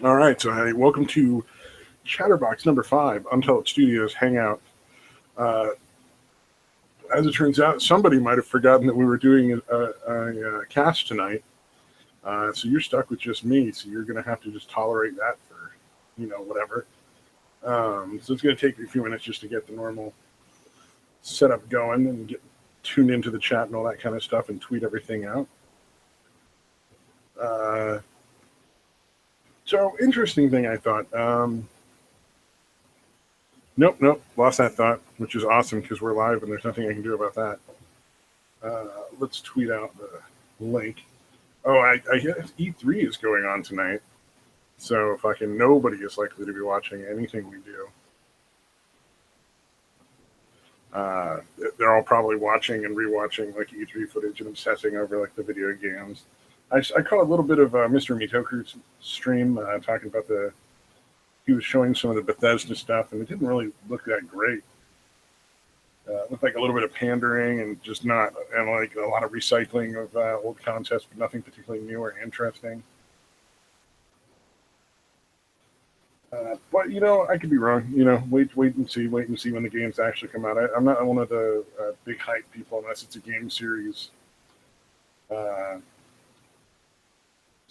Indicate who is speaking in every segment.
Speaker 1: All right, so hey, welcome to Chatterbox number 5, Until It Studios Hangout. Uh, as it turns out, somebody might have forgotten that we were doing a cast tonight, so you're stuck with just me. So you're going to have to just tolerate that for, whatever. So it's going to take me a few minutes just to get the normal setup going and get tuned into the chat and all that kind of stuff and tweet everything out. Uh, so interesting thing I thought. Nope, lost that thought, which is awesome because we're live and there's nothing I can do about that. Let's tweet out the link. Oh, I guess E3 is going on tonight, so fucking nobody is likely to be watching anything we do. They're all probably watching and rewatching like E3 footage and obsessing over like the video games. I caught a little bit of Mr. Mitoku's stream talking about he was showing some of the Bethesda stuff, and it didn't really look that great. It looked like a little bit of pandering and like a lot of recycling of old concepts, but nothing particularly new or interesting. But I could be wrong. Wait and see when the games actually come out. I'm not one of the big hype people unless it's a game series.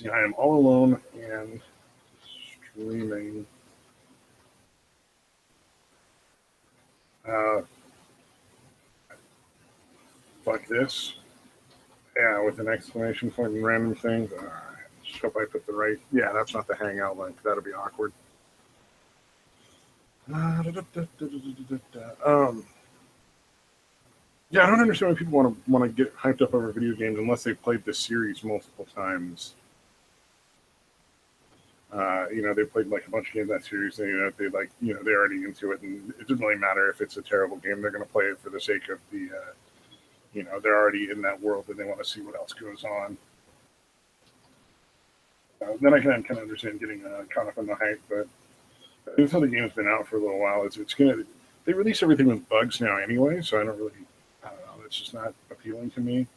Speaker 1: I am all alone and streaming. Fuck this. Yeah, with an exclamation point and random things. Just hope I put the right. Yeah, that's not the Hangout link. That'll be awkward. Yeah, I don't understand why people want to get hyped up over video games unless they've played this series multiple times. They played like a bunch of games in that series. And, they're already into it, and it doesn't really matter if it's a terrible game. They're going to play it for the sake of the, they're already in that world and they want to see what else goes on. Then I can kind of understand getting caught up in the hype, but until the game's been out for a little while, they release everything with bugs now anyway, so I don't know. It's just not appealing to me.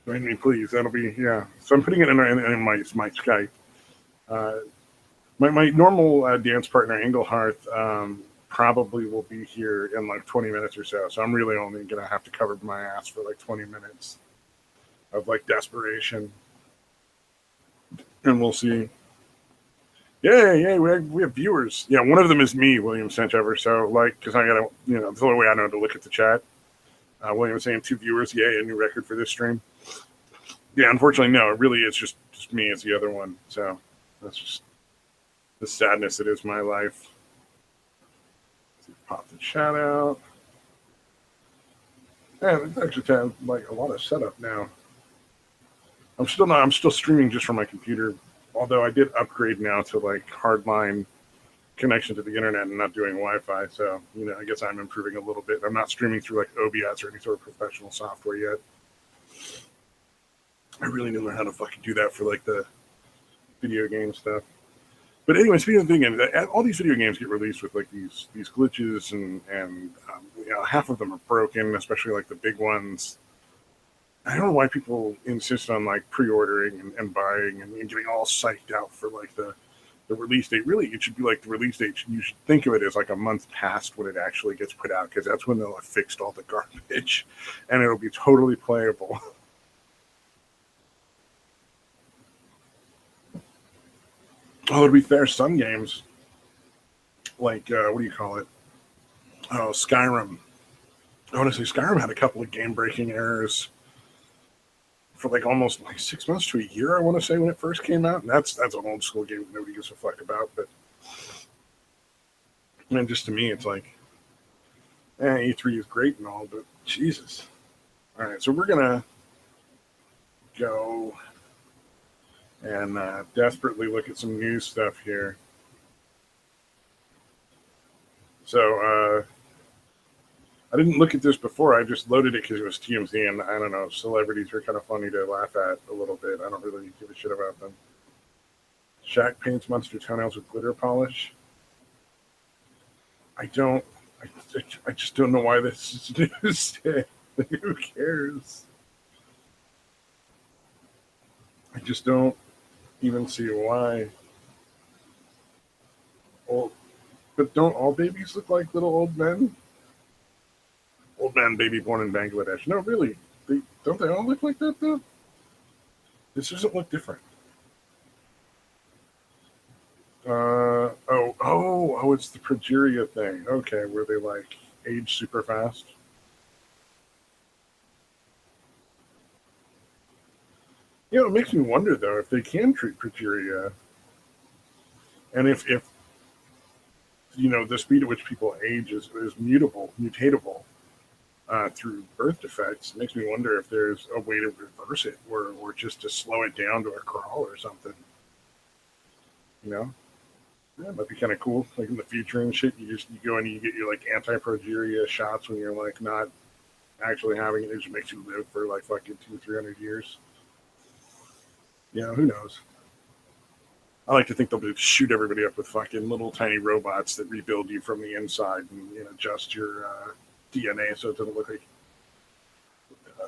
Speaker 1: Join me, please. That'll be, yeah. So I'm putting it in my Skype. My normal dance partner, Engleharth, probably will be here in like 20 minutes or so. So I'm really only going to have to cover my ass for like 20 minutes of like desperation. And we'll see. Yay, we have viewers. Yeah, one of them is me, William Sentover. So, because I got to, it's the only way I know to look at the chat. William saying 2 viewers. Yay, a new record for this stream. Yeah, unfortunately, no, it really is just me as the other one. So, that's just the sadness that is my life. Let's pop the chat out. Yeah, it's actually like a lot of setup now. I'm still streaming just from my computer. Although I did upgrade now to like hardline connection to the internet and not doing Wi-Fi, so I guess I'm improving a little bit. I'm not streaming through like OBS or any sort of professional software yet. I really didn't learn how to fucking do that for like the video game stuff. But anyway, speaking of video games, all these video games get released with like these glitches and half of them are broken, especially like the big ones. I don't know why people insist on like pre-ordering and buying and getting all psyched out for like the release date. Really, it should be like the release date. You should think of it as like a month past when it actually gets put out, because that's when they'll have fixed all the garbage and it'll be totally playable. Oh, to be fair, some games, like, what do you call it? Oh, Skyrim. Honestly, Skyrim had a couple of game-breaking errors for like almost like 6 months to a year, I want to say, when it first came out. And that's an old school game that nobody gives a fuck about. But just to me, it's like, E3 is great and all, but Jesus. All right, so we're gonna go and desperately look at some news stuff here. So I didn't look at this before. I just loaded it because it was TMZ, and I don't know, celebrities are kind of funny to laugh at a little bit. I don't really give a shit about them. Shaq paints monster toenails with glitter polish. I just don't know why this is news. Who cares? I just don't even see why. Old, but don't all babies look like little old men? Old man baby born in Bangladesh. No, really. Don't they all look like that though? This doesn't look different. Oh, it's the progeria thing. Okay, where they like age super fast. You know, it makes me wonder though if they can treat progeria, and if you know the speed at which people age is mutatable through birth defects. It makes me wonder if there's a way to reverse it, or just to slow it down to a crawl or something. You know, yeah, it might be kind of cool. Like in the future and shit, you go and you get your like anti-progeria shots when you're like not actually having it. It just makes you live for like fucking 200-300 years. You know, who knows? I like to think they'll just shoot everybody up with fucking little tiny robots that rebuild you from the inside and adjust your DNA so it doesn't look like uh,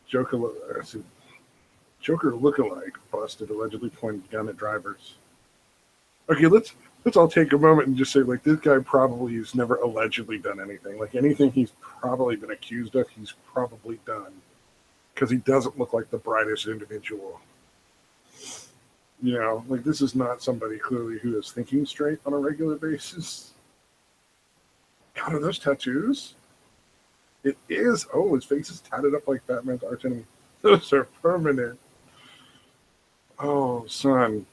Speaker 1: Joker. Joker lookalike busted, allegedly pointed gun at drivers. Okay, let's all take a moment and just say like this guy probably has never allegedly done anything. Like anything he's probably been accused of, he's probably done because he doesn't look like the brightest individual. You know, like this is not somebody clearly who is thinking straight on a regular basis. God, are those tattoos? It is. Oh, his face is tatted up like Batman's arch enemy. Those are permanent. Oh, son,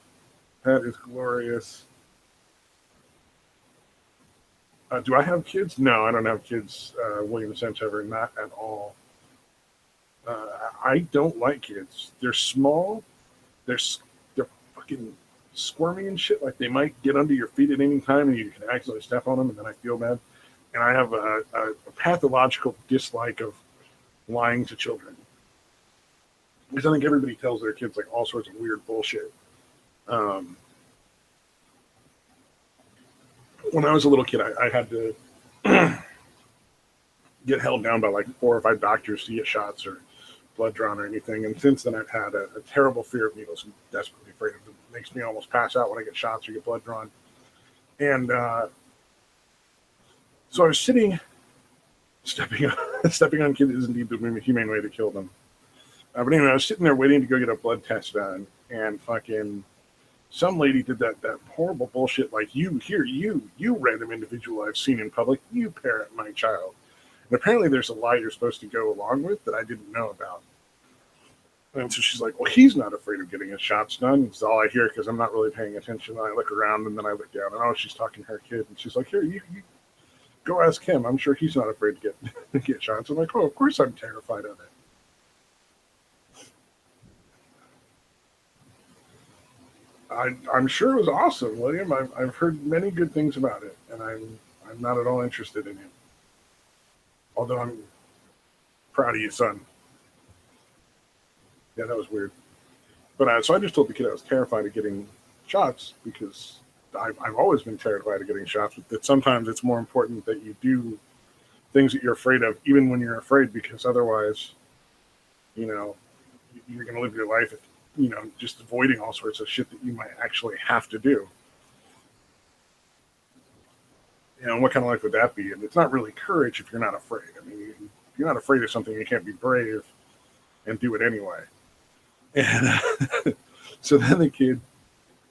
Speaker 1: that is glorious. Do I have kids? No, I don't have kids. William Sanchever, not at all. I don't like kids. They're small. They're they're fucking squirmy and shit. Like they might get under your feet at any time, and you can accidentally step on them, and then I feel bad. And I have a pathological dislike of lying to children because I think everybody tells their kids like all sorts of weird bullshit. Um, when I was a little kid, I had to get held down by like 4 or 5 doctors to get shots or blood drawn or anything. And since then, I've had a terrible fear of needles. I'm desperately afraid of them. It makes me almost pass out when I get shots or get blood drawn. And so I was stepping on, stepping on kids is indeed the humane way to kill them. But anyway, I was sitting there waiting to go get a blood test done, and fucking some lady did that horrible bullshit like you random individual I've seen in public, you parent my child. And apparently there's a lie you're supposed to go along with that I didn't know about. And so she's like, well, he's not afraid of getting his shots done. It's all I hear because I'm not really paying attention. And I look around and then I look down and oh, she's talking to her kid. And she's like, here, you go ask him. I'm sure he's not afraid to get shots. I'm like, oh, of course I'm terrified of it. I'm sure it was awesome, William. I've heard many good things about it, and I'm not at all interested in it. Although I'm proud of you, son. Yeah, that was weird. But so I just told the kid I was terrified of getting shots because I've always been terrified of getting shots. But that sometimes it's more important that you do things that you're afraid of, even when you're afraid, because otherwise, you know, you're going to live your life, just avoiding all sorts of shit that you might actually have to do. What kind of life would that be? And it's not really courage if you're not afraid. I mean, if you're not afraid of something, you can't be brave and do it anyway. And so then the kid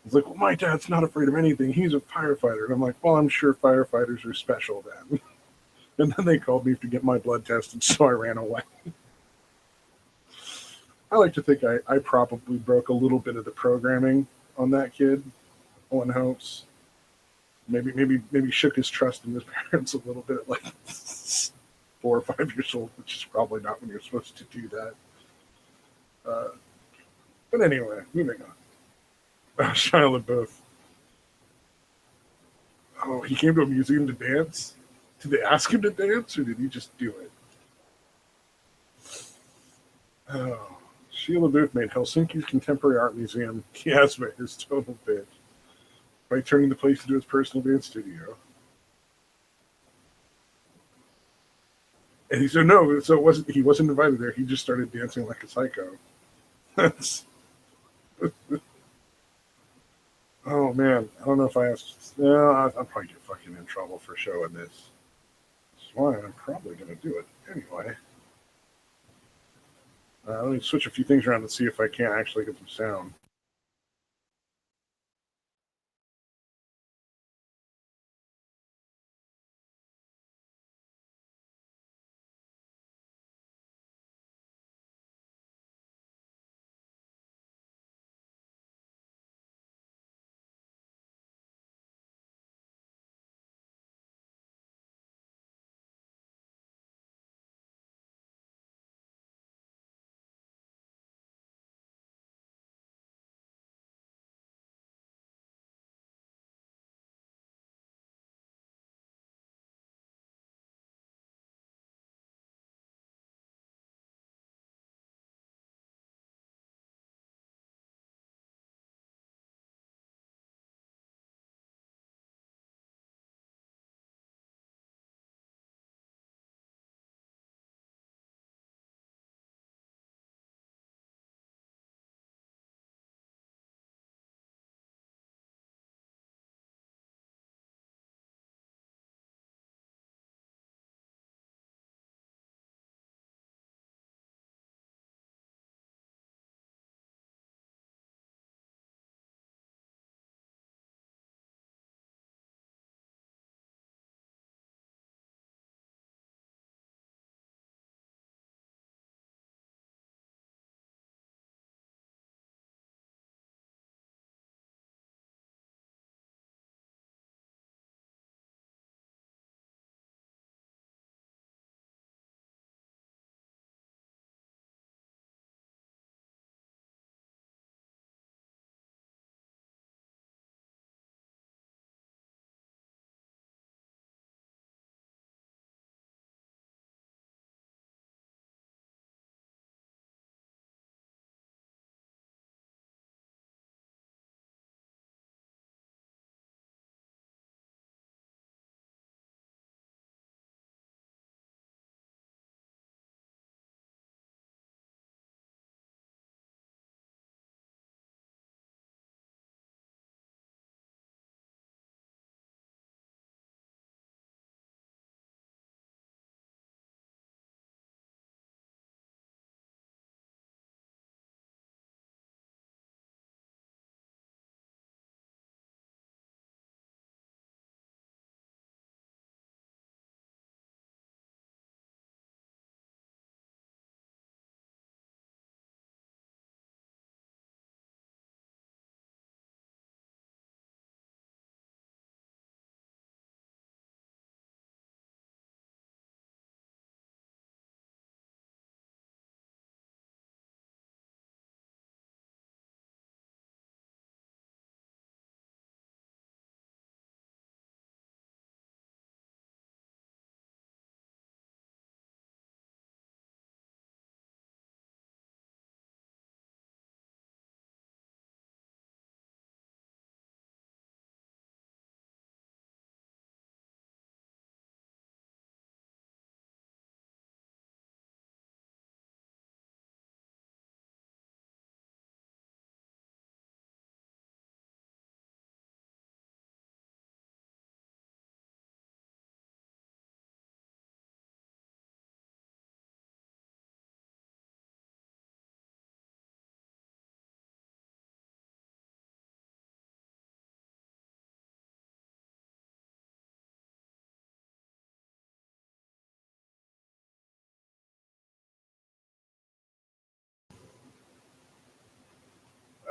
Speaker 1: was like, well, my dad's not afraid of anything. He's a firefighter. And I'm like, well, I'm sure firefighters are special then. And then they called me to get my blood tested, so I ran away. I like to think I probably broke a little bit of the programming on that kid. One hopes. Maybe shook his trust in his parents a little bit at like 4 or 5 years old, which is probably not when you're supposed to do that. But anyway, moving on. Shia LaBeouf. Oh, he came to a museum to dance? Did they ask him to dance, or did he just do it? Oh, Shia LaBeouf made Helsinki's Contemporary Art Museum Kiasma his total bitch by turning the place into his personal dance studio. And he said no, so he wasn't invited there. He just started dancing like a psycho. That's Oh man, I don't know if I asked. No, I'll probably get fucking in trouble for showing this. That's why I'm probably gonna do it anyway. Let me switch a few things around and see if I can't actually get some sound.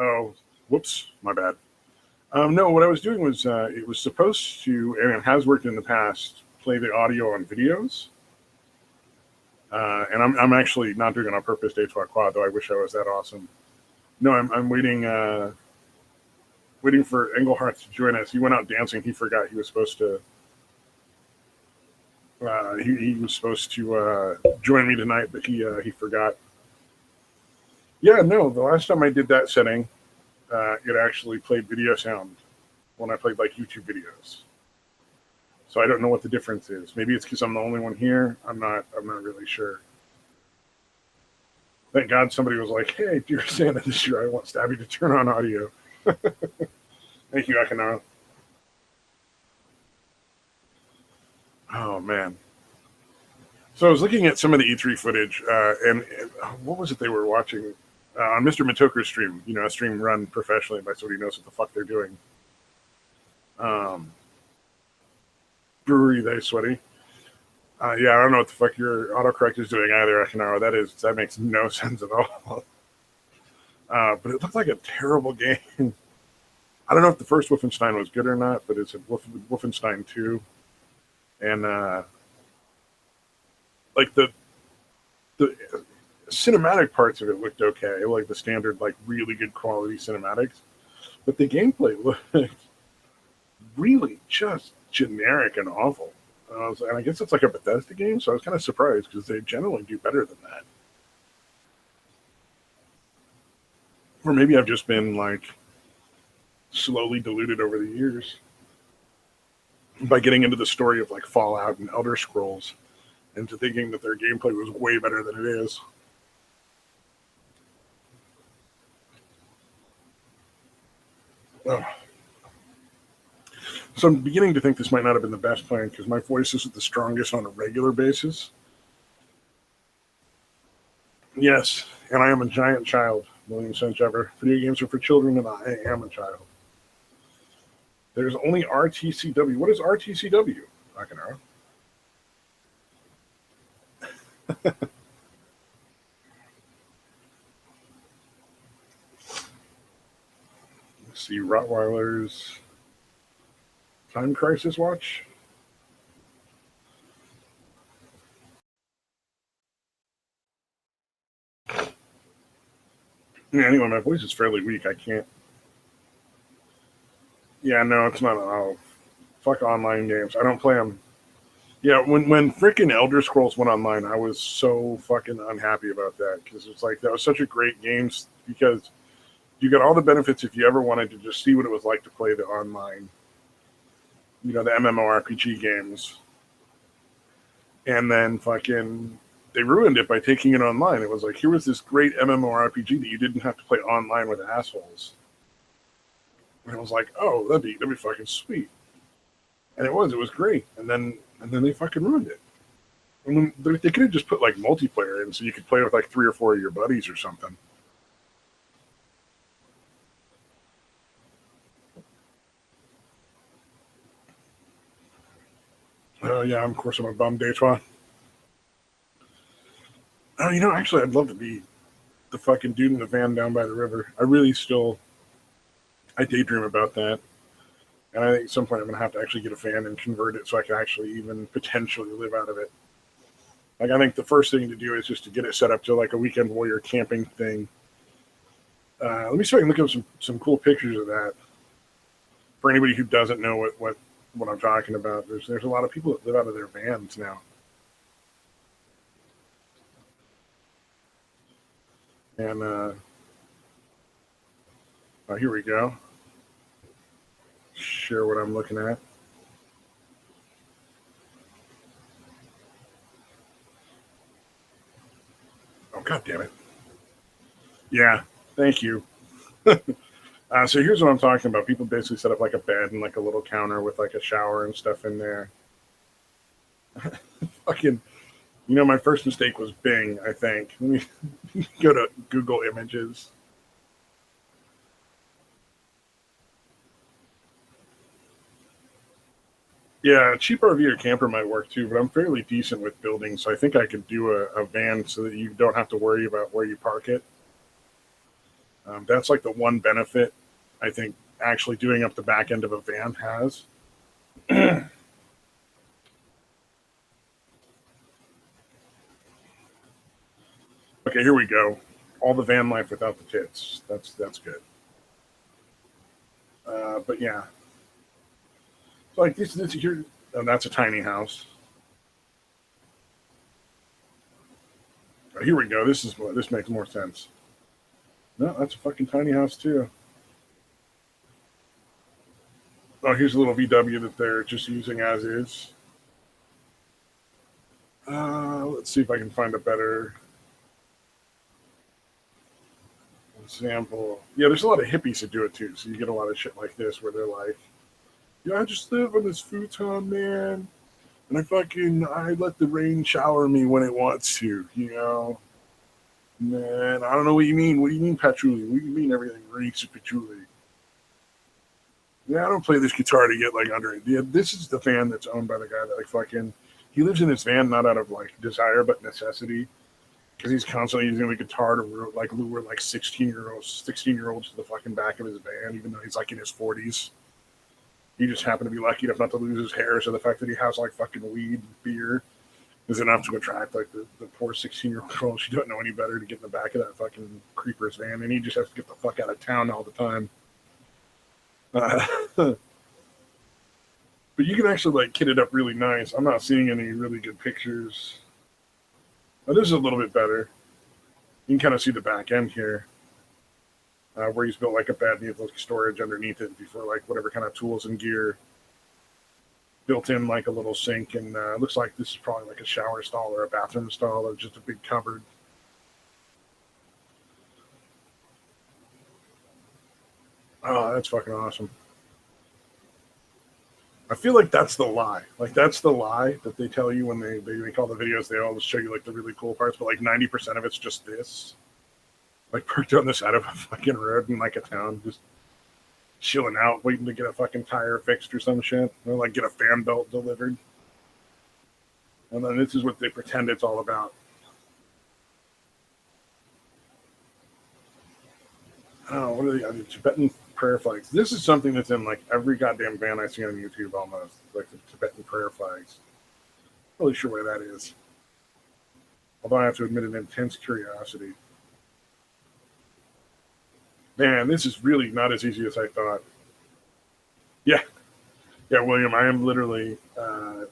Speaker 1: Oh, whoops, my bad. No, what I was doing was it was supposed to, and it has worked in the past, play the audio on videos. And I'm actually not doing it on purpose, Dave Twat Quad, though I wish I was that awesome. No, I'm waiting for Engelhardt to join us. He went out dancing. He forgot he was supposed to. He was supposed to join me tonight, but he forgot. Yeah, no. The last time I did that setting, it actually played video sound when I played like YouTube videos. So I don't know what the difference is. Maybe it's because I'm the only one here. I'm not really sure. Thank God somebody was like, "Hey, dear Santa, this year I want Stabby to turn on audio." Thank you, Akanara. Oh man. So I was looking at some of the E3 footage, and what was it they were watching on Mr. Matoker's stream? You know, a stream run professionally by somebody who knows what the fuck they're doing. Brewery, they sweaty. Yeah, I don't know what the fuck your autocorrect is doing either, Akanara. That makes no sense at all. But it looked like a terrible game. I don't know if the first Wolfenstein was good or not, but it's a Wolfenstein 2. And like the cinematic parts of it looked okay, like the standard, like really good quality cinematics. But the gameplay looked really just generic and awful. And I guess it's like a Bethesda game, so I was kind of surprised because they generally do better than that. Or maybe I've just been like slowly diluted over the years by getting into the story of like Fallout and Elder Scrolls into thinking that their gameplay was way better than it is. Oh. So I'm beginning to think this might not have been the best plan because my voice isn't the strongest on a regular basis. Yes, and I am a giant child, William Sanchever. Video games are for children, and I am a child. There's only RTCW. What is RTCW? I can know. Let's see, Rottweilers. Time Crisis Watch? Yeah, anyway, my voice is fairly weak. I can't. Yeah, no, it's not. Oh, fuck online games. I don't play them. Yeah, when freaking Elder Scrolls went online, I was so fucking unhappy about that because it's like that was such a great game because you got all the benefits if you ever wanted to just see what it was like to play the online, you know, the MMORPG games. And then fucking they ruined it by taking it online. It was like, here was this great MMORPG that you didn't have to play online with assholes. And I was like, oh, that'd be fucking sweet. And it was great. And then they fucking ruined it. And then they could have just put like multiplayer in so you could play with like 3 or 4 of your buddies or something. Oh yeah, of course I'm a bum, Detroit. Oh, you know, actually, I'd love to be the fucking dude in the van down by the river. I daydream about that. And I think at some point I'm going to have to actually get a van and convert it so I can actually even potentially live out of it. Like, I think the first thing to do is just to get it set up to like a weekend warrior camping thing. Let me see if I can look up some cool pictures of that. For anybody who doesn't know what I'm talking about, there's a lot of people that live out of their vans now. And here we go. Share what I'm looking at. Oh, God damn it. Yeah, thank you. So here's what I'm talking about. People basically set up like a bed and like a little counter with like a shower and stuff in there. Fucking, you know, my first mistake was Bing, I think. Let me go to Google Images. Yeah, a cheap RV or camper might work too, but I'm fairly decent with building, so I think I could do a van so that you don't have to worry about where you park it. That's like the one benefit I think actually doing up the back end of a van has. Okay, here we go. All the van life without the tits. That's good. But yeah, so like this here. Oh, that's a tiny house. Here we go. This makes more sense. No, that's a fucking tiny house too. Oh, here's a little VW that they're just using as is. Let's see if I can find a better. example. Yeah, there's a lot of hippies that do it too. So you get a lot of shit like this where they're like, yeah, I just live on this futon, man. And I let the rain shower me when it wants to, you know? Man, I don't know what you mean. What do you mean patchouli? What do you mean everything reeks of patchouli? Yeah, I don't play this guitar to get like under it. Yeah, this is the van that's owned by the guy that like fucking, he lives in his van not out of like desire but necessity. Because he's constantly using the guitar to like lure like 16-year-olds to the fucking back of his van, even though he's like in his 40s. He just happened to be lucky enough not to lose his hair, so the fact that he has like fucking weed and beer is enough to attract like the poor 16-year-old girl. She doesn't know any better to get in the back of that fucking creeper's van, and he just has to get the fuck out of town all the time. But you can actually like kit it up really nice. I'm not seeing any really good pictures. But this is a little bit better. You can kind of see the back end here, where he's built like a bed needs like storage underneath it before like whatever kind of tools and gear. Built in like a little sink, and looks like this is probably like a shower stall or a bathroom stall or just a big cupboard. Oh, that's fucking awesome. I feel like that's the lie. Like that's the lie that they tell you when they make all the videos. They always show you like the really cool parts, but like 90% of it's just this. Like parked on the side of a fucking road in like a town, just chilling out, waiting to get a fucking tire fixed or some shit. Or like get a fan belt delivered. And then this is what they pretend it's all about. Oh, what are the Tibetan prayer flags? This is something that's in like every goddamn band I see on YouTube almost. Like the Tibetan prayer flags. Not really sure where that is. Although I have to admit an intense curiosity. Man, this is really not as easy as I thought. Yeah. Yeah, William, I am literally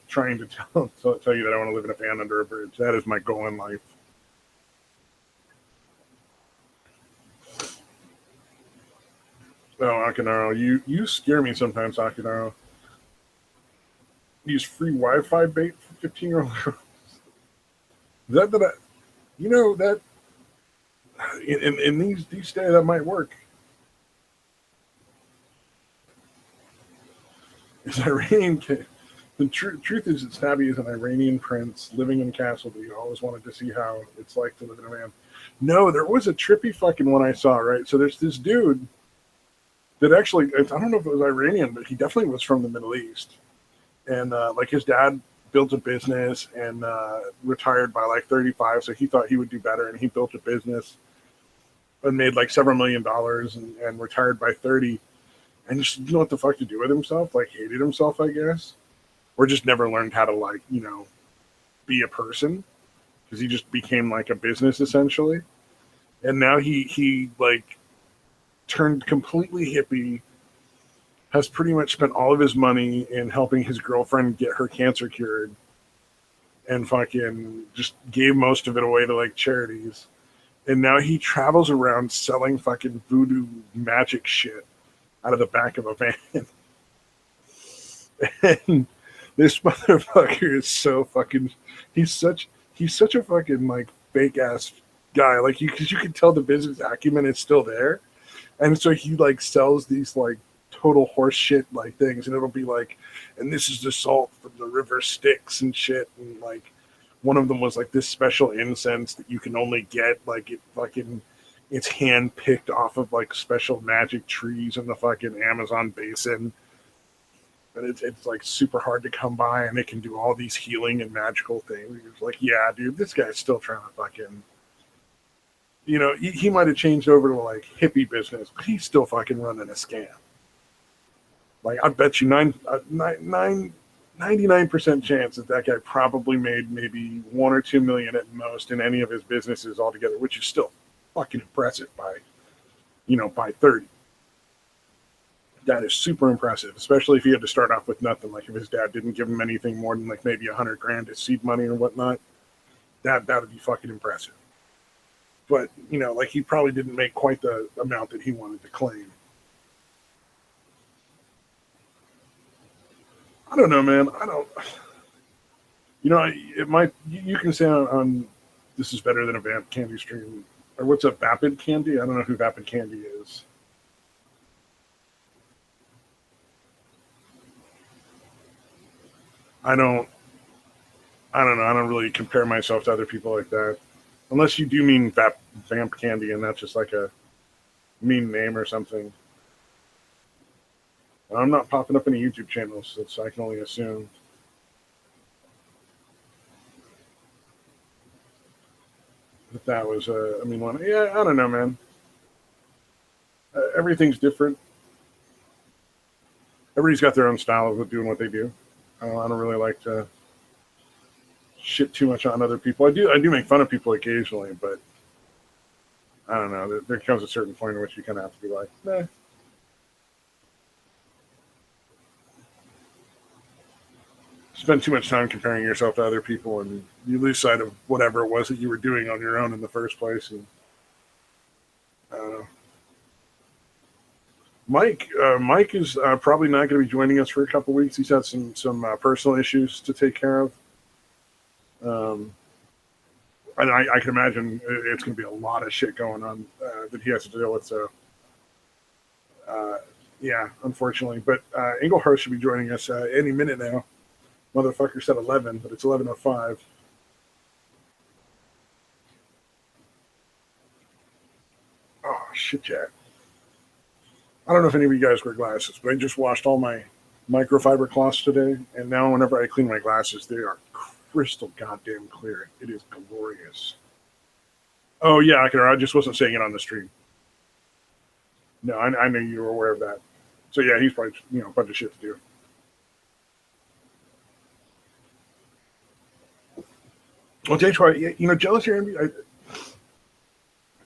Speaker 1: trying to tell you that I want to live in a van under a bridge. That is my goal in life. Oh, Akinaro, you scare me sometimes, Akinaro. Use free Wi-Fi bait for 15-year-old girls. You know that in these days that might work. It's Iranian. The truth is that Stabby is an Iranian prince living in Castleby. I always wanted to see how it's like to live in a van. No, there was a trippy fucking one I saw, right? So there's this dude that actually, I don't know if it was Iranian, but he definitely was from the Middle East. And like his dad built a business and retired by like 35, so he thought he would do better, and he built a business and made like several $1,000,000 and retired by 30, and just didn't know what the fuck to do with himself, like hated himself, I guess, or just never learned how to like, you know, be a person, because he just became like a business essentially. And now he like turned completely hippie, has pretty much spent all of his money in helping his girlfriend get her cancer cured, and fucking just gave most of it away to like charities. And now he travels around selling fucking voodoo magic shit out of the back of a van. And this motherfucker is so fucking, he's such a fucking like fake ass guy. Like because you can tell the business acumen is still there. And so he like sells these like total horse shit like things, and it'll be like, and this is the salt from the river Styx and shit, and like one of them was like this special incense that you can only get like it fucking, it's hand picked off of like special magic trees in the fucking Amazon basin, and it's like super hard to come by, and it can do all these healing and magical things. It's like, yeah, dude, this guy's still trying to fucking, you know, he might have changed over to like hippie business, but he's still fucking running a scam. Like, I bet you 99% chance that guy probably made maybe 1 or 2 million at most in any of his businesses altogether, which is still fucking impressive by 30. That is super impressive, especially if he had to start off with nothing. Like if his dad didn't give him anything more than like maybe $100,000 as seed money or whatnot, that would be fucking impressive. But, you know, like he probably didn't make quite the amount that he wanted to claim. I don't know, man. You know, it might. You can say on this is better than a Vamp Candy stream. Or what's up, Vapid Candy? I don't know who Vapid Candy is. I don't know. I don't really compare myself to other people like that. Unless you do mean Vamp Candy, and that's just like a mean name or something. I'm not popping up any YouTube channels, so I can only assume. That was I mean, one. Yeah, I don't know, man. Everything's different. Everybody's got their own style of doing what they do. I don't really like to shit too much on other people. I do make fun of people occasionally, but I don't know. There comes a certain point in which you kind of have to be like, nah. Spend too much time comparing yourself to other people, and you lose sight of whatever it was that you were doing on your own in the first place. And I don't know. Mike is probably not going to be joining us for a couple weeks. He's had some personal issues to take care of. And I can imagine it's going to be a lot of shit going on that he has to deal with. So, yeah, unfortunately. But Engelhurst should be joining us any minute now. Motherfucker said 11, but it's 11:05. Oh, shit, Jack. I don't know if any of you guys wear glasses, but I just washed all my microfiber cloths today, and now whenever I clean my glasses, they are crystal goddamn clear. It is glorious. Oh, yeah, I just wasn't saying it on the stream. No, I knew you were aware of that. So, yeah, he's probably, a bunch of shit to do. Well, that's why, jealousy or envy,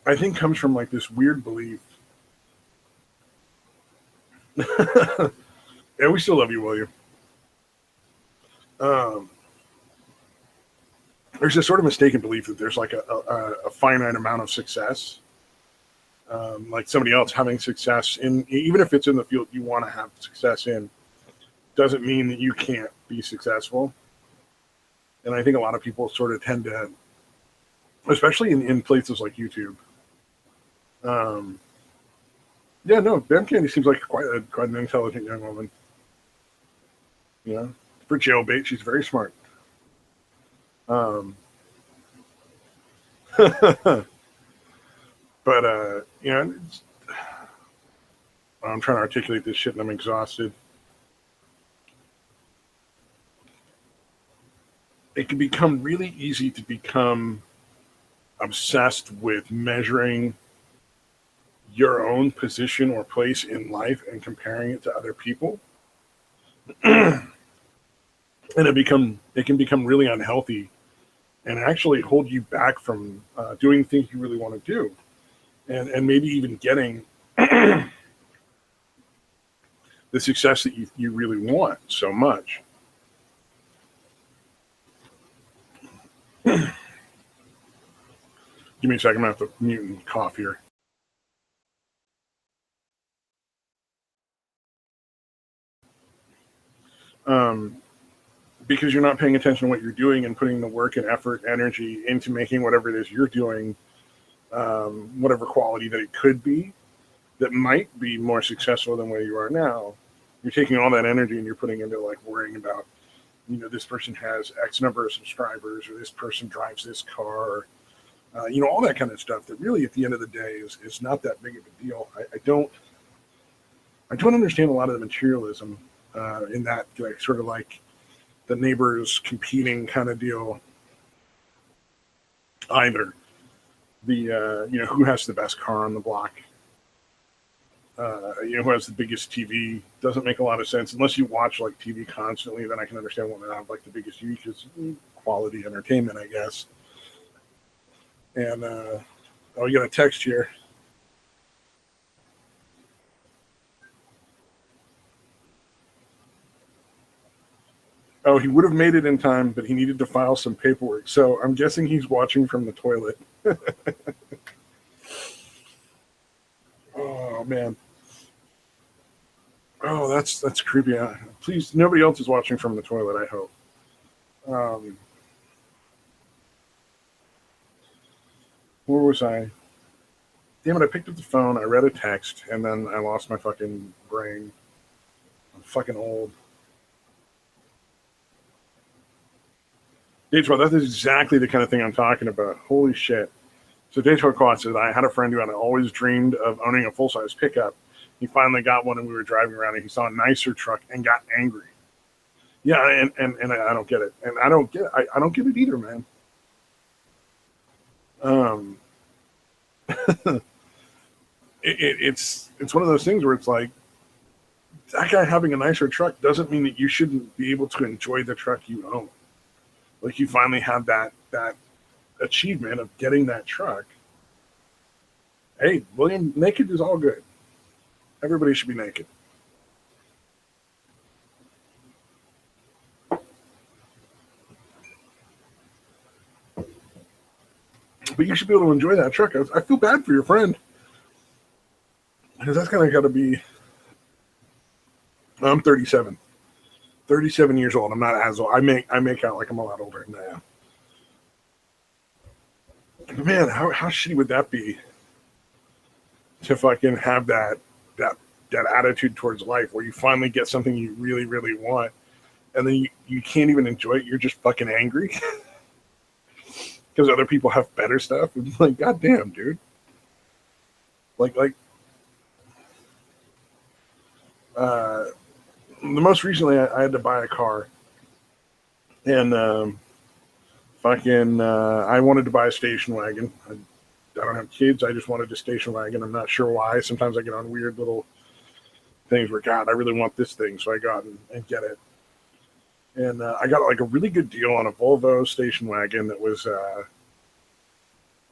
Speaker 1: I think comes from like this weird belief. Yeah, we still love you, William. There's this sort of mistaken belief that there's like a finite amount of success. Like somebody else having success even if it's in the field you want to have success in, doesn't mean that you can't be successful. And I think a lot of people sort of tend to, especially in places like YouTube. Yeah, no, Ben Candy seems like quite an intelligent young woman. For jailbait, she's very smart. But I'm trying to articulate this shit and I'm exhausted. It can become really easy to become obsessed with measuring your own position or place in life and comparing it to other people. And it can become really unhealthy and actually hold you back from doing things you really want to do. And maybe even getting the success that you really want so much. Give me a second. I'm going to have to mute and cough here. Because you're not paying attention to what you're doing and putting the work and effort, energy into making whatever it is you're doing, whatever quality that it could be, that might be more successful than where you are now. You're taking all that energy and you're putting into like worrying about, this person has X number of subscribers, or this person drives this car, or, all that kind of stuff that really at the end of the day is not that big of a deal. I don't understand a lot of the materialism in that, like, sort of like the neighbors competing kind of deal either. The, who has the best car on the block, who has the biggest TV, doesn't make a lot of sense unless you watch like TV constantly. Then I can understand why they have like the biggest TV, because quality entertainment, I guess. And we got a text here. Oh, he would have made it in time, but he needed to file some paperwork. So I'm guessing he's watching from the toilet. Oh, man. Oh, that's creepy. Please, nobody else is watching from the toilet, I hope. Where was I? damn it, I picked up the phone, I read a text, and then I lost my fucking brain. I'm fucking old. Datewell, that is exactly the kind of thing I'm talking about. Holy shit. So Datewell Quad says, I had a friend who had always dreamed of owning a full-size pickup. He finally got one, and we were driving around, and he saw a nicer truck and got angry. Yeah, and I don't get it. And I don't get it either, man. It's one of those things where it's like, that guy having a nicer truck doesn't mean that you shouldn't be able to enjoy the truck you own. Like, you finally have that achievement of getting that truck. Hey, William, naked is all good. Everybody should be naked. But you should be able to enjoy that truck. I feel bad for your friend. Because that's kind of got to be... I'm 37. 37 years old. I'm not as old. I make out like I'm a lot older than I am. But man, how shitty would that be? To fucking have that attitude towards life where you finally get something you really, really want, and then you can't even enjoy it. You're just fucking angry. Because other people have better stuff. It's like, goddamn, dude. The most recently, I had to buy a car, and I wanted to buy a station wagon. I don't have kids. I just wanted a station wagon. I'm not sure why. Sometimes I get on weird little things where, God, I really want this thing, so I go out and get it. And I got like a really good deal on a Volvo station wagon that was.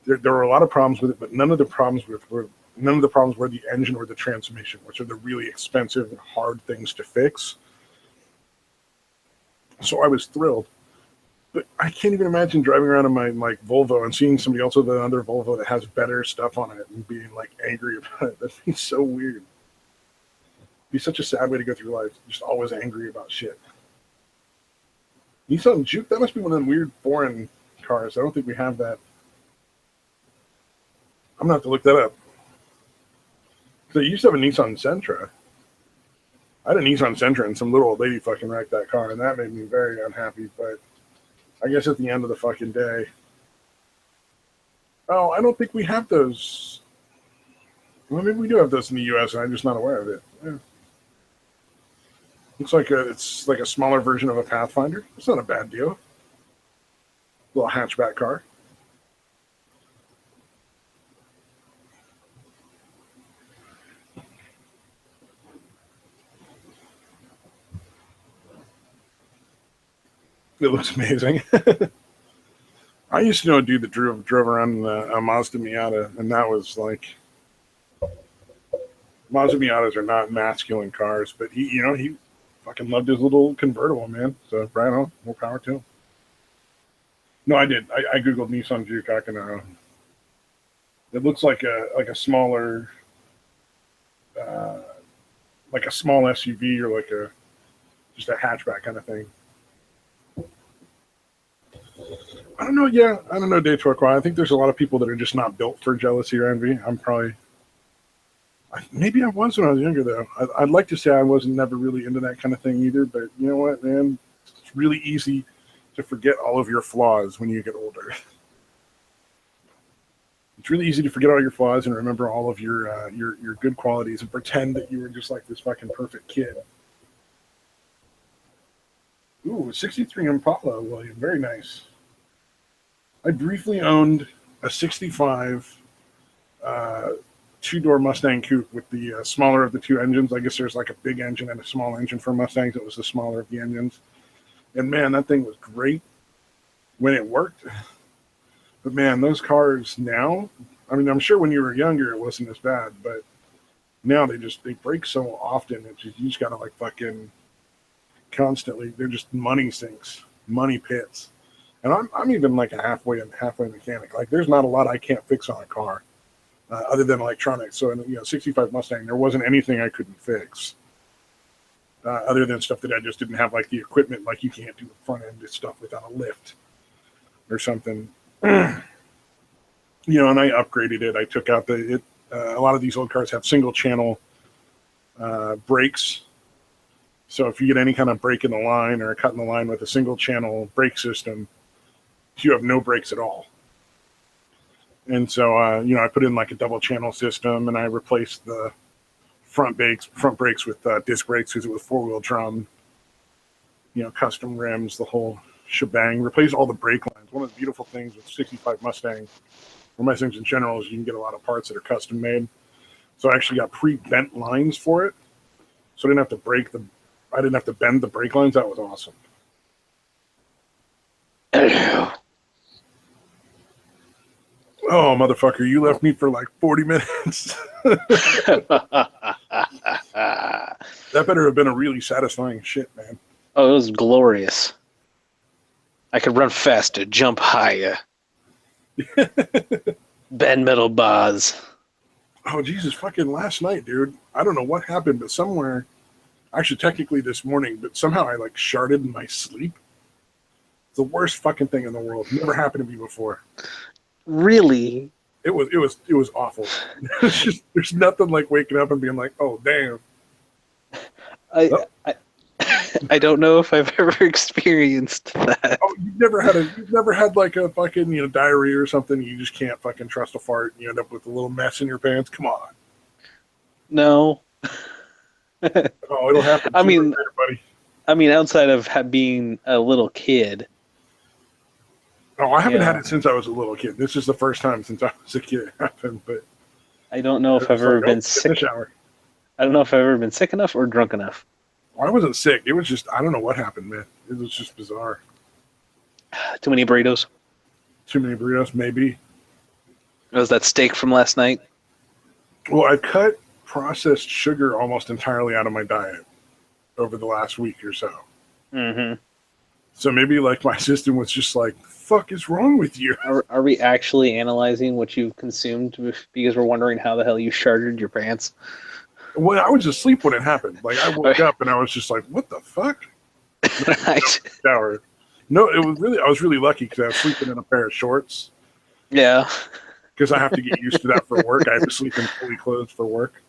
Speaker 1: There were a lot of problems with it, but none of the problems were the engine or the transmission, which are the really expensive and hard things to fix. So I was thrilled. But I can't even imagine driving around in my like Volvo and seeing somebody else with another Volvo that has better stuff on it and being like angry about it. That'd be so weird. It'd be such a sad way to go through life, just always angry about shit. Nissan Juke, that must be one of them weird foreign cars. I don't think we have that. I'm gonna have to look that up. So I used to have a Nissan Sentra. I had a Nissan Sentra and some little old lady fucking wrecked that car, and that made me very unhappy, but I guess at the end of the fucking day. Oh, I don't think we have those. Well, maybe we do have those in the U.S., and I'm just not aware of it. Yeah. Looks like it's like a smaller version of a Pathfinder. It's not a bad deal. Little hatchback car. It looks amazing. I used to know a dude that drove around a Mazda Miata, and that was like, Mazda Miatas are not masculine cars, but he fucking loved his little convertible, man. So right on, more power to him. No, I did. I googled Nissan Juke. I can. It looks like a smaller, like a small SUV or like just a hatchback kind of thing. I don't know. Yeah, I don't know. Day Torquay. I think there's a lot of people that are just not built for jealousy or envy. Maybe I was when I was younger, though. I'd like to say I wasn't never really into that kind of thing either. But you know what, man? It's really easy to forget all of your flaws when you get older. It's really easy to forget all your flaws and remember all of your good qualities and pretend that you were just like this fucking perfect kid. Ooh, 63 Impala, William. Very nice. I briefly owned a 65 two-door Mustang coupe with the smaller of the two engines. I guess there's like a big engine and a small engine for Mustangs. It was the smaller of the engines. And man, that thing was great when it worked. But man, those cars now, I mean, I'm sure when you were younger it wasn't as bad, but now they break so often. You just gotta like fucking constantly, they're just money sinks, money pits. And I'm even like a halfway mechanic. Like there's not a lot I can't fix on a car other than electronics. So in 65 Mustang, there wasn't anything I couldn't fix other than stuff that I just didn't have like the equipment. Like you can't do front end stuff without a lift or something. And I upgraded it. I took out a lot of these old cars have single channel brakes. So if you get any kind of break in the line or a cut in the line with a single channel brake system, you have no brakes at all. And so, I put in like a double channel system, and I replaced the front brakes with disc brakes because it was 4-wheel drum, custom rims, the whole shebang. Replaced all the brake lines. One of the beautiful things with 65 Mustang, or Mustangs in general, is you can get a lot of parts that are custom made. So I actually got pre-bent lines for it, so I didn't have to bend the brake lines. That was awesome. Oh, motherfucker, you left me for like 40 minutes. That better have been a really satisfying shit, man.
Speaker 2: Oh, it was glorious. I could run faster, jump higher, bend metal bars.
Speaker 1: Oh, Jesus, fucking last night, dude. I don't know what happened, but somewhere, actually technically this morning, but somehow I like sharted in my sleep. It's the worst fucking thing in the world. Never happened to me before.
Speaker 2: Really?
Speaker 1: It was awful. It's just, there's nothing like waking up and being like, oh damn.
Speaker 2: I don't know if I've ever experienced that.
Speaker 1: Oh, you've never had like a fucking diarrhea or something. You just can't fucking trust a fart, and you end up with a little mess in your pants. Come on.
Speaker 2: No.
Speaker 1: Oh, it'll happen.
Speaker 2: I mean,
Speaker 1: later, buddy.
Speaker 2: I mean, outside of being a little kid.
Speaker 1: Oh, I haven't had it since I was a little kid. This is the first time since I was a kid it happened. But
Speaker 2: I don't know if I've ever been sick. I don't know if I've ever been sick enough or drunk enough.
Speaker 1: Well, I wasn't sick. It was just, I don't know what happened, man. It was just bizarre.
Speaker 2: Too many burritos?
Speaker 1: Too many burritos, maybe.
Speaker 2: Was that steak from last night?
Speaker 1: Well, I've cut processed sugar almost entirely out of my diet over the last week or so.
Speaker 2: Mm-hmm.
Speaker 1: So maybe like my system was just like, fuck is wrong with you?
Speaker 2: Are we actually analyzing what you've consumed because we're wondering how the hell you sharted your pants?
Speaker 1: Well, I was asleep when it happened. Like I woke up and I was just like, what the fuck? Shower. No, it was really, I was really lucky because I was sleeping in a pair of shorts.
Speaker 2: Yeah.
Speaker 1: Because I have to get used to that for work. I have to sleep in fully clothed for work.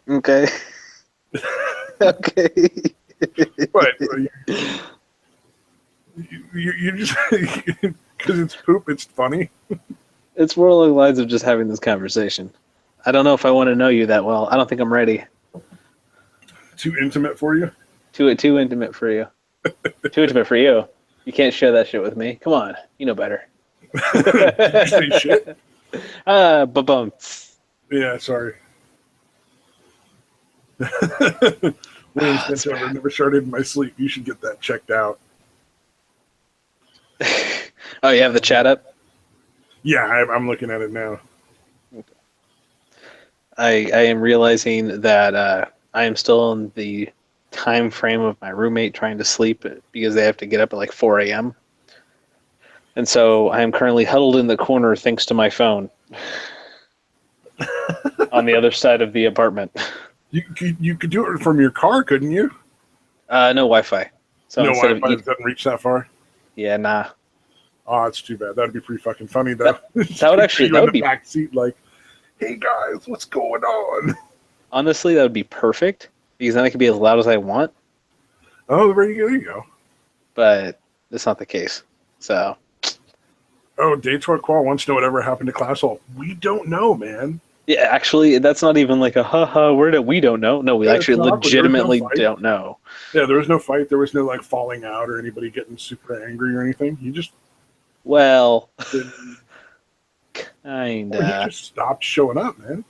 Speaker 2: Okay. Okay.
Speaker 1: But you just, because it's poop, it's funny.
Speaker 2: It's more along the lines of just having this conversation. I don't know if I want to know you that well. I don't think I'm ready.
Speaker 1: Too intimate for you?
Speaker 2: Too intimate for you. Too intimate for you. You can't share that shit with me. Come on. You know better.
Speaker 1: Did you say shit?
Speaker 2: Ba-bum.
Speaker 1: Yeah, sorry. William said I never started in my sleep. You should get that checked out.
Speaker 2: Oh, you have the chat up?
Speaker 1: Yeah, I'm looking at it now.
Speaker 2: I am realizing that I am still in the time frame of my roommate trying to sleep because they have to get up at like 4 a.m. And so I am currently huddled in the corner thanks to my phone on the other side of the apartment.
Speaker 1: You could do it from your car, couldn't you?
Speaker 2: No Wi-Fi. So
Speaker 1: no
Speaker 2: instead
Speaker 1: Wi-Fi
Speaker 2: of
Speaker 1: doesn't reach that far?
Speaker 2: Yeah, nah.
Speaker 1: Oh, it's too bad. That'd be pretty fucking funny, though.
Speaker 2: That would be
Speaker 1: back seat, like, hey guys, what's going on?
Speaker 2: Honestly, that would be perfect because then I could be as loud as I want.
Speaker 1: Oh, there you go.
Speaker 2: But that's not the case. So.
Speaker 1: Oh, Daytor Qual wants to know whatever happened to Class Hall. We don't know, man.
Speaker 2: Yeah, actually, that's not even like a ha-ha, we don't know. No, we actually legitimately don't know.
Speaker 1: Yeah, there was no fight. There was no, like, falling out or anybody getting super angry or anything. He just...
Speaker 2: Well...
Speaker 1: Kinda. He just stopped showing up, man.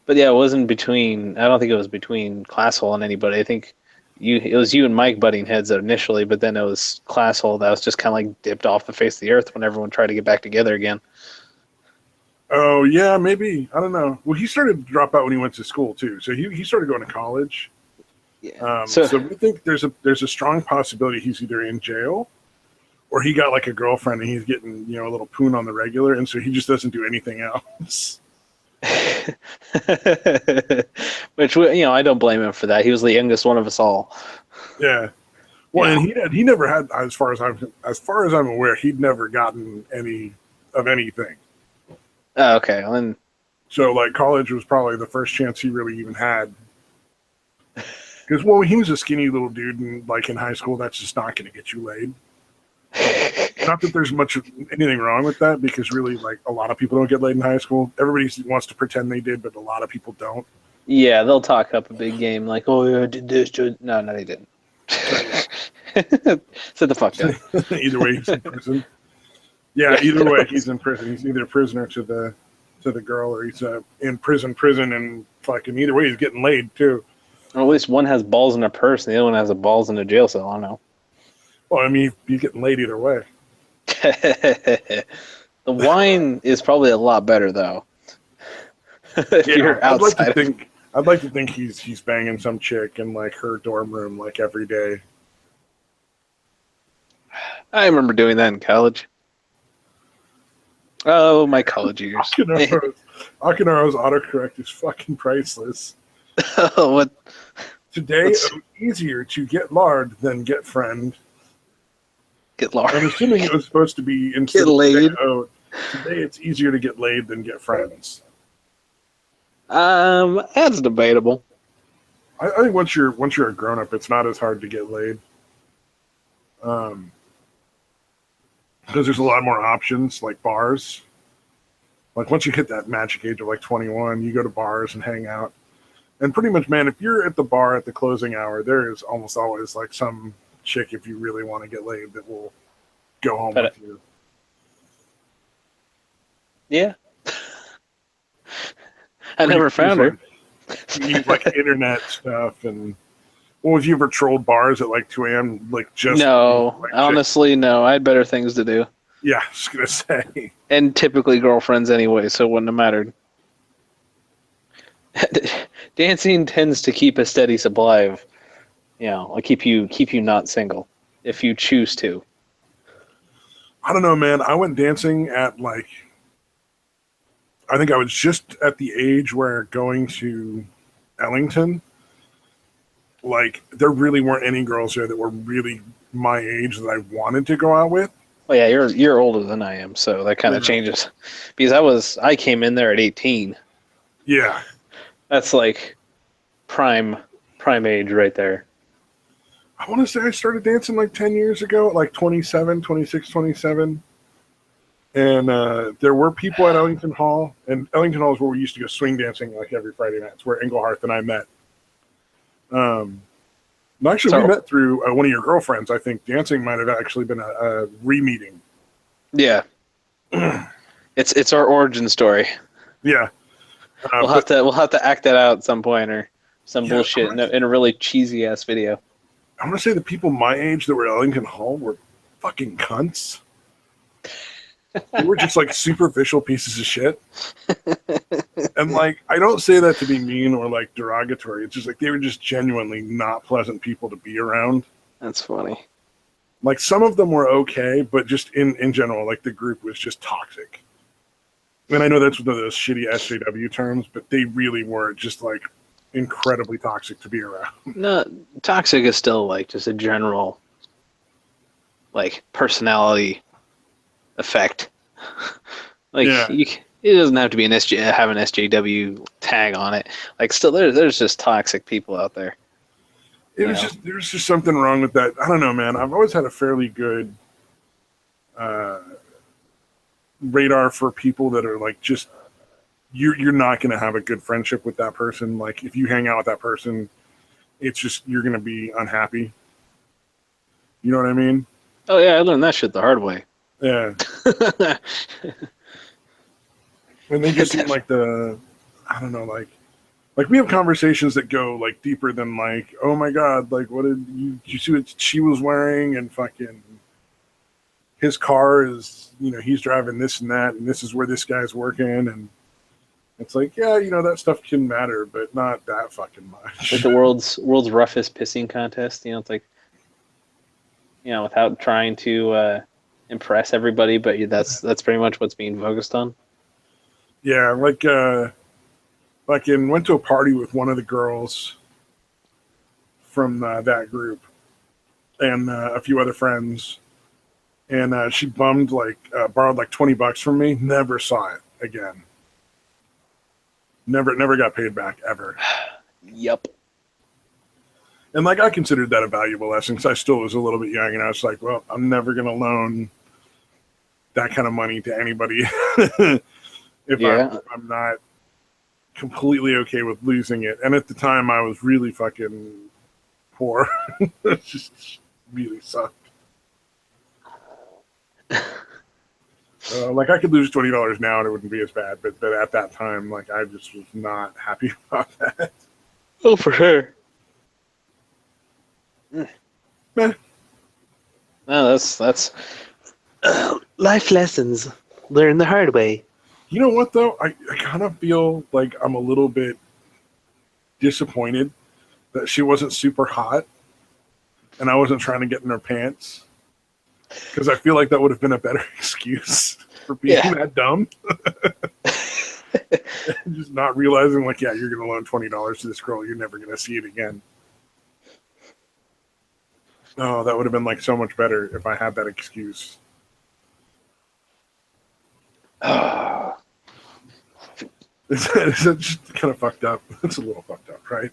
Speaker 2: But yeah, it wasn't between... I don't think it was between Class Hall and anybody. I think it was you and Mike butting heads initially, but then it was Class Hall that was just kind of like dipped off the face of the earth when everyone tried to get back together again.
Speaker 1: Oh, yeah, maybe. I don't know. Well, he started to drop out when he went to school, too. So he started going to college.
Speaker 2: Yeah.
Speaker 1: So we think there's a strong possibility he's either in jail or he got, like, a girlfriend and he's getting, a little poon on the regular, and so he just doesn't do anything else.
Speaker 2: Which, I don't blame him for that. He was the youngest one of us all.
Speaker 1: Yeah. Well, yeah. And he never had, as far as I'm aware, he'd never gotten any of anything.
Speaker 2: Oh, okay. Well, then
Speaker 1: So like college was probably the first chance he really even had. Because well, he was a skinny little dude, and like in high school, that's just not going to get you laid. Not that there's much anything wrong with that, because really, like a lot of people don't get laid in high school. Everybody wants to pretend they did, but a lot of people don't.
Speaker 2: Yeah, they'll talk up a big game like, "Oh yeah, I did this." No, they didn't. Sit the fuck down.
Speaker 1: Either way, he's in prison. Yeah, either way, he's in prison. He's either a prisoner to the girl, or he's in prison, and fucking either way, he's getting laid too.
Speaker 2: Or at least one has balls in a purse, and the other one has a balls in a jail cell. I don't know.
Speaker 1: Well, I mean, he's getting laid either way.
Speaker 2: The wine is probably a lot better though. If you're outside.
Speaker 1: I'd like to think he's banging some chick in like her dorm room like every day.
Speaker 2: I remember doing that in college. Oh, my college years.
Speaker 1: Akinaro's autocorrect is fucking priceless.
Speaker 2: Oh, what?
Speaker 1: Today, it's easier to get lard than get friend.
Speaker 2: Get lard.
Speaker 1: I'm assuming it was supposed to be instead
Speaker 2: get laid.
Speaker 1: Today it's easier to get laid than get friends.
Speaker 2: That's debatable.
Speaker 1: I think once you're a grown up, it's not as hard to get laid. Because there's a lot more options, like bars. Like once you hit that magic age of like 21, you go to bars and hang out. And pretty much, man, if you're at the bar at the closing hour, there is almost always like some chick, if you really want to get laid, that will go home with you.
Speaker 2: Yeah. I never found her.
Speaker 1: You need like internet stuff, and well, have you ever trolled bars at like 2 a.m. like just
Speaker 2: no,
Speaker 1: like,
Speaker 2: honestly, no. I had better things to do.
Speaker 1: Yeah, I was gonna say.
Speaker 2: And typically girlfriends anyway, so it wouldn't have mattered. Dancing tends to keep a steady supply of, like keep you not single if you choose to.
Speaker 1: I don't know, man. I went dancing at like, I think I was just at the age where going to Ellington, like there really weren't any girls there that were really my age that I wanted to go out with.
Speaker 2: Well, yeah, you're older than I am, so that kind of changes. Because I came in there at 18.
Speaker 1: Yeah.
Speaker 2: That's like prime age right there.
Speaker 1: I want to say I started dancing like 10 years ago, like 26, 27. And there were people at Ellington Hall. And Ellington Hall is where we used to go swing dancing like every Friday night. It's where Engelhardt and I met. Actually, we met through one of your girlfriends. I think dancing might have actually been a re-meeting.
Speaker 2: Yeah. It's our origin story.
Speaker 1: Yeah.
Speaker 2: We'll have to act that out at some point, or some bullshit in a really cheesy ass video.
Speaker 1: I'm gonna say the people my age that were at Ellington Hall were fucking cunts. They were just like superficial pieces of shit. And like, I don't say that to be mean or like derogatory. It's just like they were just genuinely not pleasant people to be around.
Speaker 2: That's funny.
Speaker 1: Like some of them were okay, but just in general, like the group was just toxic. And I know that's one of those shitty SJW terms, but they really were just like incredibly toxic to be around.
Speaker 2: No, toxic is still like just a general like personality effect. Like it doesn't have to be have an SJW tag on it. Like still there's just toxic people out there.
Speaker 1: There's just something wrong with that. I don't know, man. I've always had a fairly good radar for people that are like just you're not going to have a good friendship with that person. Like if you hang out with that person, it's just you're going to be unhappy. You know what I mean?
Speaker 2: Oh yeah, I learned that shit the hard way.
Speaker 1: Yeah. And they just seem like I don't know, like we have conversations that go like deeper than like, oh my God, like what did you see what she was wearing, and fucking his car is, he's driving this and that, and this is where this guy's working, and it's like, yeah, that stuff can matter, but not that fucking much.
Speaker 2: Like the world's roughest pissing contest, it's like, without trying to impress everybody, but that's pretty much what's being focused on.
Speaker 1: Yeah, like went to a party with one of the girls from that group and a few other friends, and she borrowed like $20 from me. Never saw it again. Never got paid back ever.
Speaker 2: Yep.
Speaker 1: And like I considered that a valuable lesson because I still was a little bit young, and I was like, well, I'm never gonna loan that kind of money to anybody if I'm not completely okay with losing it. And at the time, I was really fucking poor. It just really sucked. Like I could lose $20 now and it wouldn't be as bad, but at that time, like I just was not happy about that.
Speaker 2: Oh, for sure.
Speaker 1: Meh.
Speaker 2: No, that's life lessons learned the hard way.
Speaker 1: You know what though? I kind of feel like I'm a little bit disappointed that she wasn't super hot and I wasn't trying to get in her pants. Because I feel like that would have been a better excuse for being that dumb. Just not realizing, like, yeah, you're going to loan $20 to this girl. You're never going to see it again. Oh, that would have been, like, so much better if I had that excuse. Is that just kind of fucked up? It's a little fucked up, right?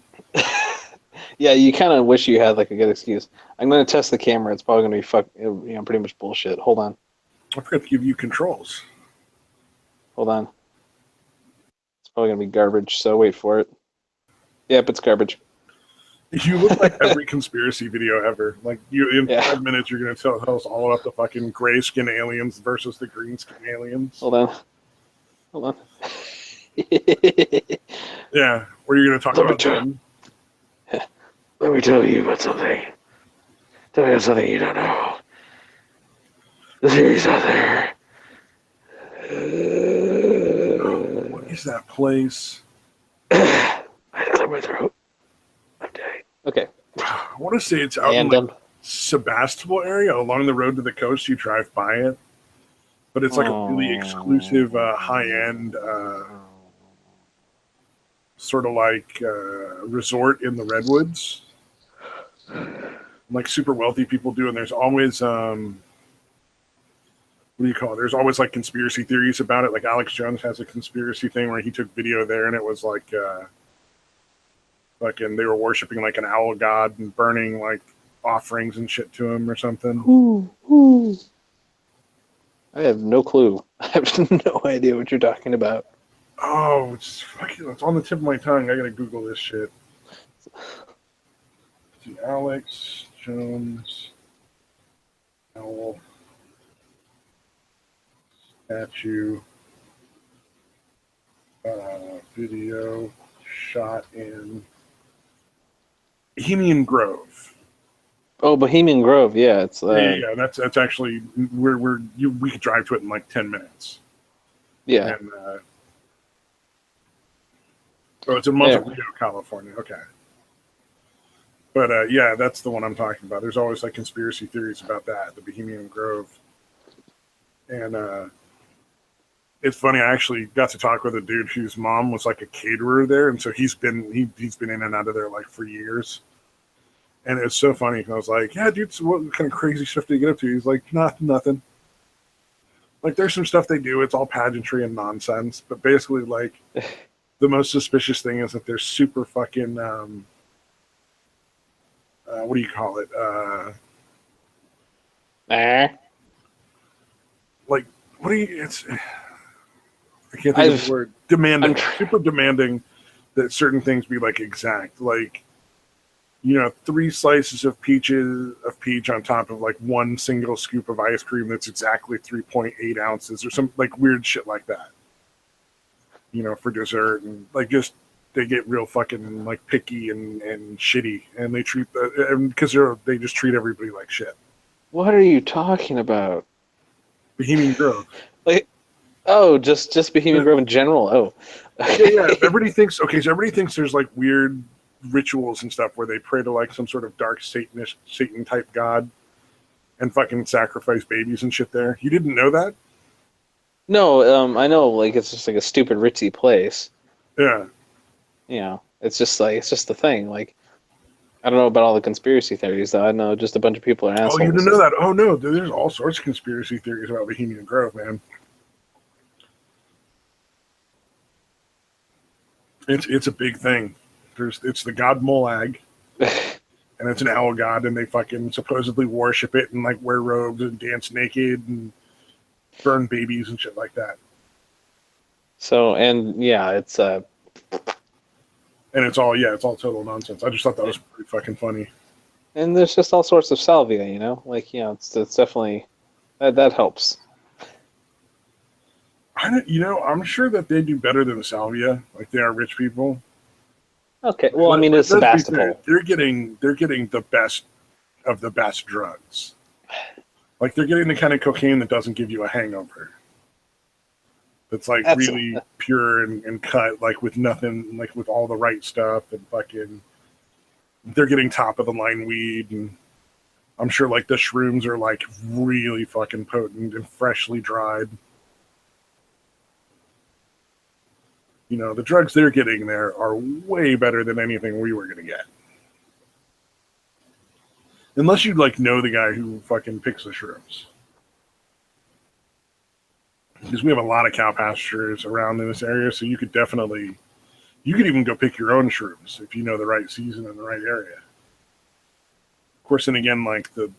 Speaker 2: Yeah, you kind of wish you had like a good excuse. I'm going to test the camera. It's probably going to be pretty much bullshit. Hold on.
Speaker 1: I forgot to give you controls.
Speaker 2: Hold on. It's probably going to be garbage, so wait for it. Yep, it's garbage.
Speaker 1: You look like every conspiracy video ever. Like, in 5 minutes, you're going to tell us all about the fucking gray skin aliens versus the green skin aliens.
Speaker 2: Hold on.
Speaker 1: Yeah, or you're going to talk about them.
Speaker 2: Let me tell you about something. Tell you something you don't know. The theory's out there.
Speaker 1: What is that place?
Speaker 2: I had to clear my throat. I'm dying. Okay.
Speaker 1: I want to say it's out in like Sebastopol area, along the road to the coast. You drive by it, but it's like a really exclusive, high-end, sort of like resort in the Redwoods. Like super wealthy people do, and there's always what do you call it? There's always like conspiracy theories about it. Like Alex Jones has a conspiracy thing where he took video there, and it was like fucking they were worshiping like an owl god and burning like offerings and shit to him or something.
Speaker 2: Ooh. I have no clue. I have no idea what you're talking about.
Speaker 1: Oh, it's on the tip of my tongue. I gotta Google this shit. See, Alex Jones owl statue video shot in Bohemian Grove.
Speaker 2: Oh, Bohemian Grove, yeah, it's
Speaker 1: yeah. That's actually we could drive to it in like 10 minutes.
Speaker 2: Yeah.
Speaker 1: And it's in Monterey, California. Okay. But yeah, that's the one I'm talking about. There's always like conspiracy theories about that, the Bohemian Grove. And it's funny. I actually got to talk with a dude whose mom was like a caterer there, and so he's been in and out of there like for years. And it's so funny. I was like, "Yeah, dude, so what kind of crazy stuff do you get up to?" He's like, "Nothing. Like, there's some stuff they do. It's all pageantry and nonsense. But basically, like, the most suspicious thing is that they're super fucking what do you call it? Like, what do you? It's I can't think of the word. Demanding, super demanding that certain things be like exact. Like, 3 slices of peach on top of like one single scoop of ice cream that's exactly 3.8 ounces or some like weird shit like that. For dessert, and like just they get real fucking like picky and shitty, and they treat because they just treat everybody like shit.
Speaker 2: What are you talking about?
Speaker 1: Bohemian Grove.
Speaker 2: Like, just Bohemian Grove in general. Oh,
Speaker 1: yeah. Everybody thinks so. Everybody thinks there's like weird rituals and stuff where they pray to like some sort of dark Satan type god and fucking sacrifice babies and shit there. You didn't know that?
Speaker 2: No, I know. Like, it's just like a stupid ritzy place.
Speaker 1: Yeah.
Speaker 2: It's just the thing. Like, I don't know about all the conspiracy theories, though. I know just a bunch of people are assholes.
Speaker 1: Oh, you didn't know that? Oh, no. There's all sorts of conspiracy theories about Bohemian Grove, man. It's a big thing. It's the god Molag, and it's an owl god, and they fucking supposedly worship it and like wear robes and dance naked and burn babies and shit like that.
Speaker 2: So, and yeah, it's
Speaker 1: And it's all total nonsense. I just thought that was pretty fucking funny.
Speaker 2: and there's just all sorts of salvia, you know, like it's definitely that helps.
Speaker 1: I'm sure that they do better than salvia. Like they are rich people.
Speaker 2: Okay, well, I mean, it's Sebastopol.
Speaker 1: They're getting the best of the best drugs. Like they're getting the kind of cocaine that doesn't give you a hangover. That's like really pure and cut, like with nothing, like with all the right stuff, and fucking. They're getting top of the line weed, and I'm sure like the shrooms are like really fucking potent and freshly dried. You know, the drugs they're getting there are way better than anything we were going to get. Unless you like know the guy who fucking picks the shrooms. Because we have a lot of cow pastures around in this area, so you could even go pick your own shrooms if you know the right season and the right area. Of course, then again, like the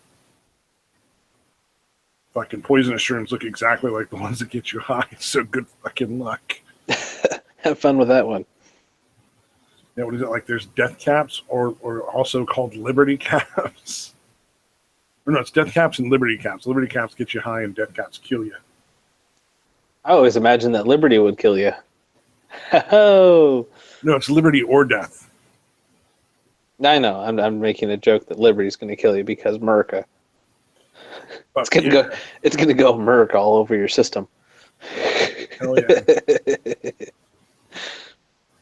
Speaker 1: fucking poisonous shrooms look exactly like the ones that get you high, so good fucking luck.
Speaker 2: Have fun with that one.
Speaker 1: Yeah, what is it like? There's death caps, or also called liberty caps. Or no, it's death caps and liberty caps. Liberty caps get you high, and death caps kill you.
Speaker 2: I always imagined that liberty would kill you. Oh.
Speaker 1: No, it's liberty or death.
Speaker 2: I know. I'm making a joke that liberty's going to kill you because America. It's gonna go Merc all over your system.
Speaker 1: Hell yeah.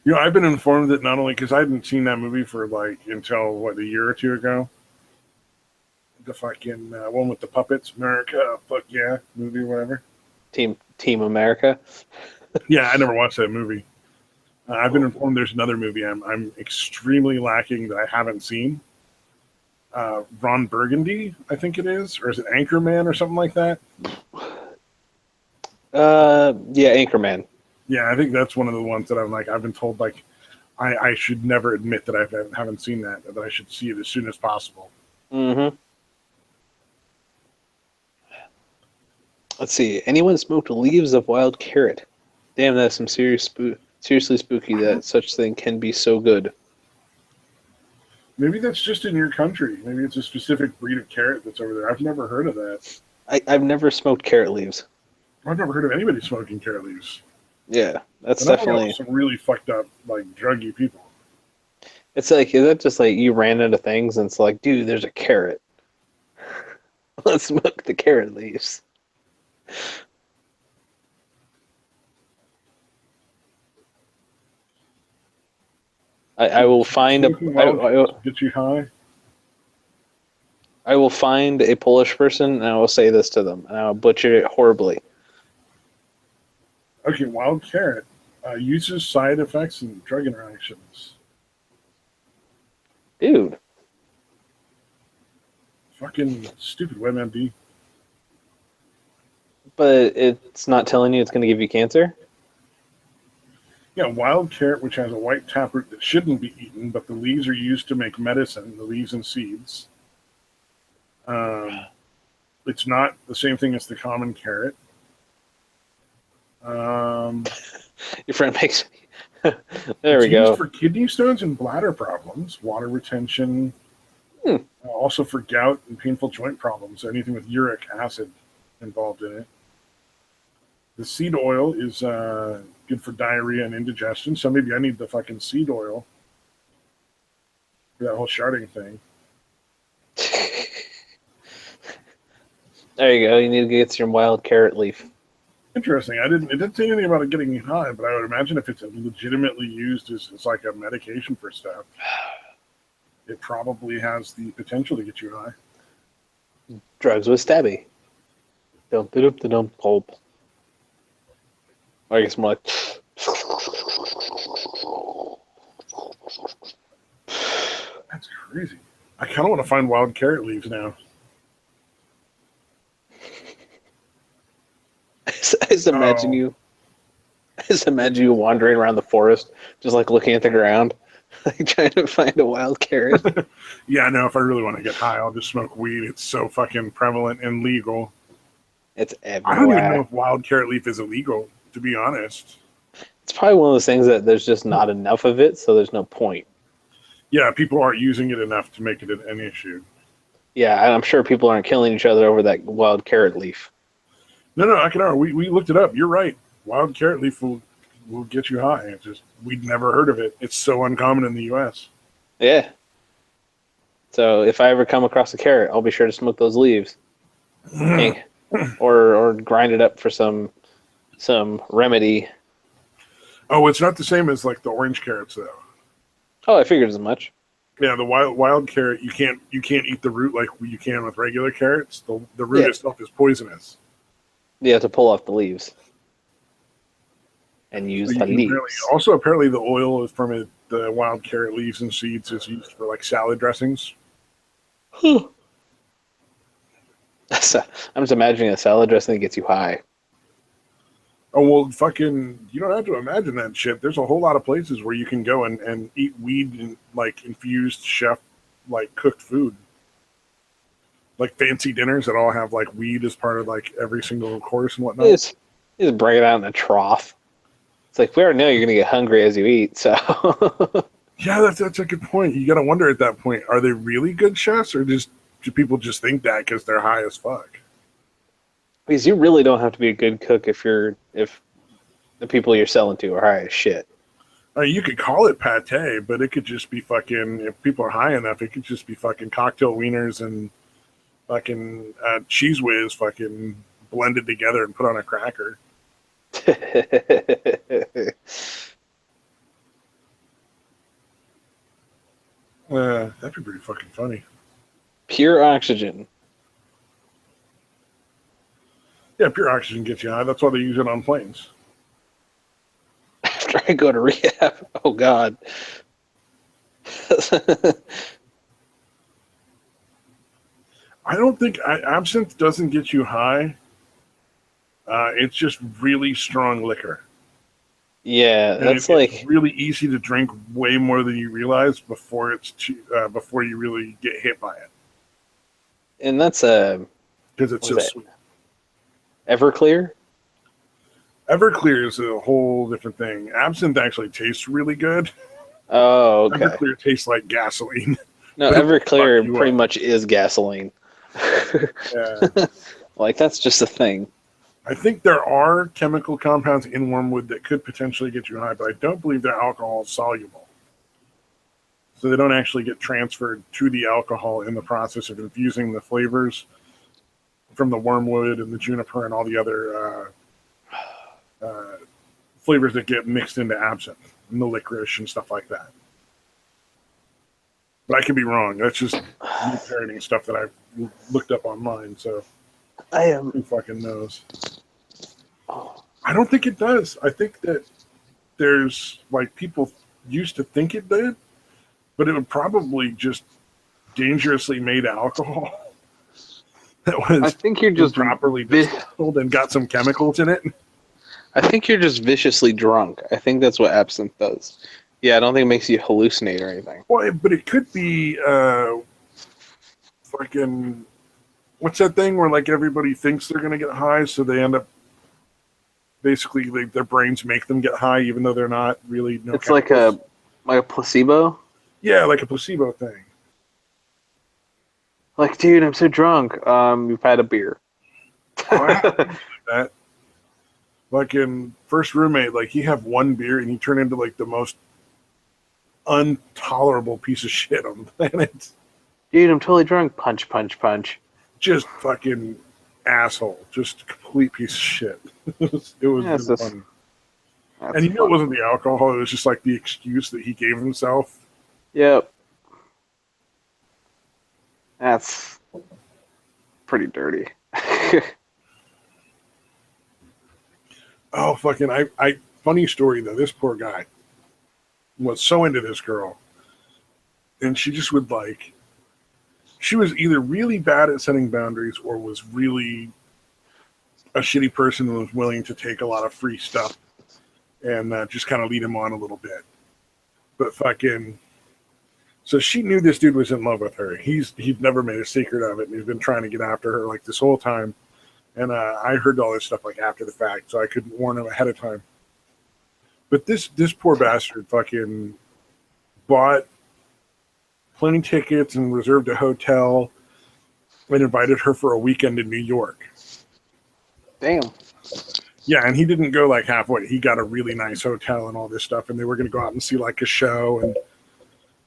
Speaker 1: You know, I've been informed that not only because I hadn't seen that movie for like until a year or two ago. The fucking one with the puppets, America, fuck yeah, movie, whatever.
Speaker 2: Team America.
Speaker 1: Yeah, I never watched that movie. I've been informed there's another movie I'm extremely lacking that I haven't seen. Ron Burgundy, I think it is, or is it Anchorman or something like that?
Speaker 2: Yeah, Anchorman.
Speaker 1: Yeah, I think that's one of the ones that I've been told like I should never admit that I haven't seen that I should see it as soon as possible.
Speaker 2: Mm-hmm. Let's see. Anyone smoked leaves of wild carrot? Damn, that's some seriously spooky that such thing can be so good.
Speaker 1: Maybe that's just in your country. Maybe it's a specific breed of carrot that's over there. I've never heard of that.
Speaker 2: I've never smoked carrot leaves.
Speaker 1: I've never heard of anybody smoking carrot leaves.
Speaker 2: Yeah, that's definitely
Speaker 1: some really fucked up, like druggy people.
Speaker 2: It's like, is that just like you ran into things and it's like, dude, there's a carrot. Let's smoke the carrot leaves. I will find
Speaker 1: get you high.
Speaker 2: I will find a Polish person and I will say this to them and I will butcher it horribly.
Speaker 1: Okay, wild carrot uses side effects and drug interactions.
Speaker 2: Dude.
Speaker 1: Fucking stupid WebMD.
Speaker 2: But it's not telling you it's going to give you cancer?
Speaker 1: Yeah, wild carrot, which has a white taproot that shouldn't be eaten, but the leaves are used to make medicine, the leaves and seeds. It's not the same thing as the common carrot.
Speaker 2: Your friend makes me. There we go.
Speaker 1: Used for kidney stones and bladder problems, water retention, also for gout and painful joint problems, anything with uric acid involved in it. The seed oil is good for diarrhea and indigestion, so maybe I need the fucking seed oil for that whole sharding thing.
Speaker 2: There you go. You need to get some wild carrot leaf.
Speaker 1: Interesting. It didn't say anything about it getting you high, but I would imagine if it's legitimately used as like a medication for stuff, it probably has the potential to get you high.
Speaker 2: Drugs with Stabby. Dum pulp. I guess more like.
Speaker 1: That's crazy. I kind of want to find wild carrot leaves now.
Speaker 2: I just imagine you. I just imagine you wandering around the forest, just like looking at the ground, like trying to find a wild carrot.
Speaker 1: Yeah, no, if I really want to get high, I'll just smoke weed. It's so fucking prevalent and legal.
Speaker 2: It's
Speaker 1: I don't even know
Speaker 2: everywhere.
Speaker 1: if wild carrot leaf is illegal, to be honest.
Speaker 2: It's probably one of those things that there's just not enough of it, so there's no point.
Speaker 1: Yeah, people aren't using it enough to make it an issue.
Speaker 2: Yeah, I'm sure people aren't killing each other over that wild carrot leaf.
Speaker 1: No, I can. We looked it up. You're right. Wild carrot leaf will get you high. It's just we'd never heard of it. It's so uncommon in the U.S.
Speaker 2: Yeah. So if I ever come across a carrot, I'll be sure to smoke those leaves. Hey, or grind it up for some remedy.
Speaker 1: Oh, it's not the same as like the orange carrots though.
Speaker 2: Oh, I figured as much.
Speaker 1: Yeah, the wild carrot you can't eat the root like you can with regular carrots. The root
Speaker 2: Yeah.
Speaker 1: itself is poisonous.
Speaker 2: You have to pull off the leaves and use
Speaker 1: So you
Speaker 2: the
Speaker 1: can
Speaker 2: leaves.
Speaker 1: apparently the oil is from it, the wild carrot leaves and seeds is used for like salad dressings.
Speaker 2: I'm just imagining a salad dressing that gets you high.
Speaker 1: Oh well, fucking! You don't have to imagine that shit. There's a whole lot of places where you can go and eat weed and like infused chef like cooked food, like fancy dinners that all have like weed as part of like every single course and whatnot.
Speaker 2: You just bring it out in a trough. It's like we already know you're gonna get hungry as you eat, so
Speaker 1: Yeah, that's a good point. You got to wonder at that point: are they really good chefs, or just do people just think that because they're high as fuck?
Speaker 2: because you really don't have to be a good cook if the people you're selling to are high as shit.
Speaker 1: I mean, you could call it pate, but it could just be fucking. If people are high enough, it could just be fucking cocktail wieners and fucking cheese whiz, fucking blended together and put on a cracker. That'd be pretty fucking funny.
Speaker 2: Pure oxygen.
Speaker 1: Yeah, pure oxygen gets you high. That's why they use it on planes.
Speaker 2: After I go to rehab. Oh God.
Speaker 1: I don't think absinthe doesn't get you high. It's just really strong liquor.
Speaker 2: Yeah,
Speaker 1: And
Speaker 2: that's
Speaker 1: it's
Speaker 2: like
Speaker 1: really easy to drink way more than you realize before you really get hit by it
Speaker 2: and that's a
Speaker 1: because it's
Speaker 2: what
Speaker 1: so
Speaker 2: is that?
Speaker 1: sweet.
Speaker 2: Everclear?
Speaker 1: Everclear is a whole different thing. Absinthe actually tastes really good.
Speaker 2: Oh, okay.
Speaker 1: Everclear tastes like gasoline,
Speaker 2: No,
Speaker 1: but it will fuck
Speaker 2: Everclear
Speaker 1: you
Speaker 2: pretty
Speaker 1: up.
Speaker 2: much is gasoline.
Speaker 1: Yeah.
Speaker 2: Like that's just a thing.
Speaker 1: I think there are chemical compounds in wormwood that could potentially get you high, but I don't believe they're alcohol soluble. So they don't actually get transferred to the alcohol in the process of infusing the flavors from the wormwood and the juniper and all the other flavors that get mixed into absinthe and the licorice and stuff like that. But I could be wrong. That's just me parroting stuff that I've looked up online. So
Speaker 2: I am.
Speaker 1: who fucking knows? I don't think it does. I think that there's like people used to think it did, but it would probably just dangerously made alcohol that
Speaker 2: I
Speaker 1: was
Speaker 2: think you're just
Speaker 1: improperly distilled and got some chemicals in it.
Speaker 2: I think you're just viciously drunk. I think that's what absinthe does. Yeah, I don't think it makes you hallucinate or anything.
Speaker 1: Well, but it could be fucking what's that thing where like everybody thinks they're gonna get high, so they end up basically their brains make them get high even though they're not really. No,
Speaker 2: It's
Speaker 1: chemicals.
Speaker 2: like a placebo.
Speaker 1: Yeah, like a placebo thing.
Speaker 2: Like, dude, I'm so drunk. You've had a beer.
Speaker 1: Oh, I have that. Like in first roommate, like he have one beer and he turned into like the most intolerable piece of shit on the planet.
Speaker 2: Dude, I'm totally drunk. Punch, punch, punch.
Speaker 1: Just fucking asshole. Just a complete piece of shit. It was
Speaker 2: Yeah,
Speaker 1: really funny. And he knew it wasn't the alcohol, it was just like the excuse that he gave himself.
Speaker 2: Yep. That's pretty dirty.
Speaker 1: Oh fucking I funny story though, this poor guy was so into this girl. And she just would like she was either really bad at setting boundaries or was really a shitty person and was willing to take a lot of free stuff and just kind of lead him on a little bit. But fucking, so she knew this dude was in love with her. He'd never made a secret of it, and he's been trying to get after her like this whole time. And I heard all this stuff like after the fact, so I couldn't warn him ahead of time. But this poor bastard fucking bought plane tickets and reserved a hotel and invited her for a weekend in New York.
Speaker 2: Damn.
Speaker 1: Yeah, and he didn't go like halfway. He got a really nice hotel and all this stuff, and they were going to go out and see like a show and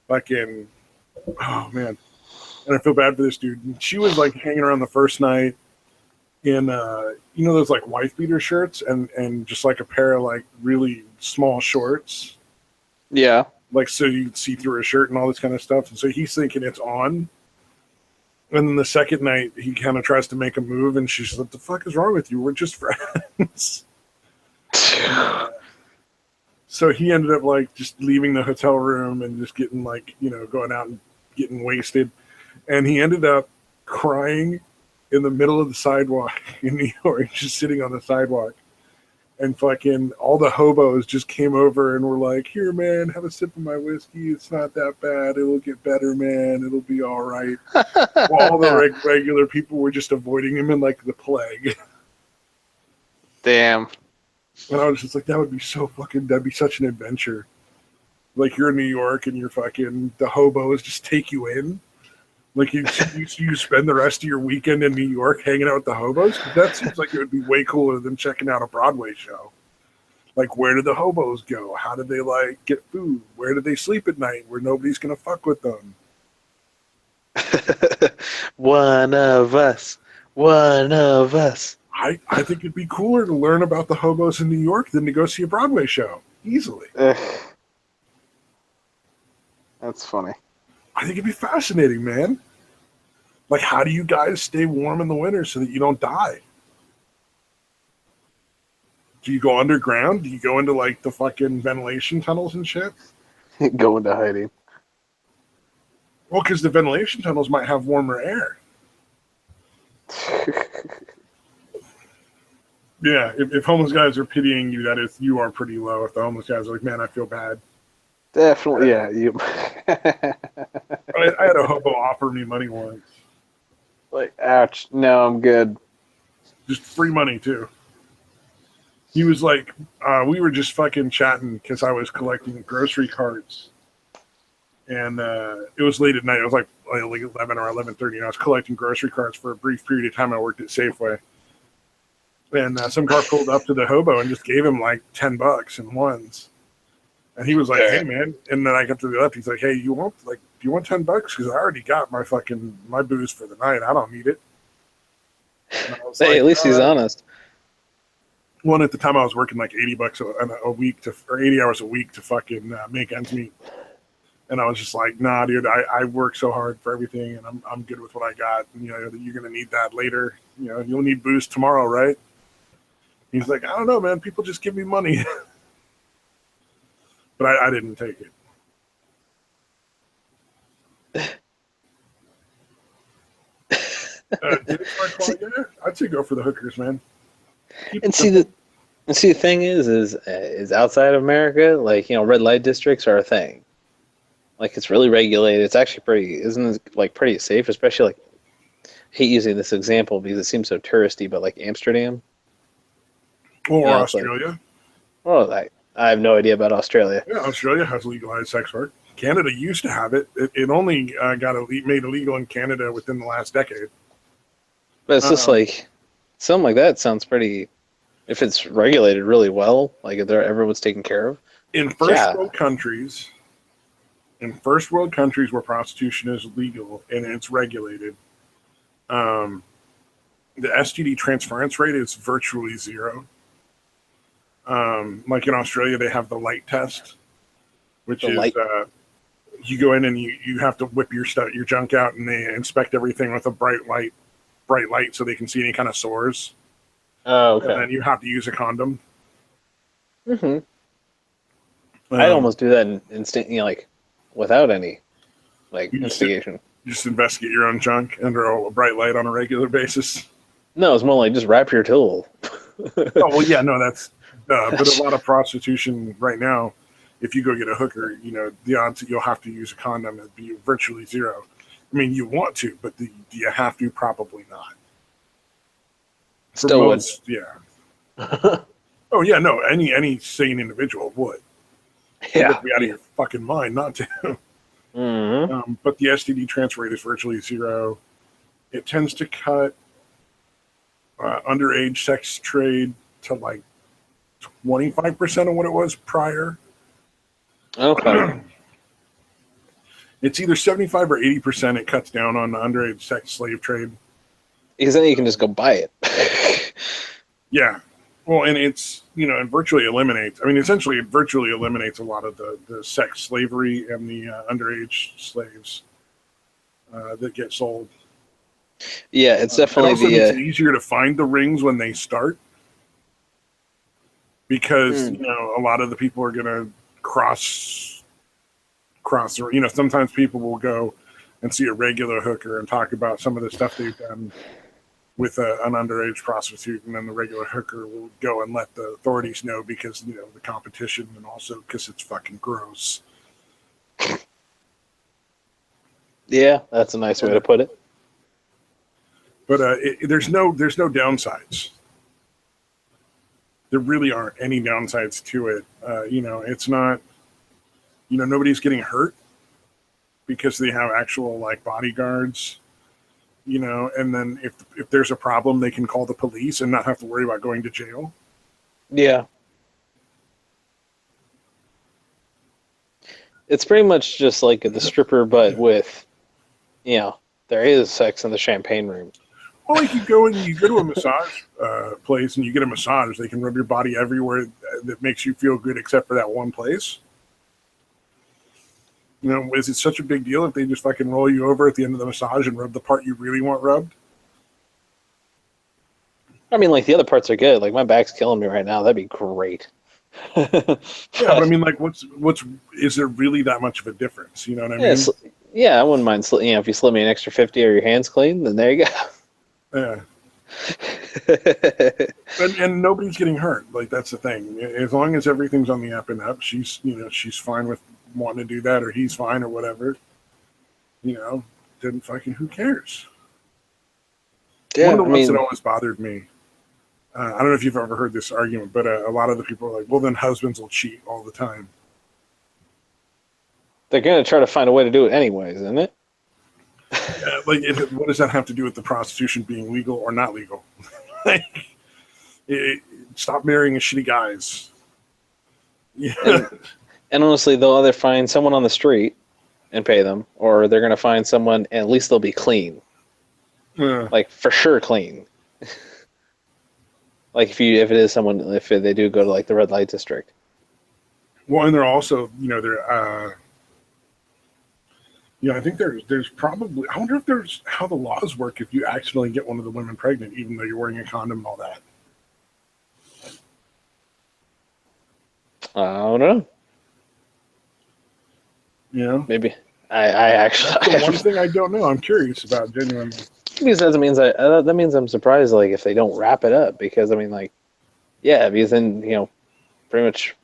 Speaker 1: fucking, oh man. And I feel bad for this dude. And she was like hanging around the first night in, you know, those like wife beater shirts and just like a pair of like really small shorts.
Speaker 2: Yeah.
Speaker 1: Like so you could see through her shirt and all this kind of stuff. And so he's thinking it's on. And then the second night, he kind of tries to make a move, and she's like, "What the fuck is wrong with you? We're just friends." So he ended up like just leaving the hotel room and just getting like, you know, going out and getting wasted. And he ended up crying in the middle of the sidewalk in New York, just sitting on the sidewalk. And fucking all the hobos just came over and were like, "Here, man, have a sip of my whiskey. It's not that bad. It'll get better, man. It'll be all right." While all the regular people were just avoiding him in like the plague.
Speaker 2: Damn.
Speaker 1: And I was just like, that'd be such an adventure. Like you're in New York and you're fucking, the hobos just take you in. Like you spend the rest of your weekend in New York hanging out with the hobos. That seems like it would be way cooler than checking out a Broadway show. Like, where did the hobos go? How did they like get food? Where did they sleep at night where nobody's gonna fuck with them?
Speaker 2: One of us. One of us.
Speaker 1: I think it'd be cooler to learn about the hobos in New York than to go see a Broadway show. Easily.
Speaker 2: That's funny.
Speaker 1: I think it'd be fascinating, man. Like, how do you guys stay warm in the winter so that you don't die? Do you go underground? Do you go into, like, the fucking ventilation tunnels and shit?
Speaker 2: Go into hiding.
Speaker 1: Well, because the ventilation tunnels might have warmer air. Yeah, if homeless guys are pitying you, that is, you are pretty low. If the homeless guys are like, "Man, I feel bad."
Speaker 2: Definitely, yeah. You.
Speaker 1: I had a hobo offer me money once.
Speaker 2: Like, ouch. No, I'm good.
Speaker 1: Just free money, too. He was like, we were just fucking chatting because I was collecting grocery carts. And it was late at night. It was like 11 or 11:30, and I was collecting grocery carts for a brief period of time. I worked at Safeway. And some car pulled up to the hobo and just gave him like $10 in ones. And he was like, "Hey, man." And then I got to the left. He's like, "Hey, do you want $10? Because I already got my booze for the night. I don't need it."
Speaker 2: Hey, like, at least he's honest.
Speaker 1: One at the time I was working like $80 a week or 80 hours a week to fucking make ends meet. And I was just like, "Nah, dude, I work so hard for everything, and I'm good with what I got. And, you know, you're gonna need that later. You know, you'll need booze tomorrow, right?" He's like, "I don't know, man. People just give me money." But I didn't take it. I'd say go for the hookers, man.
Speaker 2: And see the thing is outside of America, like, you know, red light districts are a thing. Like, it's really regulated. It's actually isn't it like pretty safe, especially like, I hate using this example because it seems so touristy, but like Amsterdam.
Speaker 1: Or you know, Australia.
Speaker 2: Like, I have no idea about Australia.
Speaker 1: Yeah, Australia has legalized sex work. Canada used to have it. It only got made illegal in Canada within the last decade.
Speaker 2: But it's just like, something like that sounds pretty, if it's regulated really well, like if everyone's taken care of.
Speaker 1: In first world countries where prostitution is legal and it's regulated, the STD transference rate is virtually zero. Like in Australia, they have the light test, which is you go in and you have to whip your junk out, and they inspect everything with a bright light so they can see any kind of sores.
Speaker 2: Oh, okay.
Speaker 1: And then you have to use a condom.
Speaker 2: Mm-hmm. I'd almost do that you know, like without any like investigation.
Speaker 1: Just investigate your own junk under a bright light on a regular basis.
Speaker 2: No, it's more like just wrap your tool.
Speaker 1: Oh well, yeah, no, that's But a lot of prostitution right now, if you go get a hooker, the odds that you'll have to use a condom would be virtually zero. I mean, you want to, but do you have to? Probably not. For
Speaker 2: Still would.
Speaker 1: most, yeah. Oh yeah, no. Any sane individual would. You have to be out of your fucking mind not to.
Speaker 2: Mm-hmm.
Speaker 1: But the STD transfer rate is virtually zero. It tends to cut underage sex trade to like 25% of what it was prior.
Speaker 2: Okay.
Speaker 1: It's either 75 or 80%. It cuts down on the underage sex slave trade.
Speaker 2: Because then you can just go buy it.
Speaker 1: Yeah. Well, and it's, it virtually eliminates, essentially it virtually eliminates a lot of the sex slavery and the underage slaves that get sold.
Speaker 2: Yeah, it's definitely
Speaker 1: it also makes it easier to find the rings when they start. Because, a lot of the people are going to cross, sometimes people will go and see a regular hooker and talk about some of the stuff they've done with an underage prostitute, and then the regular hooker will go and let the authorities know because, the competition, and also because it's fucking gross.
Speaker 2: Yeah, that's a nice way to put it.
Speaker 1: But there's no downsides. There really aren't any downsides to it. It's not, nobody's getting hurt because they have actual like bodyguards, and then if there's a problem, they can call the police and not have to worry about going to jail.
Speaker 2: Yeah. It's pretty much just like the stripper, but with, there is sex in the champagne room.
Speaker 1: Well, like you go to a massage place and you get a massage, they can rub your body everywhere that makes you feel good except for that one place. Is it such a big deal if they just fucking roll you over at the end of the massage and rub the part you really want rubbed?
Speaker 2: Like the other parts are good. Like my back's killing me right now. That'd be great.
Speaker 1: Yeah, but what's is there really that much of a difference? You know what I mean?
Speaker 2: Yeah, I wouldn't mind. If you slip me an extra 50 or your hands clean, then there you go.
Speaker 1: Yeah. and nobody's getting hurt. Like that's the thing. As long as everything's on the up and up, she's fine with wanting to do that, or he's fine, or whatever. Then fucking who cares?
Speaker 2: Yeah,
Speaker 1: one of the ones that always bothered me. I don't know if you've ever heard this argument, but a lot of the people are like, "Well, then husbands will cheat all the time."
Speaker 2: They're gonna try to find a way to do it anyways, isn't it?
Speaker 1: What does that have to do with the prostitution being legal or not legal? Stop marrying shitty guys. Yeah.
Speaker 2: And honestly, they'll either find someone on the street and pay them, or they're going to find someone, and at least they'll be clean.
Speaker 1: Yeah.
Speaker 2: Like, for sure clean. Like, if they do go to, like, the red light district.
Speaker 1: Well, and they're also, I think there's probably, I wonder if there's how the laws work if you accidentally get one of the women pregnant, even though you're wearing a condom and all that.
Speaker 2: I don't know. Maybe. I actually.
Speaker 1: That's the one thing I don't know. I'm curious about, genuinely.
Speaker 2: Because that means I'm surprised, like, if they don't wrap it up. Because, because then, pretty much.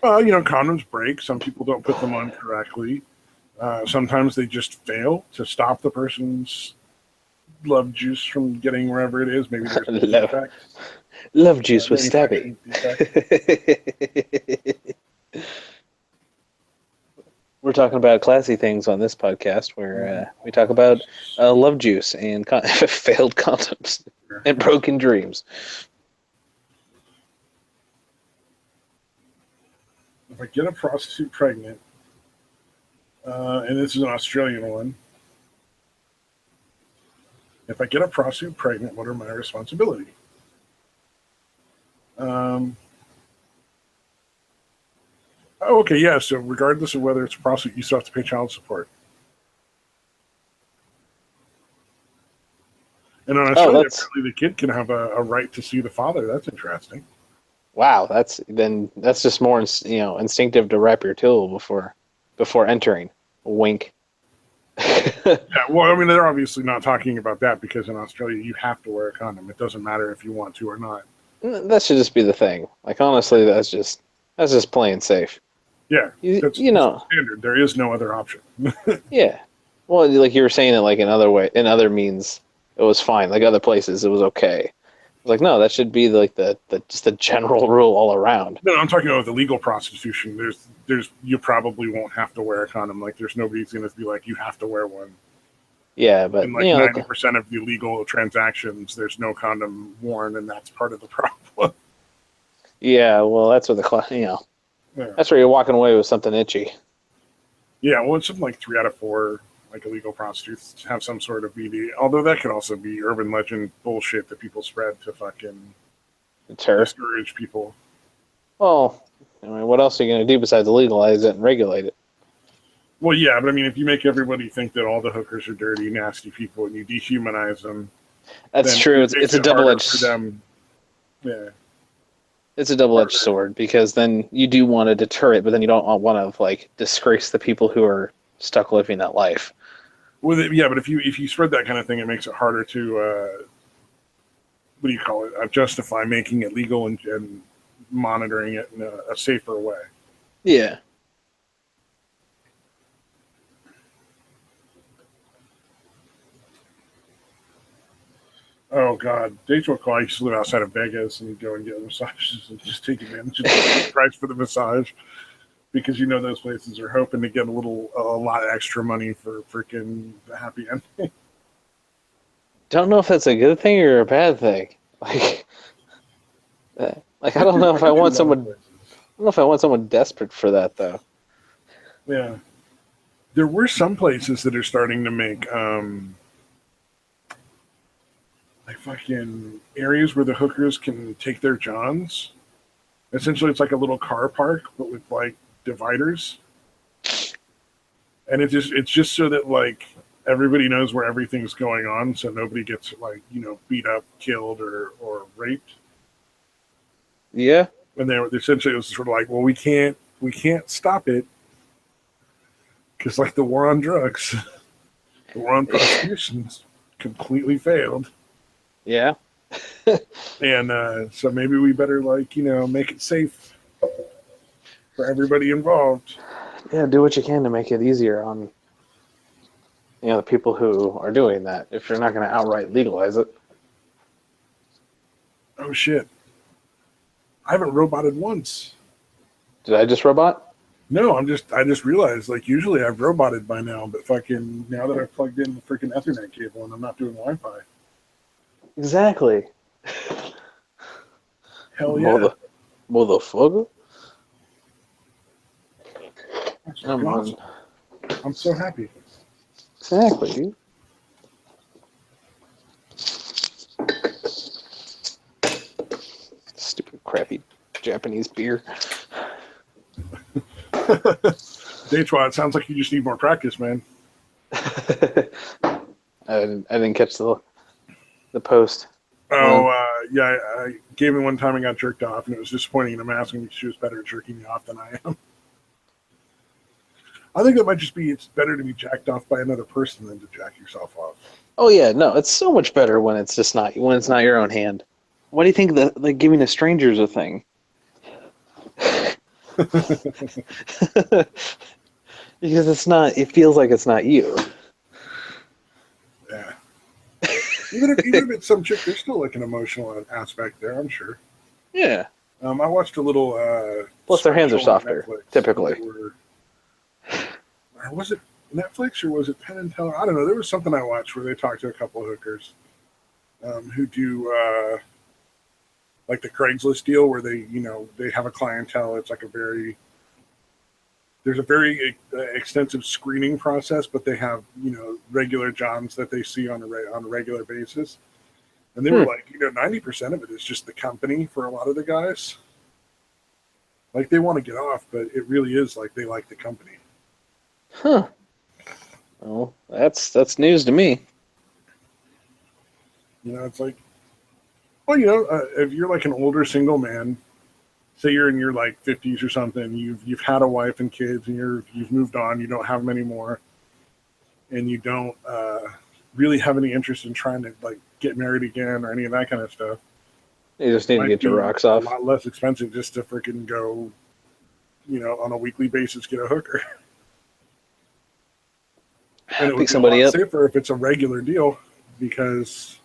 Speaker 1: Well, condoms break. Some people don't put them on correctly. Sometimes they just fail to stop the person's love juice from getting wherever it is. Maybe there's a defect.
Speaker 2: Love juice with Stabby. We're talking about classy things on this podcast where we talk about love juice and failed condoms and broken dreams.
Speaker 1: If I get a prostitute pregnant, and this is an Australian one, if I get a prostitute pregnant, what are my responsibilities? Okay, yeah, so regardless of whether it's a prostitute, you still have to pay child support. And in Australia, apparently the kid can have a right to see the father. That's interesting.
Speaker 2: Wow, that's just more instinctive to wrap your tool before entering. Wink.
Speaker 1: Yeah, well, they're obviously not talking about that because in Australia you have to wear a condom. It doesn't matter if you want to or not.
Speaker 2: That should just be the thing. Like honestly, that's just playing safe.
Speaker 1: Yeah,
Speaker 2: You
Speaker 1: that's
Speaker 2: you
Speaker 1: just the
Speaker 2: know,
Speaker 1: standard. There is no other option.
Speaker 2: yeah. Well, like you were saying it like in other means, it was fine. Like other places, it was okay. I was like, no, that should be like the just the general rule all around.
Speaker 1: No, I'm talking about the legal prostitution. There's you probably won't have to wear a condom. Like there's nobody's going to be like you have to wear one.
Speaker 2: Yeah, but
Speaker 1: In like 90% of the illegal transactions, there's no condom worn, and that's part of the problem.
Speaker 2: yeah. Well, that's what
Speaker 1: Yeah,
Speaker 2: that's where you're walking away with something itchy.
Speaker 1: yeah. Well, it's something like 3 out of 4 like illegal prostitutes have some sort of BD. Although that could also be urban legend bullshit that people spread to fucking
Speaker 2: Deter.
Speaker 1: discourage people.
Speaker 2: Well, I mean, what else are you going to do besides legalize it and regulate it?
Speaker 1: Well, yeah, but I mean, if you make everybody think that all the hookers are dirty, nasty people, and you dehumanize them,
Speaker 2: That's
Speaker 1: then
Speaker 2: true.
Speaker 1: it
Speaker 2: It's
Speaker 1: makes
Speaker 2: a
Speaker 1: it harder
Speaker 2: double-edged
Speaker 1: for them. Yeah,
Speaker 2: it's a double-edged
Speaker 1: harder.
Speaker 2: sword because then you do want to deter it, but then you don't want to like disgrace the people who are stuck living that life.
Speaker 1: Yeah, but if you spread that kind of thing, it makes it harder to what do you call it? Justify making it legal and monitoring it in a safer way.
Speaker 2: Yeah.
Speaker 1: Oh God, days were cool. I used to live outside of Vegas and go and get massages and just take advantage of the price for the massage because you know those places are hoping to get a lot extra money for freaking the happy ending.
Speaker 2: Don't know if that's a good thing or a bad thing. Like, like I don't know if I want someone. I don't know if I want someone desperate for that though.
Speaker 1: Yeah, there were some places that are starting to make like fucking areas where the hookers can take their johns. Essentially, it's like a little car park, but with like dividers, and it's just so that like everybody knows where everything's going on, so nobody gets like beat up, killed, or raped.
Speaker 2: Yeah.
Speaker 1: And they were essentially it was sort of like, well, we can't stop it because like the war on drugs, the war on prostitution's completely failed.
Speaker 2: Yeah.
Speaker 1: And so maybe we better like make it safe for everybody involved.
Speaker 2: Yeah. Do what you can to make it easier on the people who are doing that. If you're not going to outright legalize it.
Speaker 1: Oh shit! I haven't roboted once.
Speaker 2: Did I just robot?
Speaker 1: No, I just realized like usually I've roboted by now, but fucking now that I've plugged in the freaking Ethernet cable and I'm not doing Wi-Fi.
Speaker 2: Exactly.
Speaker 1: Hell yeah!
Speaker 2: Motherfucker.
Speaker 1: That's
Speaker 2: I'm
Speaker 1: fucking
Speaker 2: on.
Speaker 1: awesome. I'm so happy.
Speaker 2: Exactly, dude. Stupid, crappy Japanese beer.
Speaker 1: Daytwa, it sounds like you just need more practice, man.
Speaker 2: I didn't catch the post.
Speaker 1: Oh, yeah, I gave me one time and got jerked off, and it was disappointing, and I'm asking if she was better at jerking me off than I am. I think that might just be it's better to be jacked off by another person than to jack yourself off.
Speaker 2: Oh yeah, no, it's so much better when it's not your own hand. Why do you think that like giving a stranger's a thing? Because it's not. It feels like it's not you.
Speaker 1: Yeah. Even if it's some chick, there's still like an emotional aspect there, I'm sure.
Speaker 2: Yeah.
Speaker 1: I watched a little.
Speaker 2: Plus, their hands are
Speaker 1: special on
Speaker 2: softer,
Speaker 1: Netflix.
Speaker 2: typically.
Speaker 1: Was it Netflix or was it Penn and Teller? I don't know. There was something I watched where they talked to a couple of hookers who do like the Craigslist deal where they have a clientele. It's like there's a very extensive screening process, but they have regular jobs that they see on a regular basis. And they were like 90% of it is just the company for a lot of the guys. Like they want to get off, but it really is like they like the company.
Speaker 2: Huh. Well, that's news to me.
Speaker 1: It's like, well, if you're like an older single man, say you're in your like 50s or something, you've had a wife and kids, and you've moved on, you don't have them anymore, and you don't really have any interest in trying to like get married again or any of that kind of stuff.
Speaker 2: You just need to
Speaker 1: Might
Speaker 2: get your
Speaker 1: be
Speaker 2: rocks
Speaker 1: a
Speaker 2: off.
Speaker 1: lot less expensive just to freaking go, on a weekly basis get a hooker. And it would
Speaker 2: Pick
Speaker 1: be a
Speaker 2: somebody
Speaker 1: lot
Speaker 2: up.
Speaker 1: safer if it's a regular deal because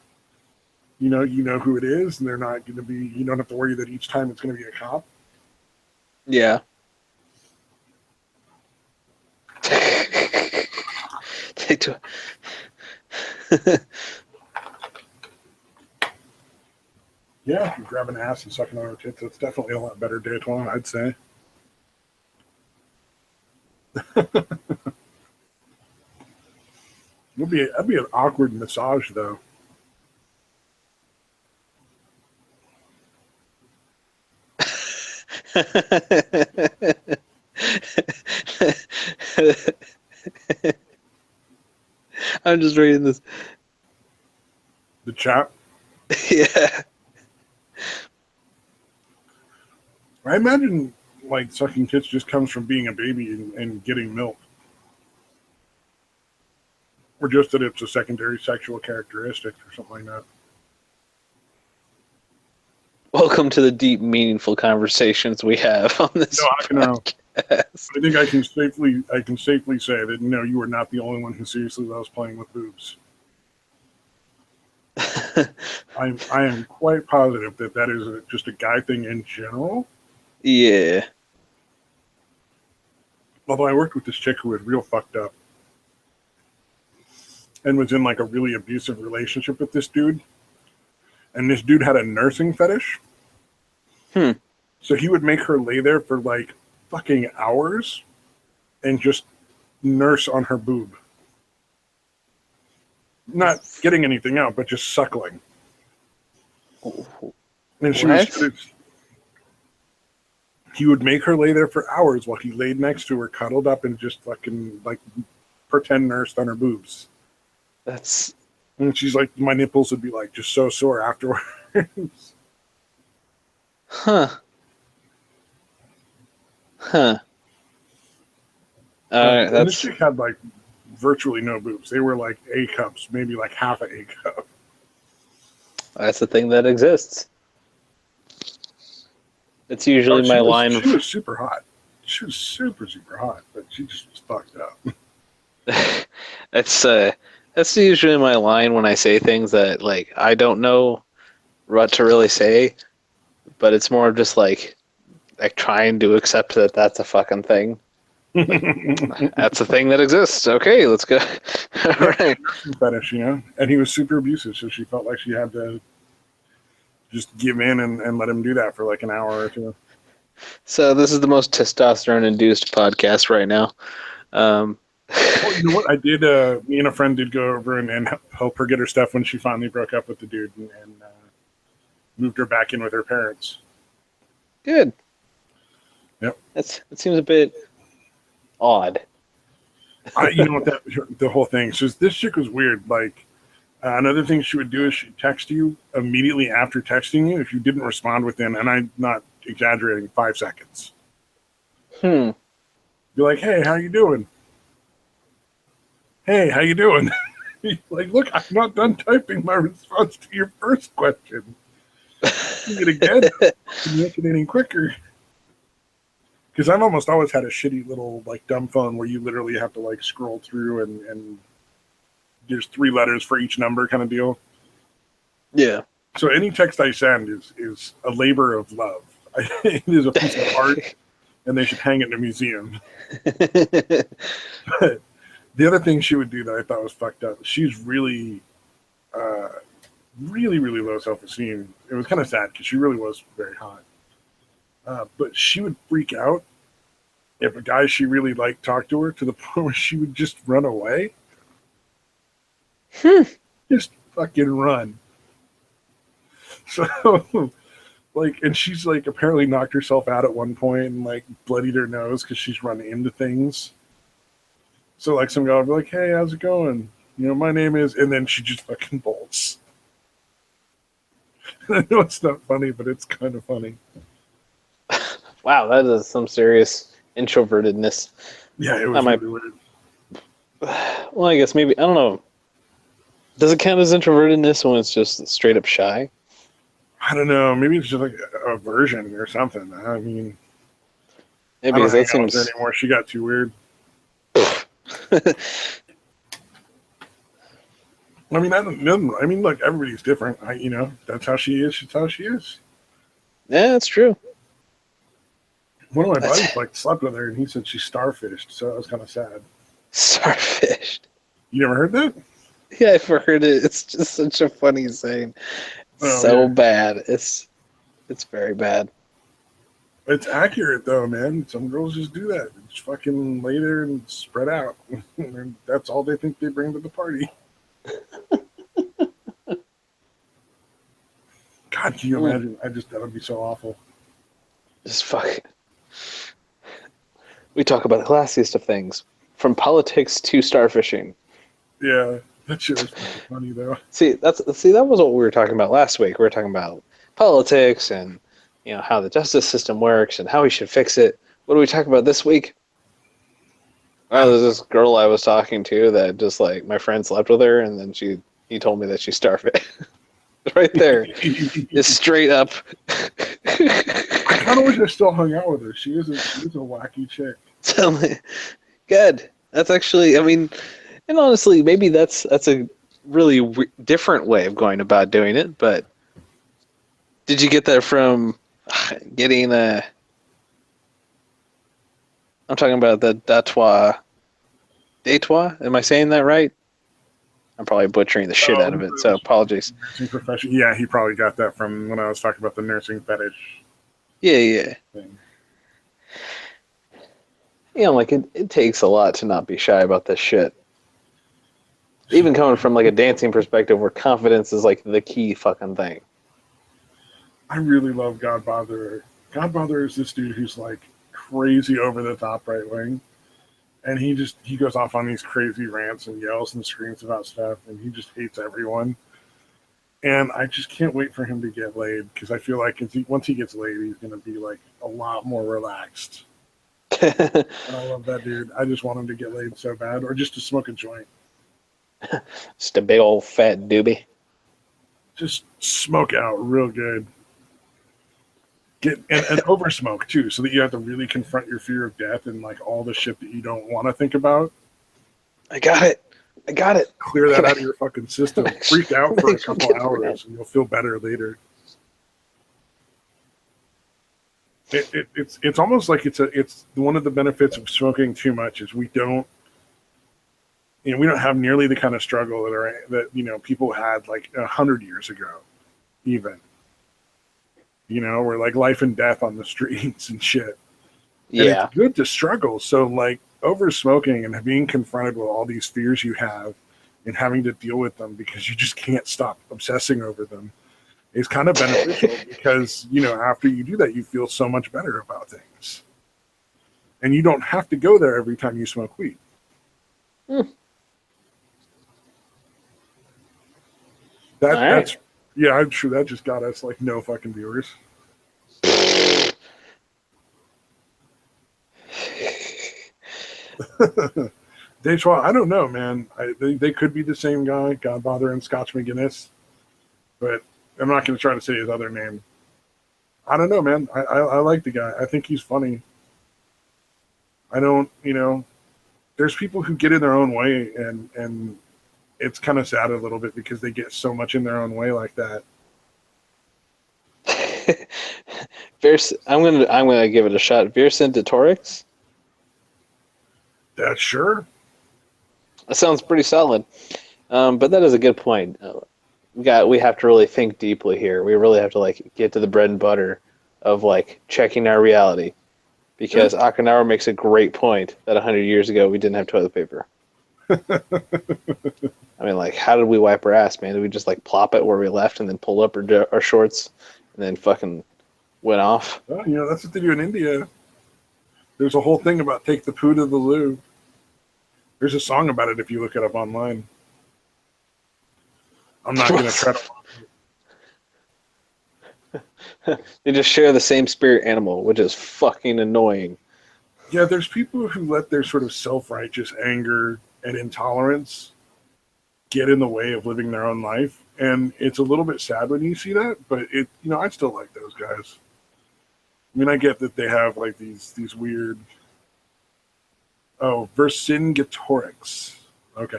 Speaker 1: you know who it is, and they're not going to be. You don't have to worry that each time it's going to be a cop.
Speaker 2: Yeah. Take to.
Speaker 1: Yeah, if you grab an ass and sucking on her tits, it's definitely a lot better Daytona, I'd say. That'd be an awkward massage though.
Speaker 2: I'm just reading this.
Speaker 1: The chat.
Speaker 2: Yeah.
Speaker 1: I imagine like sucking tits just comes from being a baby and getting milk. Or just that it's a secondary sexual characteristic or something like that.
Speaker 2: Welcome to the deep, meaningful conversations we have on this podcast.
Speaker 1: I think I can safely say that no, you are not the only one who seriously loves playing with boobs. I am quite positive that is just a guy thing in general.
Speaker 2: Yeah.
Speaker 1: Although I worked with this chick who was real fucked up and was in like a really abusive relationship with this dude. And this dude had a nursing fetish. So he would make her lay there for like fucking hours and just nurse on her boob. Not getting anything out, but just suckling. And he would make her lay there for hours while he laid next to her, cuddled up, and just fucking like pretend nursed on her boobs. And she's like, my nipples would be like just so sore afterwards. And this chick had like virtually no boobs. They were like A cups, maybe like half a A cup.
Speaker 2: That's the thing that exists. It's usually my line.
Speaker 1: She was super hot. She was super, super hot, but she just was fucked up.
Speaker 2: That's usually my line when I say things that like I don't know what to really say, but it's more of just like trying to accept that that's a fucking thing. Like, that's a thing that exists. Okay, let's go. All right.
Speaker 1: Fetish, and he was super abusive, so she felt like she had to just give in and let him do that for like an hour or two.
Speaker 2: So this is the most testosterone-induced podcast right now.
Speaker 1: Well, you know what? I did. Me and a friend did go over and help her get her stuff when she finally broke up with the dude and moved her back in with her parents.
Speaker 2: Good.
Speaker 1: Yep.
Speaker 2: It seems a bit odd.
Speaker 1: You know what? The whole thing. So this chick was weird. Like another thing she would do is she'd text you immediately after texting you if you didn't respond within, and I'm not exaggerating, 5 seconds. You're like, hey, how you doing? Hey, how you doing? Like, look, I'm not done typing my response to your first question. Do it again. Can you make it any quicker? Because I've almost always had a shitty little like dumb phone where you literally have to like scroll through and there's 3 letters for each number kind of deal.
Speaker 2: Yeah.
Speaker 1: So any text I send is a labor of love. It is a piece of art, and they should hang it in a museum. But the other thing she would do that I thought was fucked up, she's really, really, really low self-esteem. It was kind of sad because she really was very hot. But she would freak out if a guy she really liked talked to her to the point where she would just run away. Just fucking run. So, like, and she's like apparently knocked herself out at one point and like bloodied her nose because she's run into things. So like some guy would be like, hey, how's it going? My name is, and then she just fucking bolts. I know it's not funny, but it's kind of funny.
Speaker 2: Wow, that is some serious introvertedness.
Speaker 1: Yeah, it was really weird.
Speaker 2: Well, I guess maybe, I don't know. Does it count as introvertedness when it's just straight up shy?
Speaker 1: I don't know. Maybe it's just like a version or something. I mean,
Speaker 2: Yeah,
Speaker 1: I don't
Speaker 2: because
Speaker 1: hang
Speaker 2: that
Speaker 1: out with her
Speaker 2: seems.
Speaker 1: anymore. She got too weird. I mean, I mean, look, everybody's different. That's how she is. That's how she is.
Speaker 2: Yeah, that's true.
Speaker 1: One of my
Speaker 2: That's
Speaker 1: buddies like slept with her, and he said she starfished. So that was kind of sad.
Speaker 2: starfish.
Speaker 1: You never heard that?
Speaker 2: Yeah, I've heard it. It's just such a funny saying.
Speaker 1: Oh
Speaker 2: So
Speaker 1: yeah,
Speaker 2: bad. It's very bad.
Speaker 1: it's accurate though, man. Some girls just do that. Just fucking lay there and spread out. And that's all they think they bring to the party. God, can you
Speaker 2: Mm,
Speaker 1: imagine? That would be so awful.
Speaker 2: just fuck. We talk about the classiest of things, from politics to starfishing.
Speaker 1: Yeah, that shit was fucking funny though.
Speaker 2: See that was what we were talking about last week. We were talking about politics and how the justice system works and how we should fix it. What do we talk about this week? Oh, there's this girl I was talking to that just like my friend slept with her, and then he told me that she starfished. Right there, is straight up.
Speaker 1: I kind of wish I still hung out with her. She is a wacky chick.
Speaker 2: Tell me, good. That's actually, I mean, and honestly, maybe that's a really different way of going about doing it. But did you get that from getting a? I'm talking about the Datois. Am I saying that right? I'm probably butchering the shit out of it, so apologies.
Speaker 1: Nursing profession. Yeah, he probably got that from when I was talking about the nursing fetish
Speaker 2: Yeah.
Speaker 1: thing.
Speaker 2: Like it takes a lot to not be shy about this shit. Even coming from like a dancing perspective where confidence is like the key fucking thing.
Speaker 1: I really love Godbother. Godbother is this dude who's like crazy over the top right wing. And he goes off on these crazy rants and yells and screams about stuff, and he just hates everyone. And I just can't wait for him to get laid because I feel like once he gets laid, he's going to be like a lot more relaxed. And I love that dude. I just want him to get laid so bad, or just to smoke a joint.
Speaker 2: Just a big old fat doobie.
Speaker 1: Just smoke out real good. Get and over smoke too, so that you have to really confront your fear of death and like all the shit that you don't want to think about.
Speaker 2: I got it.
Speaker 1: Clear that out of your fucking system. Freak out for a couple hours, and you'll feel better later. It's almost like it's one of the benefits of smoking too much is we don't have nearly the kind of struggle that people had like 100 years ago, even. We're like life and death on the streets and shit. And
Speaker 2: Yeah.
Speaker 1: it's good to struggle. So like over smoking and being confronted with all these fears you have and having to deal with them because you just can't stop obsessing over them is kind of beneficial because, after you do that, you feel so much better about things. And you don't have to go there every time you smoke weed. That's yeah, I'm sure that just got us like no fucking viewers. Deschwa, I don't know, man. They could be the same guy, Godfather and Scotch McGinnis, but I'm not going to try to say his other name. I don't know, man. I like the guy. I think he's funny. I don't, there's people who get in their own way, and it's kind of sad a little bit because they get so much in their own way like that.
Speaker 2: I'm gonna give it a shot. Vercingetorix?
Speaker 1: That's sure.
Speaker 2: That sounds pretty solid. But that is a good point. We have to really think deeply here. We really have to like get to the bread and butter of like checking our reality. Because Akinauer makes a great point that 100 years ago we didn't have toilet paper. I mean, like, how did we wipe our ass, man? Did we just like plop it where we left and then pull up our shorts and then fucking went off?
Speaker 1: Well, that's what they do in India. There's a whole thing about take the poo to the loo. There's a song about it if you look it up online. I'm not going to try to.
Speaker 2: They just share the same spirit animal, which is fucking annoying.
Speaker 1: Yeah, there's people who let their sort of self-righteous anger and intolerance get in the way of living their own life. And it's a little bit sad when you see that, but I still like those guys. I mean, I get that they have like these weird. Oh, Vercingetorix. Okay.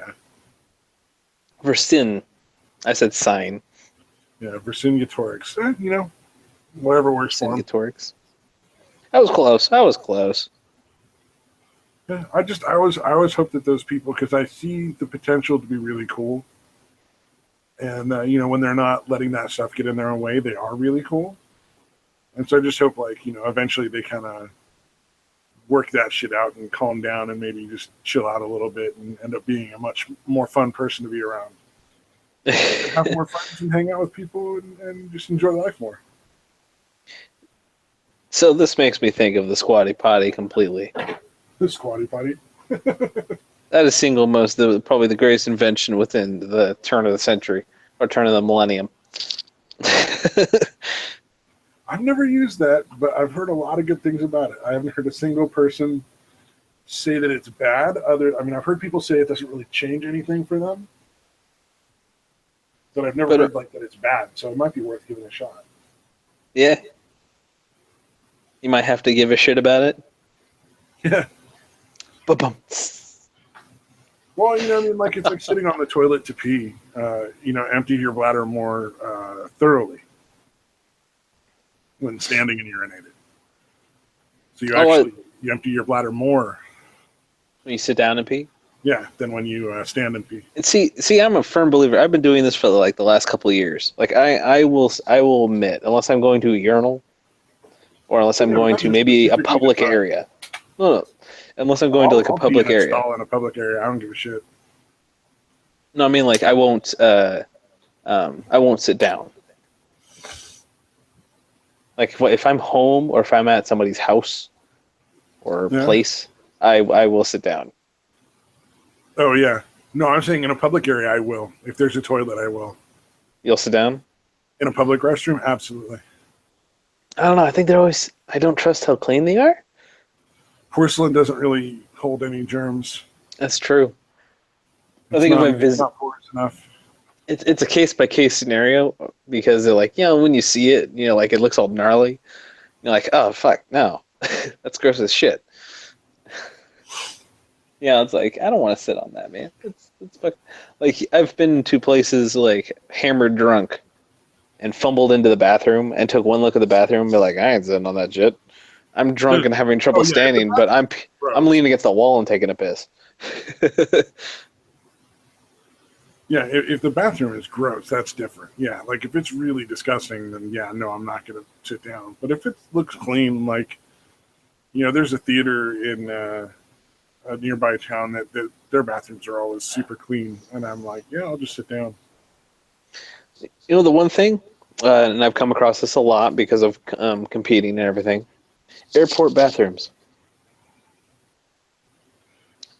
Speaker 2: Versin. I said sign.
Speaker 1: Yeah, Vercingetorix. Whatever works for them.
Speaker 2: Vercingetorix. I was close. I was close.
Speaker 1: Yeah, I always hope that those people, because I see the potential to be really cool, and when they're not letting that stuff get in their own way, they are really cool. And so I just hope, like, eventually they kind of work that shit out and calm down and maybe just chill out a little bit and end up being a much more fun person to be around. Have more friends and hang out with people and just enjoy life more.
Speaker 2: So this makes me think of the Squatty Potty completely.
Speaker 1: The Squatty Potty.
Speaker 2: That is probably the greatest invention within the turn of the century or turn of the millennium.
Speaker 1: I've never used that, but I've heard a lot of good things about it. I haven't heard a single person say that it's bad. I've heard people say it doesn't really change anything for them, but I've never heard that it's bad. So it might be worth giving a shot.
Speaker 2: Yeah. You might have to give a shit about it.
Speaker 1: Yeah.
Speaker 2: Ba-bum.
Speaker 1: Well, like it's like sitting on the toilet to pee. Empty your bladder more thoroughly when standing and urinated. So you empty your bladder more
Speaker 2: when you sit down and pee.
Speaker 1: Yeah, than when you stand and pee.
Speaker 2: And see, I'm a firm believer. I've been doing this for like the last couple of years. Like I will admit, unless I'm going to a urinal, or unless I'm going to maybe a public area. No, unless I'm going to like a public area.
Speaker 1: Stall in a public area. I don't give a shit.
Speaker 2: No, I mean like I won't sit down. Like if I'm home or if I'm at somebody's house or place, I will sit down.
Speaker 1: Oh yeah, no, I'm saying in a public area I will. If there's a toilet, I will.
Speaker 2: You'll sit down?
Speaker 1: In a public restroom, absolutely.
Speaker 2: I don't know. I think I don't trust how clean they are.
Speaker 1: Porcelain doesn't really hold any germs.
Speaker 2: That's true. I think if I visit,
Speaker 1: not porous enough.
Speaker 2: It's a case by case scenario because they're like, when you see it, like it looks all gnarly. You're like, oh fuck, no, that's gross as shit. Yeah, it's like I don't want to sit on that, man. It's like I've been to places like hammered drunk, and fumbled into the bathroom and took one look at the bathroom and be like, I ain't sitting on that shit. I'm drunk and having trouble standing, but I'm leaning against the wall and taking a piss.
Speaker 1: Yeah, if the bathroom is gross, that's different. Yeah, like if it's really disgusting, then no, I'm not going to sit down. But if it looks clean, like, there's a theater in a nearby town that their bathrooms are always super clean. And I'm like, yeah, I'll just sit down.
Speaker 2: The one thing, and I've come across this a lot because of competing and everything, airport bathrooms.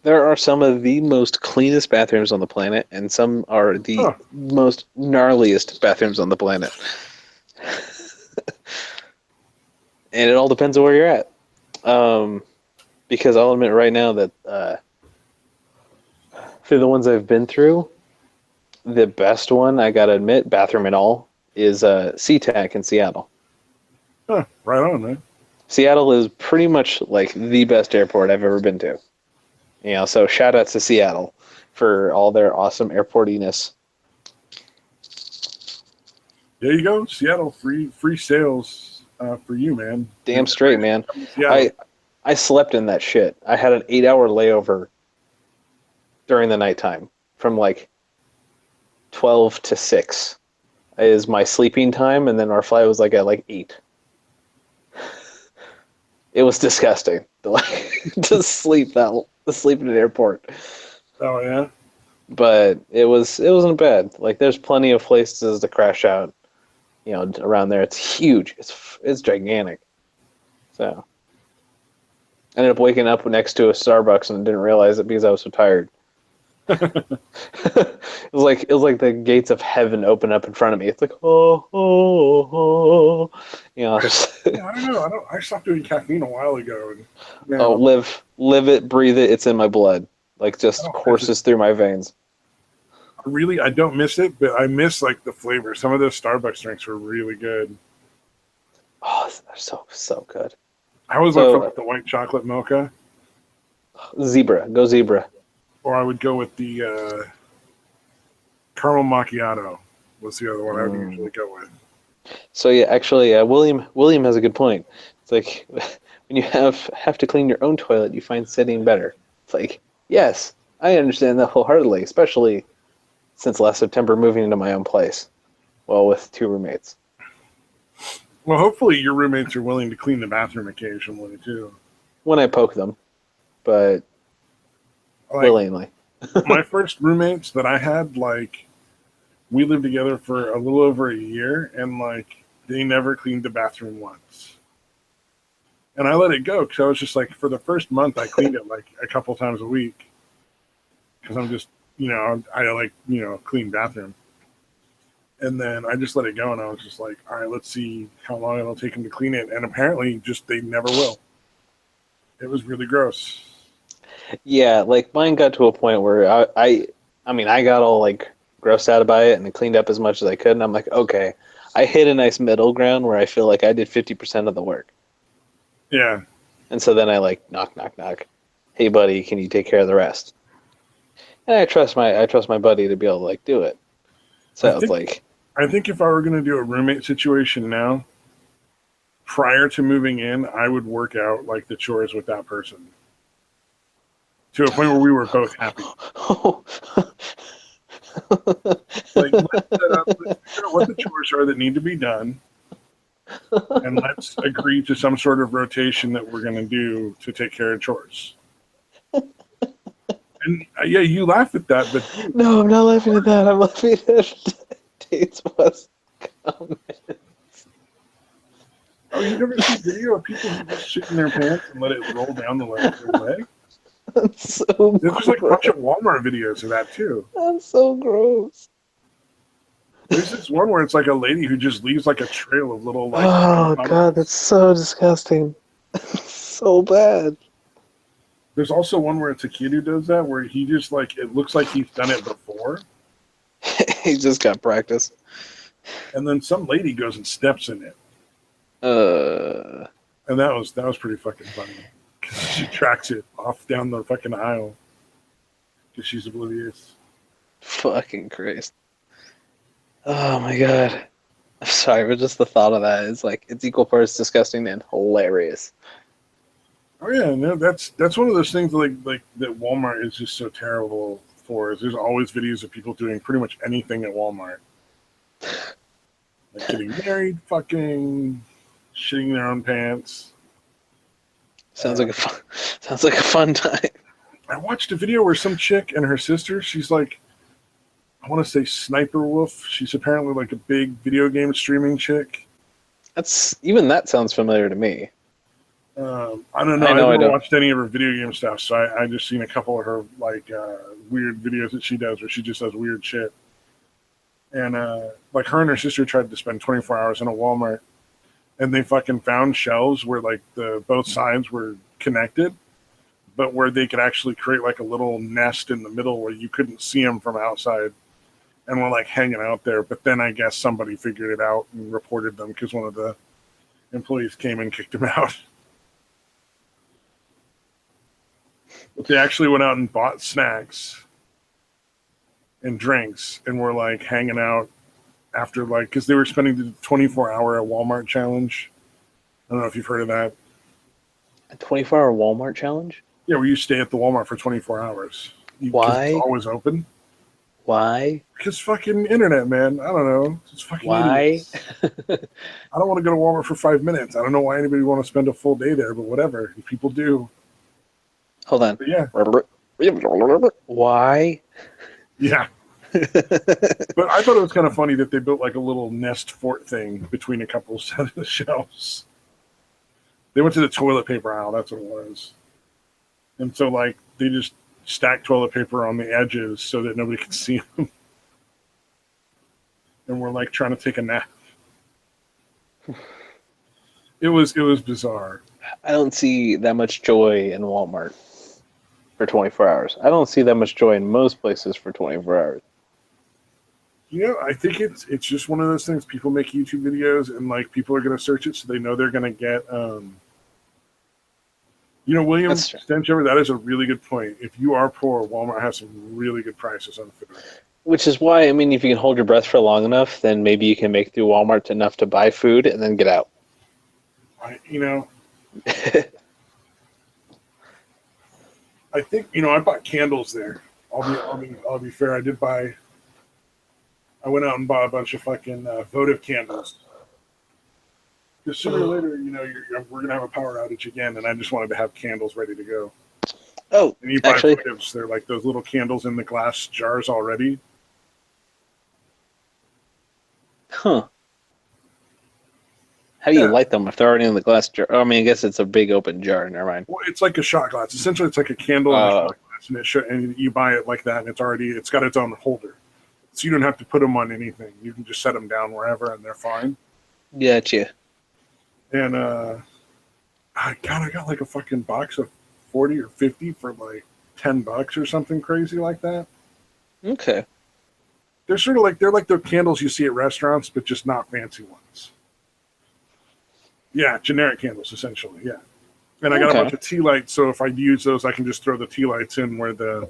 Speaker 2: There are some of the most cleanest bathrooms on the planet, and some are the most gnarliest bathrooms on the planet. And it all depends on where you're at. Because I'll admit right now that through the ones I've been through, the best one, I gotta admit, bathroom and all, is SeaTac in Seattle.
Speaker 1: Huh, right on, man.
Speaker 2: Seattle is pretty much like the best airport I've ever been to. So shout out to Seattle for all their awesome airportiness.
Speaker 1: There you go, Seattle, free sales for you, man.
Speaker 2: Damn straight, man. I slept in that shit. I had an 8-hour layover during the nighttime from like 12 to 6 is my sleeping time, and then our flight was like at like 8. It was disgusting to sleep in an airport.
Speaker 1: Oh yeah,
Speaker 2: but it wasn't bad. Like there's plenty of places to crash out, around there. It's huge. It's gigantic. So I ended up waking up next to a Starbucks and didn't realize it because I was so tired. It was like the gates of heaven open up in front of me. It's like just
Speaker 1: I don't know. I stopped doing caffeine a while ago. And,
Speaker 2: live it, breathe it. It's in my blood. Like just courses through my veins.
Speaker 1: Really, I don't miss it, but I miss like the flavor. Some of those Starbucks drinks were really good.
Speaker 2: Oh, they're so good.
Speaker 1: I always went for
Speaker 2: So
Speaker 1: like the white chocolate mocha,
Speaker 2: zebra, go zebra.
Speaker 1: or I would go with the caramel macchiato. Was the other one I would usually go with.
Speaker 2: So yeah, actually, William has a good point. It's like when you have to clean your own toilet, you find sitting better. It's like yes, I understand that wholeheartedly, especially since last September moving into my own place, well, with two roommates.
Speaker 1: Well, hopefully your roommates are willing to clean the bathroom occasionally too.
Speaker 2: When I poke them, but
Speaker 1: Like
Speaker 2: willingly.
Speaker 1: my first roommates that I had, like we lived together for a little over a year, and like they never cleaned the bathroom once. And I let it go because I was just like, for the first month, I cleaned it like a couple times a week because I'm just, I like, clean bathroom. And then I just let it go, and I was just like, all right, let's see how long it'll take them to clean it. And apparently, just they never will. It was really gross.
Speaker 2: Yeah, like mine got to a point where I mean, I got all like grossed out by it and I cleaned up as much as I could, and I'm like, okay, I hit a nice middle ground where I feel like I did 50% of the work.
Speaker 1: Yeah.
Speaker 2: And so then I like knock, knock, knock. Hey, buddy, can you take care of the rest? And I trust my buddy to be able to like do it.
Speaker 1: I
Speaker 2: So it's
Speaker 1: think
Speaker 2: like,
Speaker 1: I think if I were going to do a roommate situation now, prior to moving in, I would work out like the chores with that person to a point where we were both happy. Like, let's figure out what the chores are that need to be done, and let's agree to some sort of rotation that we're going to do to take care of chores. And yeah, you laugh at that, but dude,
Speaker 2: no, I'm not laughing at that. I'm laughing at Date's West comment.
Speaker 1: oh, you never see video of people who just shit in their pants and let it roll down their leg?
Speaker 2: That's so
Speaker 1: There's like a bunch
Speaker 2: gross.
Speaker 1: of Walmart videos of that too.
Speaker 2: That's so gross.
Speaker 1: There's this one where it's like a lady who just leaves like a trail of little like
Speaker 2: Oh
Speaker 1: puddles.
Speaker 2: god, that's so disgusting. So bad.
Speaker 1: There's also one where it's a kid who does that, where he just like it looks like he's done it before,
Speaker 2: He just got practice.
Speaker 1: and then some lady goes and steps in it,
Speaker 2: Uh,
Speaker 1: and that was pretty fucking funny. 'Cause she tracks it off down the fucking aisle because she's oblivious.
Speaker 2: fucking Christ. Oh my god. I'm sorry, but just the thought of that is like it's equal parts disgusting and hilarious.
Speaker 1: Oh yeah, no, that's one of those things like that Walmart is just so terrible for. Is there's always videos of people doing pretty much anything at Walmart, like getting married, fucking, shitting their own pants.
Speaker 2: Sounds like a fun time.
Speaker 1: I watched a video where some chick and her sister, she's like, I want to say Sniper Wolf. She's apparently like a big video game streaming chick.
Speaker 2: That sounds familiar to me.
Speaker 1: I don't know.
Speaker 2: I
Speaker 1: I've
Speaker 2: know I
Speaker 1: never
Speaker 2: don't.
Speaker 1: watched any of her video game stuff, so I just seen a couple of her like weird videos that she does where she just does weird shit. And like her and her sister tried to spend 24 hours in a Walmart, and they fucking found shelves where like the both sides were connected, but where they could actually create like a little nest in the middle where you couldn't see them from outside, and were like hanging out there. But then I guess somebody figured it out and reported them because one of the employees came and kicked them out. But they actually went out and bought snacks and drinks and were like hanging out after like because they were spending the 24-hour at Walmart challenge. I don't know if you've heard of that.
Speaker 2: A 24-hour Walmart challenge?
Speaker 1: Yeah, where you stay at the Walmart for 24 hours. 'Cause
Speaker 2: Why?
Speaker 1: it's always open.
Speaker 2: Why?
Speaker 1: Because fucking internet, man. I don't know. It's fucking
Speaker 2: Why?
Speaker 1: idiots. I don't want to go to Walmart for 5 minutes. I don't know why anybody would want to spend a full day there, but whatever. People do.
Speaker 2: Hold on.
Speaker 1: But yeah.
Speaker 2: Why?
Speaker 1: Yeah. But I thought it was kind of funny that they built like a little nest fort thing between a couple set of shelves. They went to the toilet paper aisle. That's what it was. And so like they just stacked toilet paper on the edges so that nobody could see them. And we're like trying to take a nap. It was bizarre.
Speaker 2: I don't see that much joy in Walmart for 24 hours. I don't see that much joy in most places for 24 hours.
Speaker 1: I think it's just one of those things. People make YouTube videos, and like people are going to search it, so they know they're going to get. William
Speaker 2: That's true.
Speaker 1: Stenchover, that is a really good point. If you are poor, Walmart has some really good prices on food.
Speaker 2: Which is why, I mean, if you can hold your breath for long enough, then maybe you can make through Walmart enough to buy food and then get out.
Speaker 1: I think I bought candles there. I'll be fair. I went out and bought a bunch of fucking votive candles. Because sooner or later, we're gonna have a power outage again, and I just wanted to have candles ready to go.
Speaker 2: Oh,
Speaker 1: And you buy
Speaker 2: actually,
Speaker 1: votives; they're like those little candles in the glass jars already.
Speaker 2: huh. How do you light them if they're already in the glass jar? Oh, I mean, I guess it's a big open jar. Never mind.
Speaker 1: Well, it's like a shot glass. Essentially, it's like a candle in a shot glass, and you buy it like that, and it's got its own holder, so you don't have to put them on anything. You can just set them down wherever, and they're fine.
Speaker 2: Gotcha.
Speaker 1: And I got like a fucking box of 40 or 50 for like $10 or something crazy like that.
Speaker 2: Okay.
Speaker 1: They're sort of like the candles you see at restaurants, but just not fancy ones. Yeah, generic candles essentially. Yeah, and I got a bunch of tea lights, so if I use those, I can just throw the tea lights in where the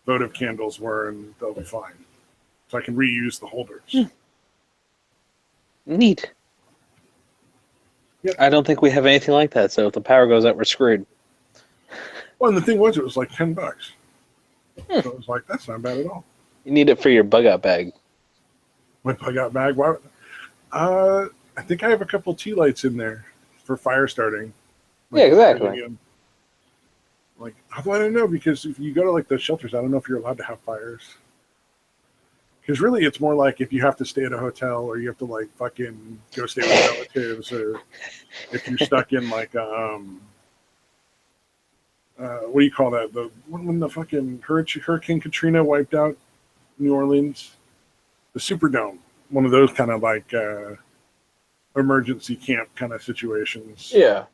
Speaker 1: votive candles were, and they'll be fine. So I can reuse the holders.
Speaker 2: Neat.
Speaker 1: Yep.
Speaker 2: I don't think we have anything like that. So if the power goes out, we're screwed.
Speaker 1: Well, and the thing was, it was like $10. So it was like, that's not bad at all.
Speaker 2: You need it for your bug out bag.
Speaker 1: My bug out bag. Why? I think I have a couple tea lights in there for fire starting.
Speaker 2: Yeah, exactly.
Speaker 1: Like, how do I don't know? Because if you go to like the shelters, I don't know if you're allowed to have fires. Because really, it's more like if you have to stay at a hotel or you have to like fucking go stay with relatives, or if you're stuck in like what do you call that? When the fucking Hurricane Katrina wiped out New Orleans, the Superdome, one of those kind of like emergency camp kind of situations.
Speaker 2: Yeah.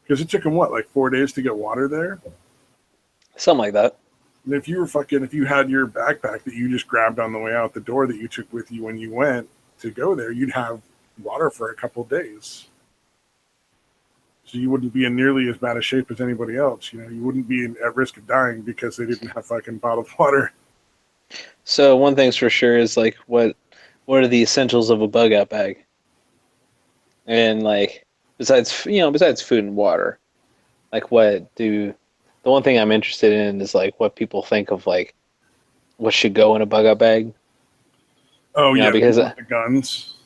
Speaker 1: Because it took them like 4 days to get water there.
Speaker 2: Something like that.
Speaker 1: And if you had your backpack that you just grabbed on the way out the door that you took with you when you went to go there, you'd have water for a couple days. So you wouldn't be in nearly as bad a shape as anybody else. You wouldn't be at risk of dying because they didn't have fucking bottled water.
Speaker 2: So one thing's for sure is like what are the essentials of a bug out bag? And like besides food and water, like the one thing I'm interested in is like what people think of like what should go in a bug out bag.
Speaker 1: Oh yeah,
Speaker 2: because
Speaker 1: the guns.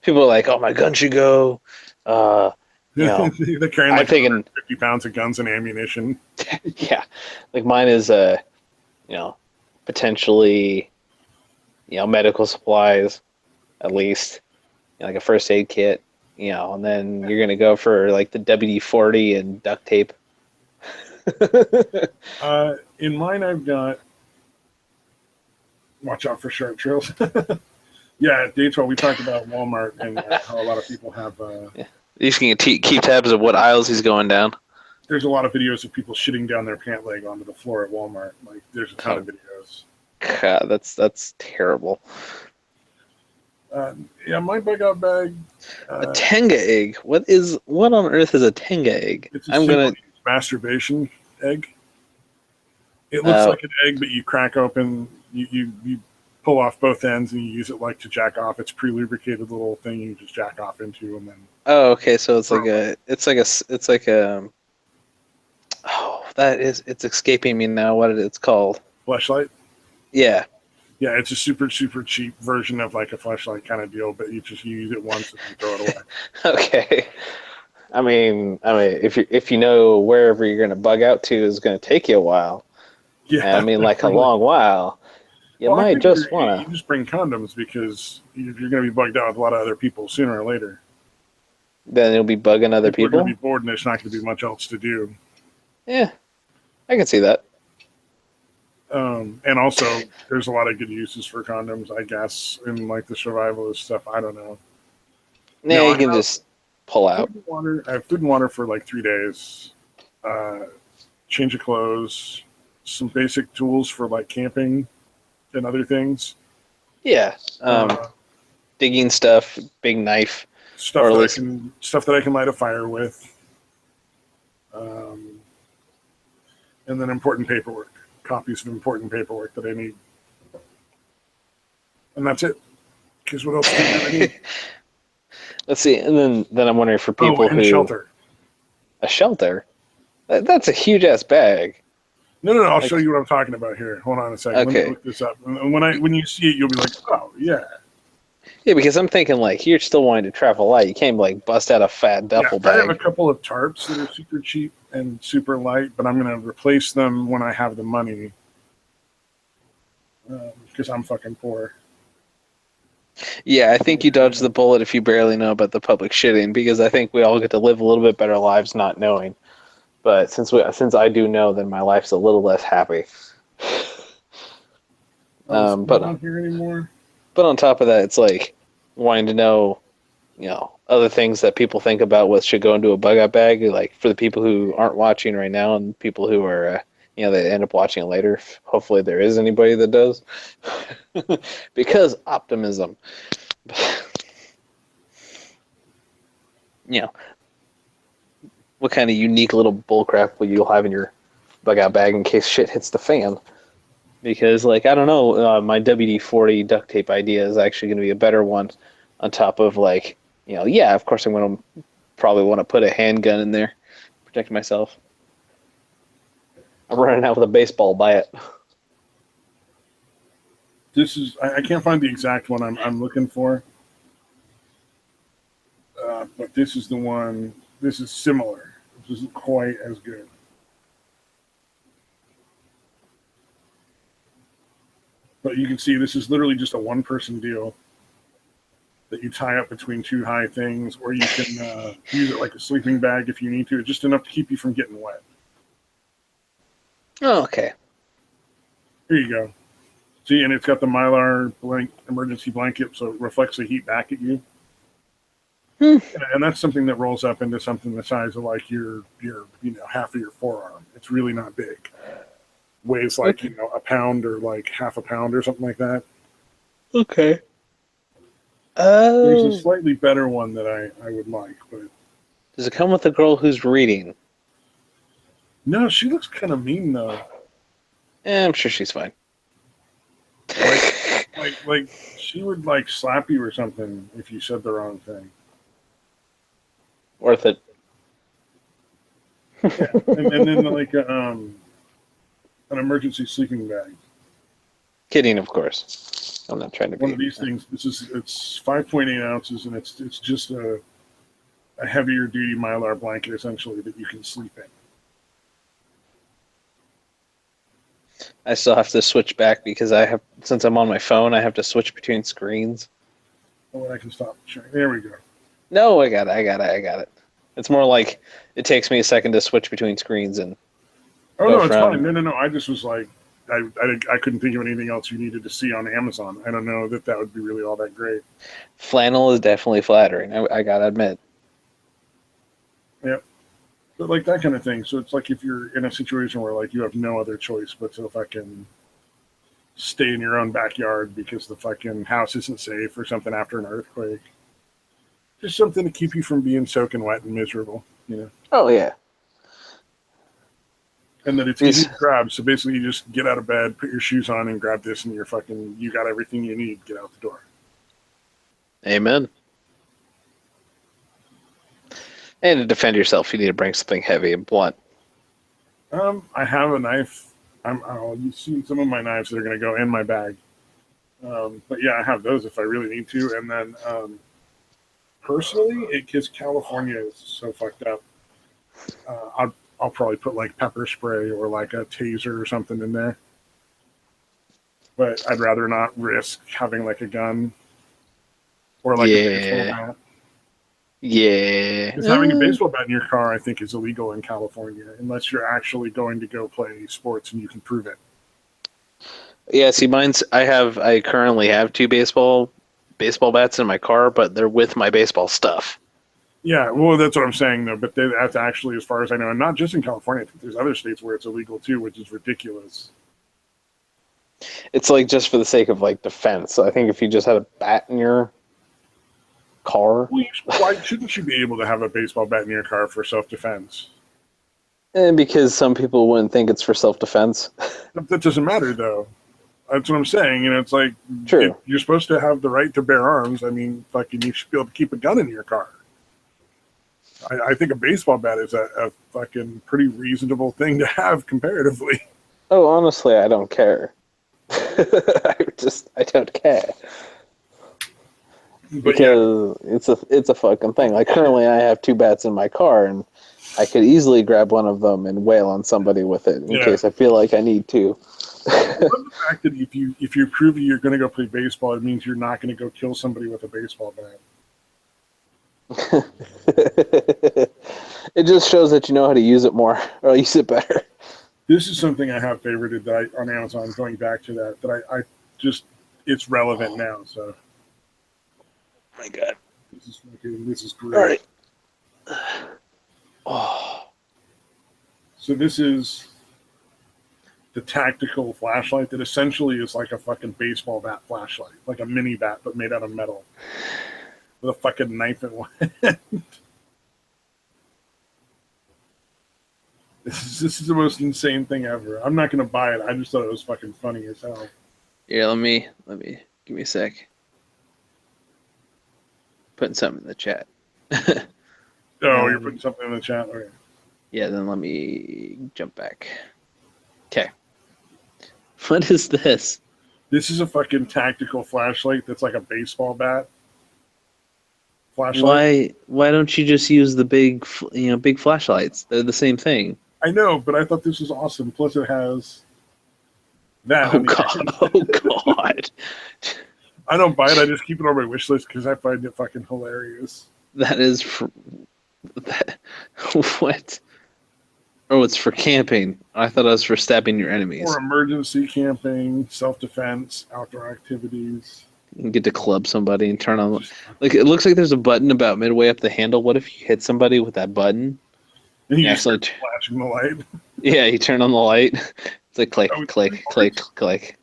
Speaker 2: People are like, "Oh, my gun should go." They're
Speaker 1: carrying like 50 pounds of guns and ammunition.
Speaker 2: Yeah, like mine is potentially medical supplies, at least like a first aid kit, and then you're gonna go for like the WD-40 and duct tape.
Speaker 1: In mine, I've got watch out for sharp trails. Yeah, at day 12, we talked about Walmart and how a lot of people have.
Speaker 2: You can keep tabs of what aisles he's going down.
Speaker 1: There's a lot of videos of people shitting down their pant leg onto the floor at Walmart. Like, there's a ton of videos.
Speaker 2: God, that's terrible.
Speaker 1: Yeah, my bug out bag.
Speaker 2: A Tenga egg. What on earth is a Tenga egg?
Speaker 1: It's a masturbation egg. It looks like an egg, but you crack open. You pull off both ends and you use it like to jack off. It's pre-lubricated little thing you just jack off into and then.
Speaker 2: Oh, okay. So it's it's escaping me now. What it's called?
Speaker 1: Fleshlight.
Speaker 2: Yeah.
Speaker 1: Yeah, it's a super super cheap version of like a fleshlight kind of deal, but you use it once and you throw it away.
Speaker 2: Okay. I mean, if you know wherever you're going to bug out to is going to take you a while. Yeah. I mean, like a long while. You might just want to.
Speaker 1: You just bring condoms because you're going to be bugged out with a lot of other people sooner or later.
Speaker 2: Then you'll be bugging other people.
Speaker 1: You're going to be bored and there's not going to be much else to do.
Speaker 2: Yeah, I can see that.
Speaker 1: And also, there's a lot of good uses for condoms, I guess, in like the survivalist stuff. I don't know.
Speaker 2: Yeah, you can just pull out.
Speaker 1: I have food and water for like 3 days. Change of clothes, some basic tools for like camping and other things.
Speaker 2: Yeah.
Speaker 1: Uh,
Speaker 2: Digging stuff, big knife, or
Speaker 1: stuff
Speaker 2: at
Speaker 1: that
Speaker 2: least
Speaker 1: I can light a fire with, um, and then important paperwork, copies of important paperwork that I need, and that's it. Because what else do you really need?
Speaker 2: let's see. And then I'm wondering for
Speaker 1: Oh,
Speaker 2: people
Speaker 1: and
Speaker 2: who
Speaker 1: shelter.
Speaker 2: a shelter. That's a huge ass bag.
Speaker 1: No. I'll show
Speaker 2: Like,
Speaker 1: you what I'm talking about here. Hold on a second. Let me
Speaker 2: okay.
Speaker 1: look this up. And when you see it, you'll be like, oh yeah,
Speaker 2: Yeah, because I'm thinking like you're still wanting to travel light. You can't like bust out a fat
Speaker 1: yeah.
Speaker 2: duffel
Speaker 1: I have a
Speaker 2: bag.
Speaker 1: couple of tarps that are super cheap and super light, but I'm gonna replace them when I have the money because I'm fucking poor.
Speaker 2: Yeah, I think you dodged the bullet if you barely know about the public shitting because I think we all get to live a little bit better lives not knowing. But since I do know, then my life's a little less happy.
Speaker 1: Oh, it's not
Speaker 2: But
Speaker 1: on here anymore.
Speaker 2: on top of that, it's like wanting to know, other things that people think about what should go into a bug out bag. Like for the people who aren't watching right now and people who are, they end up watching it later. Hopefully, there is anybody that does, because optimism. you know, what kind of unique little bullcrap will you have in your bug out bag in case shit hits the fan? Because, like, I don't know, my WD-40 duct tape idea is actually going to be a better one on top of, like, yeah, of course I'm going to probably want to put a handgun in there, protect myself. I'm running out with a baseball bat.
Speaker 1: This is I can't find the exact one I'm looking for, but this is the one. This is similar. This isn't quite as good. But you can see this is literally just a one-person deal that you tie up between two high things, or you can use it like a sleeping bag if you need to. It's just enough to keep you from getting wet.
Speaker 2: Oh, okay.
Speaker 1: Here you go. See, and it's got the Mylar emergency blanket, so it reflects the heat back at you.
Speaker 2: Hmm.
Speaker 1: And that's something that rolls up into something the size of like your half of your forearm. It's really not big. Weighs like
Speaker 2: Okay.
Speaker 1: a pound or like half a pound or something like that.
Speaker 2: Okay.
Speaker 1: There's a
Speaker 2: Oh.
Speaker 1: slightly better one that I would like, but
Speaker 2: Does it come with a girl who's reading?
Speaker 1: no, she looks kind of mean though.
Speaker 2: I'm sure she's fine.
Speaker 1: Like like she would like slap you or something if you said the wrong thing.
Speaker 2: Worth it.
Speaker 1: Yeah, and then like an emergency sleeping bag.
Speaker 2: Kidding, of course. I'm not trying to
Speaker 1: One
Speaker 2: be.
Speaker 1: of these things. It's 5.8 ounces, and it's just a heavier duty Mylar blanket essentially that you can sleep in.
Speaker 2: I still have to switch back because since I'm on my phone, I have to switch between screens.
Speaker 1: Oh, I can stop sharing. There we go.
Speaker 2: No, I got it. It's more like it takes me a second to switch between screens and
Speaker 1: Oh
Speaker 2: go
Speaker 1: no, it's
Speaker 2: from
Speaker 1: fine. No. I just was like, I couldn't think of anything else you needed to see on Amazon. I don't know that would be really all that great.
Speaker 2: flannel is definitely flattering. I gotta admit.
Speaker 1: Yep. But like that kind of thing. So it's like if you're in a situation where like you have no other choice but to fucking stay in your own backyard because the fucking house isn't safe or something after an earthquake. Just something to keep you from being soaking wet and miserable.
Speaker 2: Oh yeah.
Speaker 1: And that it's easy
Speaker 2: Because
Speaker 1: to grab. So basically, you just get out of bed, put your shoes on, and grab this, and you got everything you need. Get out the door.
Speaker 2: amen. And to defend yourself, you need to bring something heavy and blunt.
Speaker 1: I have a knife. You've seen some of my knives that are going to go in my bag. But yeah, I have those if I really need to. And then personally, because California is so fucked up, I'll probably put like pepper spray or like a taser or something in there. But I'd rather not risk having like a gun or like a baseball
Speaker 2: Yeah.
Speaker 1: bat.
Speaker 2: Yeah.
Speaker 1: Because having a baseball bat in your car, I think, is illegal in California unless you're actually going to go play sports and you can prove it.
Speaker 2: Yeah, see I currently have two baseball bats in my car, but they're with my baseball stuff.
Speaker 1: Yeah, well, that's what I'm saying, though. But that's actually, as far as I know, and not just in California. I think there's other states where it's illegal too, which is ridiculous.
Speaker 2: It's like just for the sake of like defense. I think if you just had a bat in your car,
Speaker 1: Well, why shouldn't you be able to have a baseball bat in your car for self-defense?
Speaker 2: and because some people wouldn't think it's for self-defense.
Speaker 1: That doesn't matter, though. That's what I'm saying. It's like
Speaker 2: True.
Speaker 1: you're supposed to have the right to bear arms. I mean, fucking, you should be able to keep a gun in your car. I think a baseball bat is a fucking pretty reasonable thing to have comparatively.
Speaker 2: Oh, honestly, I don't care. I don't care.
Speaker 1: But
Speaker 2: Because it's a fucking thing. Like currently, I have 2 bats in my car, and I could easily grab one of them and wail on somebody with it in case I feel like I need to.
Speaker 1: I love the fact that if you prove that you're going to go play baseball, it means you're not going to go kill somebody with a baseball bat.
Speaker 2: It just shows that you know how to use it more, or use it better.
Speaker 1: This is something I have favorited on Amazon. Going back to that I just it's relevant now. So,
Speaker 2: Oh my God!
Speaker 1: this is great.
Speaker 2: All right. Oh.
Speaker 1: So this is the tactical flashlight that essentially is like a fucking baseball bat flashlight, like a mini bat but made out of metal with a fucking knife in one hand. This is the most insane thing ever. I'm not gonna buy it. I just thought it was fucking funny as hell.
Speaker 2: Yeah, let me give me a sec. Putting something in the chat.
Speaker 1: You're putting something in the chat. Okay.
Speaker 2: Yeah, then let me jump back. Okay. What is this?
Speaker 1: This is a fucking tactical flashlight that's like a baseball bat. Flashlight.
Speaker 2: Why don't you just use the big flashlights? They're the same thing.
Speaker 1: I know, but I thought this was awesome. Plus, it has that.
Speaker 2: Oh God! Oh God!
Speaker 1: I don't buy it. I just keep it on my wish list because I find it fucking hilarious.
Speaker 2: That is what? Oh, it's for camping. I thought it was for stabbing your enemies.
Speaker 1: Or emergency camping, self-defense, outdoor activities.
Speaker 2: You can get to club somebody and turn on. Like it looks like there's a button about midway up the handle. What if you hit somebody with that button?
Speaker 1: And you start flashing the light.
Speaker 2: Yeah, you turn on the light. It's like click, click, click, click.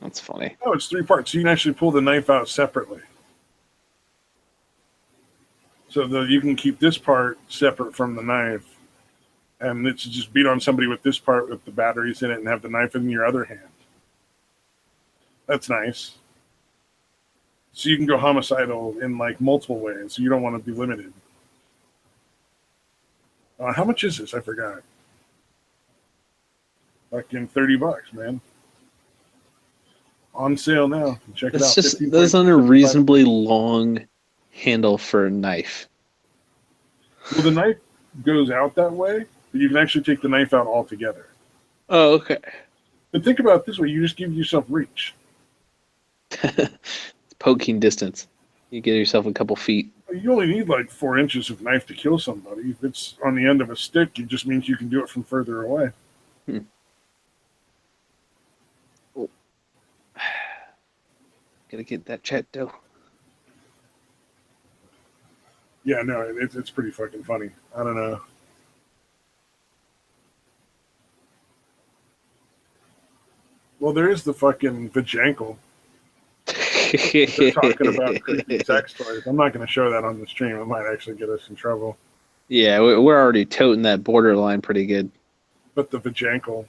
Speaker 2: That's funny.
Speaker 1: Oh, it's 3 parts. So you can actually pull the knife out separately. So you can keep this part separate from the knife. And it's just beat on somebody with this part with the batteries in it and have the knife in your other hand. That's nice. So you can go homicidal in like multiple ways. So you don't want to be limited. How much is this? I forgot. Fucking $30, man. On sale now. Check it out.
Speaker 2: That's on a reasonably long handle for a knife.
Speaker 1: Well, the knife goes out that way, but you can actually take the knife out altogether.
Speaker 2: Oh, okay.
Speaker 1: But think about it this way: you just give yourself reach.
Speaker 2: It's poking distance. You get yourself a couple feet.
Speaker 1: You only need like 4 inches of knife to kill somebody. If it's on the end of a stick, it just means you can do it from further away.
Speaker 2: Oh. Gotta get that chat dough.
Speaker 1: Yeah, no, it's pretty fucking funny. I don't know. Well, there is the fucking vajankle. They're talking about creepy sex toys. I'm not going to show that on the stream. It might actually get us in trouble.
Speaker 2: Yeah, we're already toting that borderline pretty good.
Speaker 1: But the vajankle,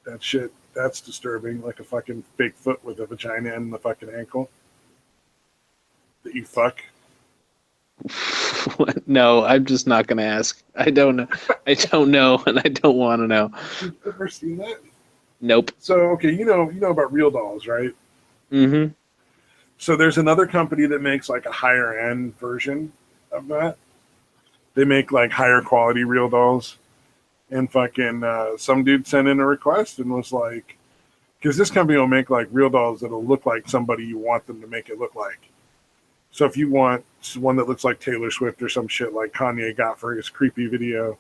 Speaker 1: that shit, that's disturbing. Like a fucking fake foot with a vagina and the fucking ankle that you fuck.
Speaker 2: No, I'm just not going to ask. I don't know. I don't know, and I don't want to know.
Speaker 1: You've ever seen that?
Speaker 2: Nope.
Speaker 1: So, okay, you know about Real Dolls, right?
Speaker 2: Mm-hmm.
Speaker 1: So there's another company that makes like a higher end version of that. They make like higher quality Real Dolls. And fucking some dude sent in a request and was like, because this company will make like Real Dolls that'll look like somebody you want them to make it look like. So if you want one that looks like Taylor Swift or some shit like Kanye got for his creepy video,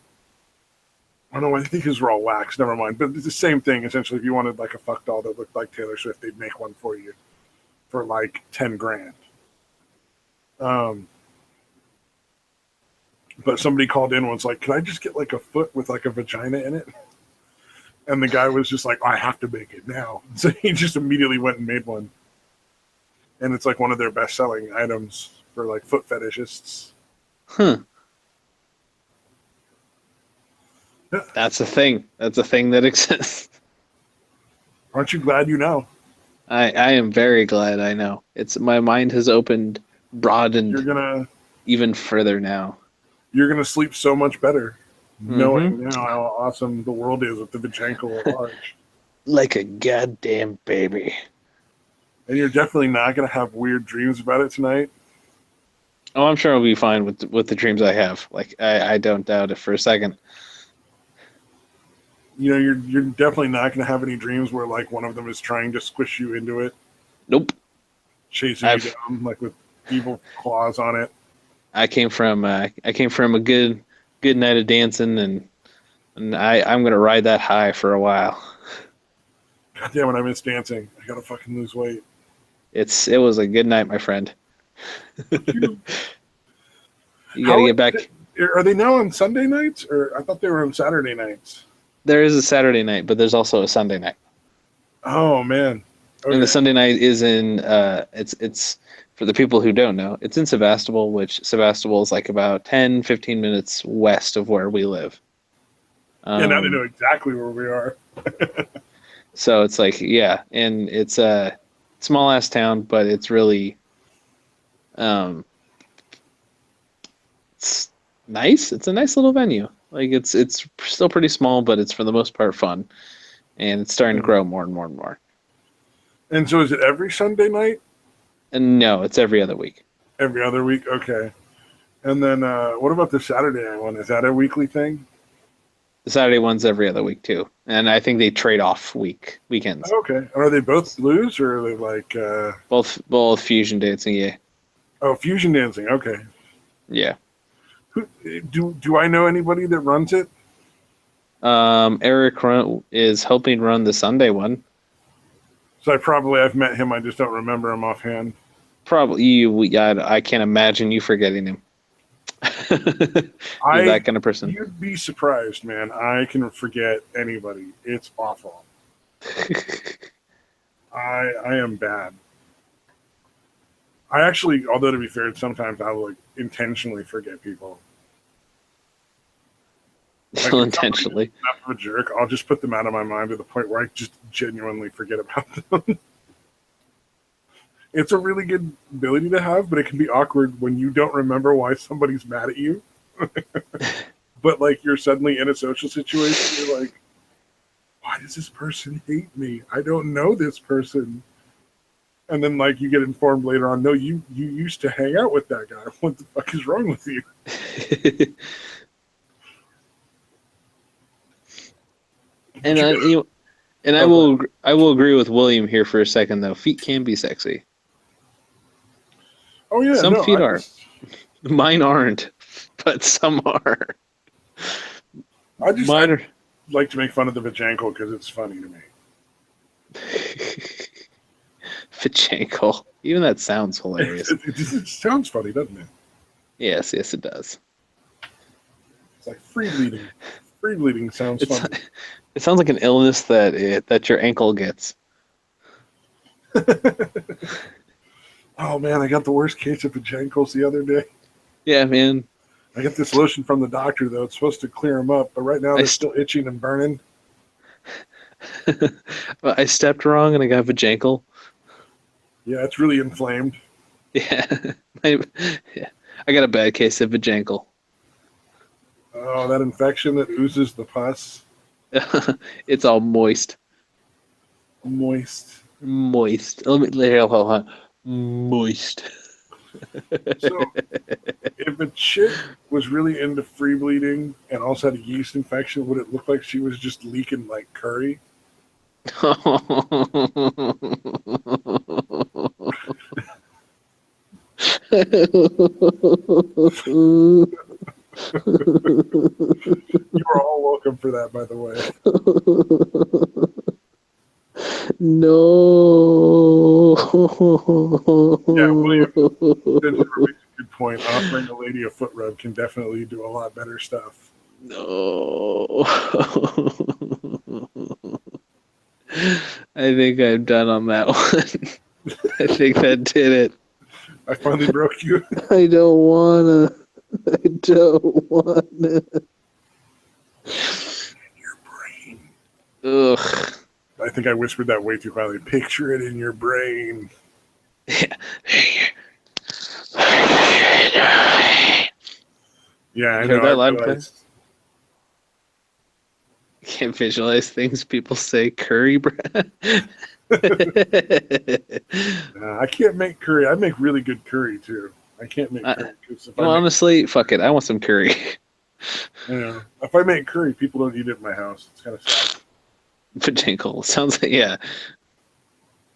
Speaker 1: I don't know, I think his were all wax, never mind. But it's the same thing, essentially. If you wanted like a fuck doll that looked like Taylor Swift, they'd make one for you for like 10 grand. But somebody called in and was like, can I just get like a foot with like a vagina in it? And the guy was just like, I have to make it now. So he just immediately went and made one. And it's like one of their best selling items for like foot fetishists.
Speaker 2: Huh.
Speaker 1: Yeah.
Speaker 2: That's a thing. That's a thing that exists.
Speaker 1: Aren't you glad you know?
Speaker 2: I am very glad I know. It's my mind has opened,
Speaker 1: You're
Speaker 2: broadened
Speaker 1: gonna
Speaker 2: even further now.
Speaker 1: you're gonna sleep so much better
Speaker 2: Mm-hmm.
Speaker 1: knowing now how awesome the world is with the Vajenko at large.
Speaker 2: Like a goddamn baby.
Speaker 1: And you're definitely not gonna have weird dreams about it tonight.
Speaker 2: Oh, I'm sure I'll be fine with the dreams I have. Like I don't doubt it for a second.
Speaker 1: You know, you're definitely not gonna have any dreams where like one of them is trying to squish you into it,
Speaker 2: Nope.
Speaker 1: chasing you
Speaker 2: I've
Speaker 1: down like with evil claws on it.
Speaker 2: I came from a good night of dancing and I'm gonna ride that high for a while.
Speaker 1: God damn it, I miss dancing. I gotta fucking lose weight.
Speaker 2: It was a good night, my friend.
Speaker 1: You,
Speaker 2: You got to
Speaker 1: how
Speaker 2: get back.
Speaker 1: are they now on Sunday nights? Or I thought they were on Saturday nights.
Speaker 2: There is a Saturday night, but there's also a Sunday night.
Speaker 1: Oh man.
Speaker 2: And the
Speaker 1: Okay.
Speaker 2: Sunday night is in it's for the people who don't know, it's in Sebastopol, which Sebastopol is like about 10-15 minutes west of where we live.
Speaker 1: Yeah, now they know
Speaker 2: Um,
Speaker 1: exactly where we are.
Speaker 2: so it's like, yeah, and it's a small ass town, but it's really um it's nice. It's a nice little venue. Like it's still pretty small, but it's for the most part fun, and it's starting to grow more and more and more.
Speaker 1: And so is it every Sunday night?
Speaker 2: And no, it's every other week.
Speaker 1: Every other week? Okay. And then what about the Saturday night one? Is that a weekly thing?
Speaker 2: The Saturday one's every other week too, and I think they trade off weekends.
Speaker 1: Okay. Are they both blues or are they like
Speaker 2: Both fusion dancing, yeah,
Speaker 1: oh, fusion dancing? Okay.
Speaker 2: yeah.
Speaker 1: Who, do I know anybody that runs it?
Speaker 2: Eric is helping run the Sunday one.
Speaker 1: So I've met him. I just don't remember him offhand.
Speaker 2: Probably you. Yeah, I can't imagine you forgetting him. You're that kind of person.
Speaker 1: You'd be surprised, man. I can forget anybody. It's awful. I am bad. I actually, although to be fair, sometimes I will like intentionally forget people. Like if
Speaker 2: Intentionally.
Speaker 1: enough of a jerk, I'll just put them out of my mind to the point where I just genuinely forget about them. It's a really good ability to have, but it can be awkward when you don't remember why somebody's mad at you. But like you're suddenly in a social situation, you're like, why does this person hate me? I don't know this person. And then like you get informed later on, no, you used to hang out with that guy. What the fuck is wrong with you?
Speaker 2: And I will agree with William here for a second though. Feet can be sexy.
Speaker 1: Oh yeah,
Speaker 2: Some
Speaker 1: no,
Speaker 2: feet are. Mine aren't, but some are.
Speaker 1: I
Speaker 2: Mine are.
Speaker 1: like to make fun of the vajankle because it's funny to me.
Speaker 2: Vajankle. Even that sounds hilarious.
Speaker 1: It sounds funny, doesn't it?
Speaker 2: Yes, it does.
Speaker 1: It's like free bleeding. Free bleeding sounds funny.
Speaker 2: It sounds like an illness that your ankle gets.
Speaker 1: Oh man, I got the worst case of vajankles the other day.
Speaker 2: Yeah, man.
Speaker 1: I got this lotion from the doctor though. It's supposed to clear them up, but right now they're still itching and burning.
Speaker 2: I stepped wrong and I got vajankle.
Speaker 1: Yeah, it's really inflamed.
Speaker 2: Yeah. Yeah. I got a bad case of vajankle.
Speaker 1: Oh, that infection that oozes the pus.
Speaker 2: It's all moist.
Speaker 1: Moist.
Speaker 2: Moist. Hold on. Moist.
Speaker 1: So, if a chick was really into free bleeding and also had a yeast infection, would it look like she was just leaking like curry? You are all welcome for that, by the way.
Speaker 2: No.
Speaker 1: Yeah, William makes a good point. Offering a lady a foot rub can definitely do a lot better stuff.
Speaker 2: No. think I'm done on that one. I think that did it.
Speaker 1: I finally broke you.
Speaker 2: I don't wanna. I don't wanna.
Speaker 1: Your brain.
Speaker 2: Ugh.
Speaker 1: I think I whispered that way too quietly. Picture it in your brain. Yeah, I
Speaker 2: You
Speaker 1: know.
Speaker 2: heard
Speaker 1: I
Speaker 2: that loud
Speaker 1: realized.
Speaker 2: Can't visualize things people say. Curry bread.
Speaker 1: I can't make curry. I make really good curry too. I can't make curry because if I make,
Speaker 2: Honestly, fuck it. I want some curry.
Speaker 1: if I make curry, people don't eat it in my house. It's kind of sad.
Speaker 2: Vajinkle. Sounds like, yeah.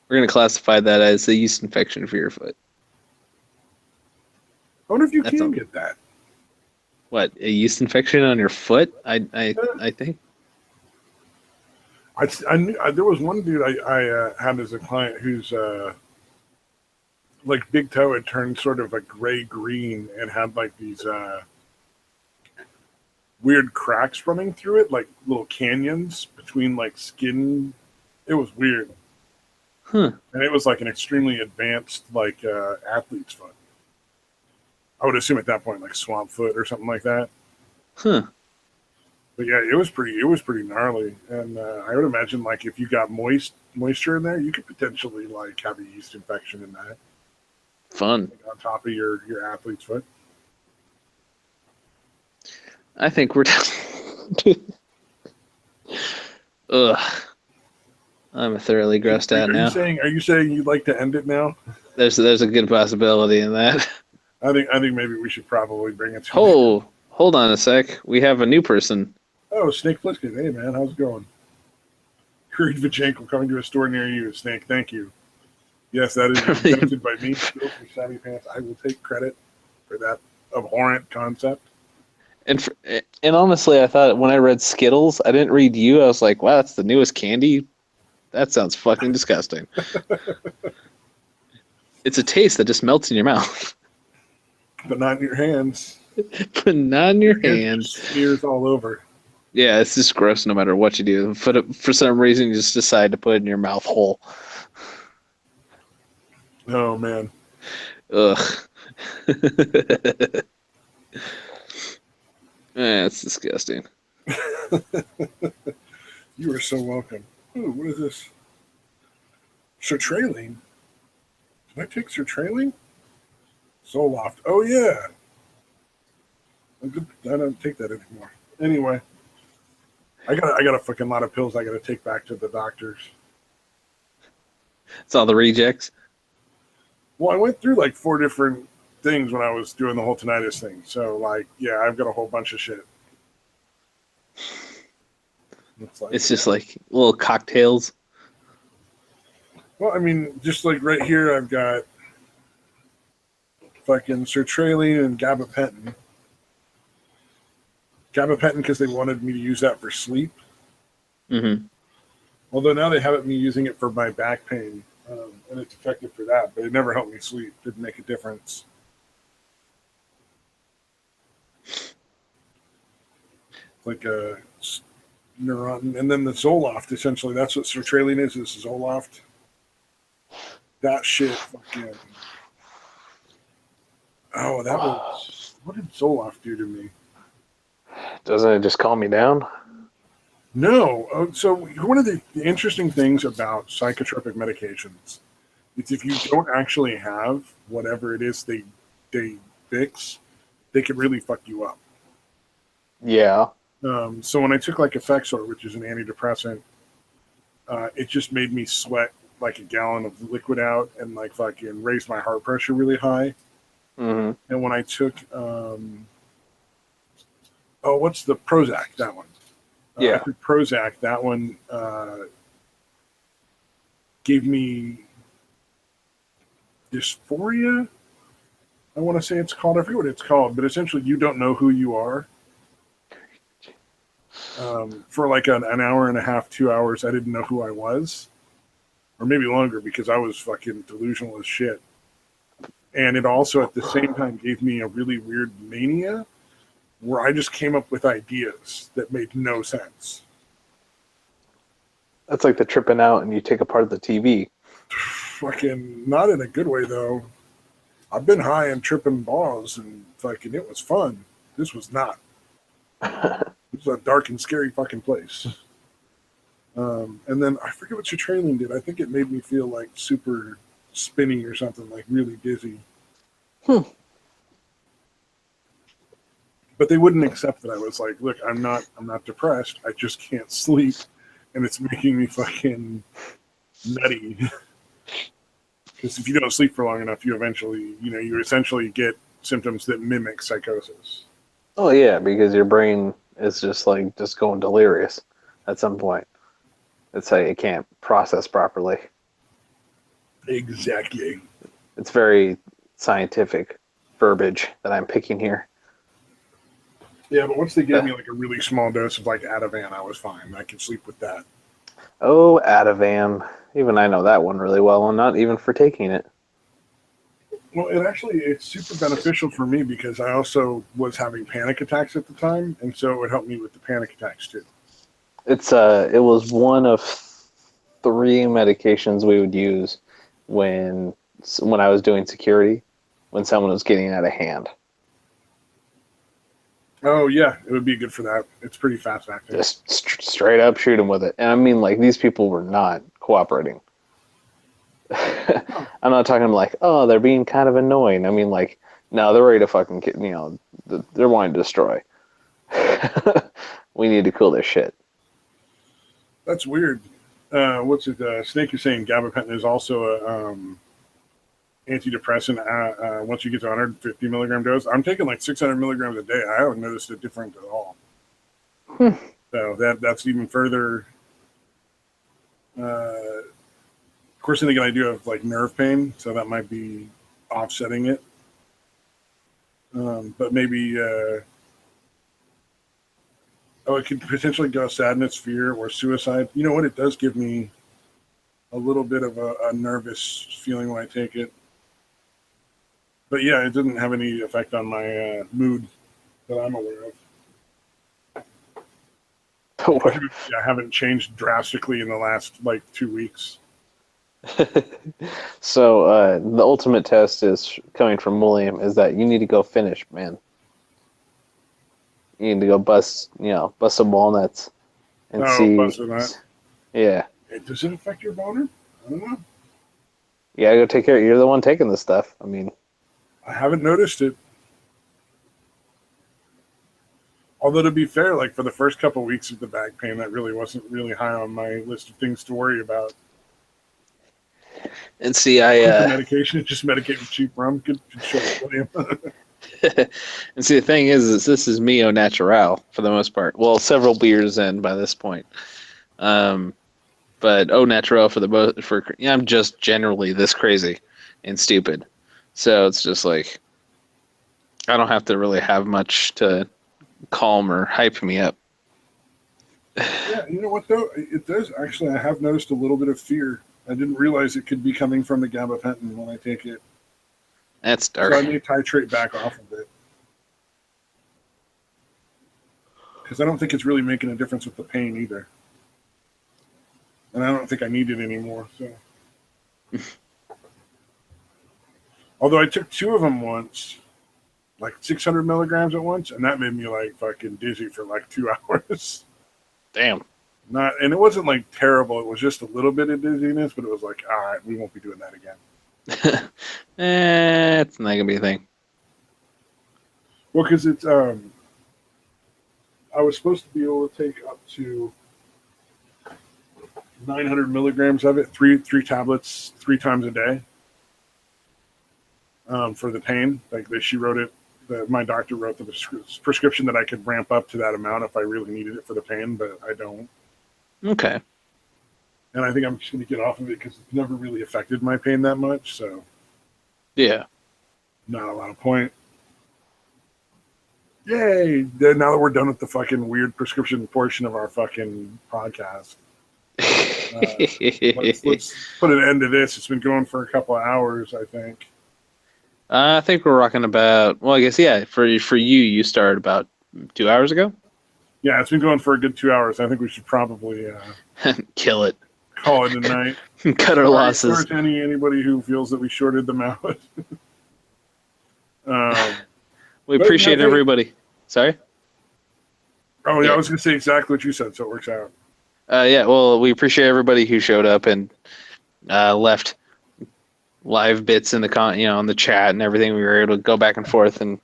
Speaker 2: We're going to classify that as a yeast infection for your foot.
Speaker 1: I wonder if you
Speaker 2: That's
Speaker 1: can
Speaker 2: a,
Speaker 1: get that.
Speaker 2: what, a yeast infection on your foot? I think.
Speaker 1: There was one dude I had as a client whose like big toe had turned sort of a gray green and had like these weird cracks running through it, like little canyons between like skin. It was weird.
Speaker 2: Huh.
Speaker 1: And it was like an extremely advanced like athlete's foot. I would assume at that point like swamp foot or something like that.
Speaker 2: Huh.
Speaker 1: But yeah, it was pretty gnarly, and I would imagine like if you got moisture in there, you could potentially like have a yeast infection in that.
Speaker 2: Fun.
Speaker 1: Like, on top of your athlete's foot.
Speaker 2: I think we're done. Ugh. I'm thoroughly grossed out now.
Speaker 1: Are you saying you'd like to end it now?
Speaker 2: There's a good possibility in that.
Speaker 1: I think maybe we should probably bring it to.
Speaker 2: Hold on a sec. We have a new person.
Speaker 1: Oh, Snake Plissken. Hey man, how's it going? Curried Vajenko coming to a store near you. Snake, thank you. Yes, that is invented by me, Phil from Stabby Pants. I will take credit for that abhorrent concept.
Speaker 2: And honestly, I thought when I read Skittles, I didn't read you. I was like, wow, that's the newest candy. That sounds fucking disgusting. It's a taste that just melts in your mouth.
Speaker 1: But not in your hands.
Speaker 2: But not in your hands.
Speaker 1: Smears all over.
Speaker 2: Yeah, it's just gross no matter what you do. For some reason, you just decide to put it in your mouth whole.
Speaker 1: Oh, man.
Speaker 2: Ugh. That's disgusting.
Speaker 1: You are so welcome. Ooh, what is this? Sertraline? Did I take sertraline? Zoloft. Oh, yeah. I don't take that anymore. Anyway, I got a fucking lot of pills I got to take back to the doctors.
Speaker 2: It's all the rejects.
Speaker 1: Well, I went through like 4 different things when I was doing the whole tinnitus thing. So, like, yeah, I've got a whole bunch of shit.
Speaker 2: It's just like little cocktails.
Speaker 1: Well, I mean, just like right here, I've got fucking sertraline and gabapentin. Gabapentin because they wanted me to use that for sleep.
Speaker 2: Mm-hmm.
Speaker 1: Although now they have me using it for my back pain, and it's effective for that, but it never helped me sleep. Didn't make a difference. Like a neuron, and then the Zoloft. Essentially, that's what sertraline is. This is Zoloft. That shit, fucking. Oh, that was. What did Zoloft do to me?
Speaker 2: Doesn't it just calm me down?
Speaker 1: No. So one of the interesting things about psychotropic medications is if you don't actually have whatever it is they fix, they can really fuck you up.
Speaker 2: Yeah.
Speaker 1: So when I took like Effexor, which is an antidepressant, it just made me sweat like a gallon of liquid out and like fucking raised my heart pressure really high.
Speaker 2: Mm-hmm.
Speaker 1: And when I took, what's the Prozac? That one.
Speaker 2: Yeah.
Speaker 1: I took Prozac. That one gave me dysphoria. I want to say it's called. I forget what it's called, but essentially you don't know who you are. For like an hour and a half, 2 hours, I didn't know who I was. Or maybe longer because I was fucking delusional as shit. And it also at the same time gave me a really weird mania where I just came up with ideas that made no sense.
Speaker 2: That's like the tripping out and you take apart the TV.
Speaker 1: Fucking not in a good way though. I've been high and tripping balls, and fucking it was fun. This was not. It was a dark and scary fucking place. And then I forget what your training did. I think it made me feel like super spinny or something, like really dizzy. But they wouldn't accept that I was like, look, I'm not depressed. I just can't sleep, and it's making me fucking nutty. Because if you don't sleep for long enough, you essentially get symptoms that mimic psychosis.
Speaker 2: Oh yeah, because your brain is just going delirious at some point. It's like it can't process properly.
Speaker 1: Exactly.
Speaker 2: It's very scientific verbiage that I'm picking here.
Speaker 1: Yeah, but once they gave me like a really small dose of like Ativan, I was fine. I could sleep with that.
Speaker 2: Oh, Ativan. Even I know that one really well, and not even for taking it.
Speaker 1: Well, it's super beneficial for me because I also was having panic attacks at the time, and so it would help me with the panic attacks too.
Speaker 2: It was one of 3 medications we would use when I was doing security, when someone was getting out of hand.
Speaker 1: Oh yeah, it would be good for that. It's pretty fast acting.
Speaker 2: Just straight up shoot them with it. And I mean, like, these people were not cooperating. I'm not talking like, oh, they're being kind of annoying. I mean, like, no, they're ready to fucking get, they're wanting to destroy. We need to cool their shit.
Speaker 1: That's weird. What's it? Snake is saying gabapentin is also a antidepressant. Once you get to 150 milligram dose, I'm taking like 600 milligrams a day. I haven't noticed it different at all. So that's even further. Of course, then again, I do have like nerve pain, so that might be offsetting it. But maybe, it could potentially go sadness, fear, or suicide. You know what? It does give me a little bit of a nervous feeling when I take it. But yeah, it didn't have any effect on my mood that I'm aware of. I haven't changed drastically in the last like 2 weeks.
Speaker 2: So the ultimate test is coming from William is that you need to go finish, man. You need to go bust some walnuts and see.
Speaker 1: Busting that.
Speaker 2: Yeah.
Speaker 1: Does it affect your boner? I don't know.
Speaker 2: You gotta go take care. You're the one taking this stuff. I mean,
Speaker 1: I haven't noticed it. Although to be fair, like for the first couple of weeks of the back pain, that really wasn't really high on my list of things to worry about.
Speaker 2: And see,
Speaker 1: medication, just medicate with cheap rum. Good show, William.
Speaker 2: And see, the thing is this is me au natural for the most part. Well, several beers in by this point. But au natural I'm just generally this crazy and stupid. So it's just like I don't have to really have much to calm or hype me up.
Speaker 1: Yeah, you know what though? It does actually. I have noticed a little bit of fear. I didn't realize it could be coming from the gabapentin when I take it.
Speaker 2: That's dark.
Speaker 1: So I may titrate back off of it. Because I don't think it's really making a difference with the pain either. And I don't think I need it anymore. So, although I took 2 of them once, like 600 milligrams at once, and that made me like fucking dizzy for like 2 hours.
Speaker 2: Damn.
Speaker 1: And it wasn't like terrible. It was just a little bit of dizziness, but it was like, all right, we won't be doing that again.
Speaker 2: It's not gonna be a thing.
Speaker 1: Well, because it's I was supposed to be able to take up to 900 milligrams of it, three tablets 3 times a day, for the pain. Like she wrote it. My doctor wrote the prescription that I could ramp up to that amount if I really needed it for the pain, but I don't.
Speaker 2: Okay.
Speaker 1: And I think I'm just going to get off of it because it's never really affected my pain that much. So
Speaker 2: yeah,
Speaker 1: not a lot of point. Yay! Now that we're done with the fucking weird prescription portion of our fucking podcast, let's put an end to this. It's been going for a couple of hours, I think.
Speaker 2: I think we're rocking about. Well, I guess yeah. For you started about 2 hours ago.
Speaker 1: Yeah, it's been going for a good 2 hours. I think we should probably
Speaker 2: Kill it.
Speaker 1: call it a night.
Speaker 2: Cut our losses.
Speaker 1: Sorry to anybody who feels that we shorted them out.
Speaker 2: We appreciate everybody. Sorry?
Speaker 1: Oh, yeah, I was going to say exactly what you said, so it works out.
Speaker 2: Yeah, well, we appreciate everybody who showed up and left live bits in the on the chat and everything. We were able to go back and forth, and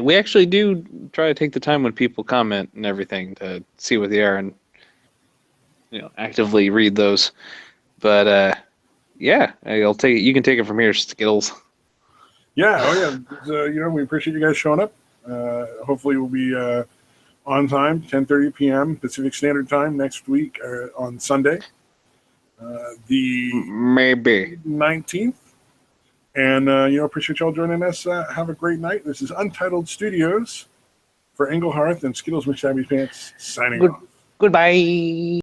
Speaker 2: we actually do try to take the time when people comment and everything to see what they are and actively read those. But yeah, I'll take it. You can take it from here, Skittles.
Speaker 1: Yeah, we appreciate you guys showing up. Hopefully we'll be on time, 10:30 p.m. Pacific Standard Time next week on Sunday, the
Speaker 2: maybe
Speaker 1: 19th. And appreciate y'all joining us. Have a great night. This is Untitled Studios for Englehearth and Skittles McStabby Pants signing off.
Speaker 2: Goodbye.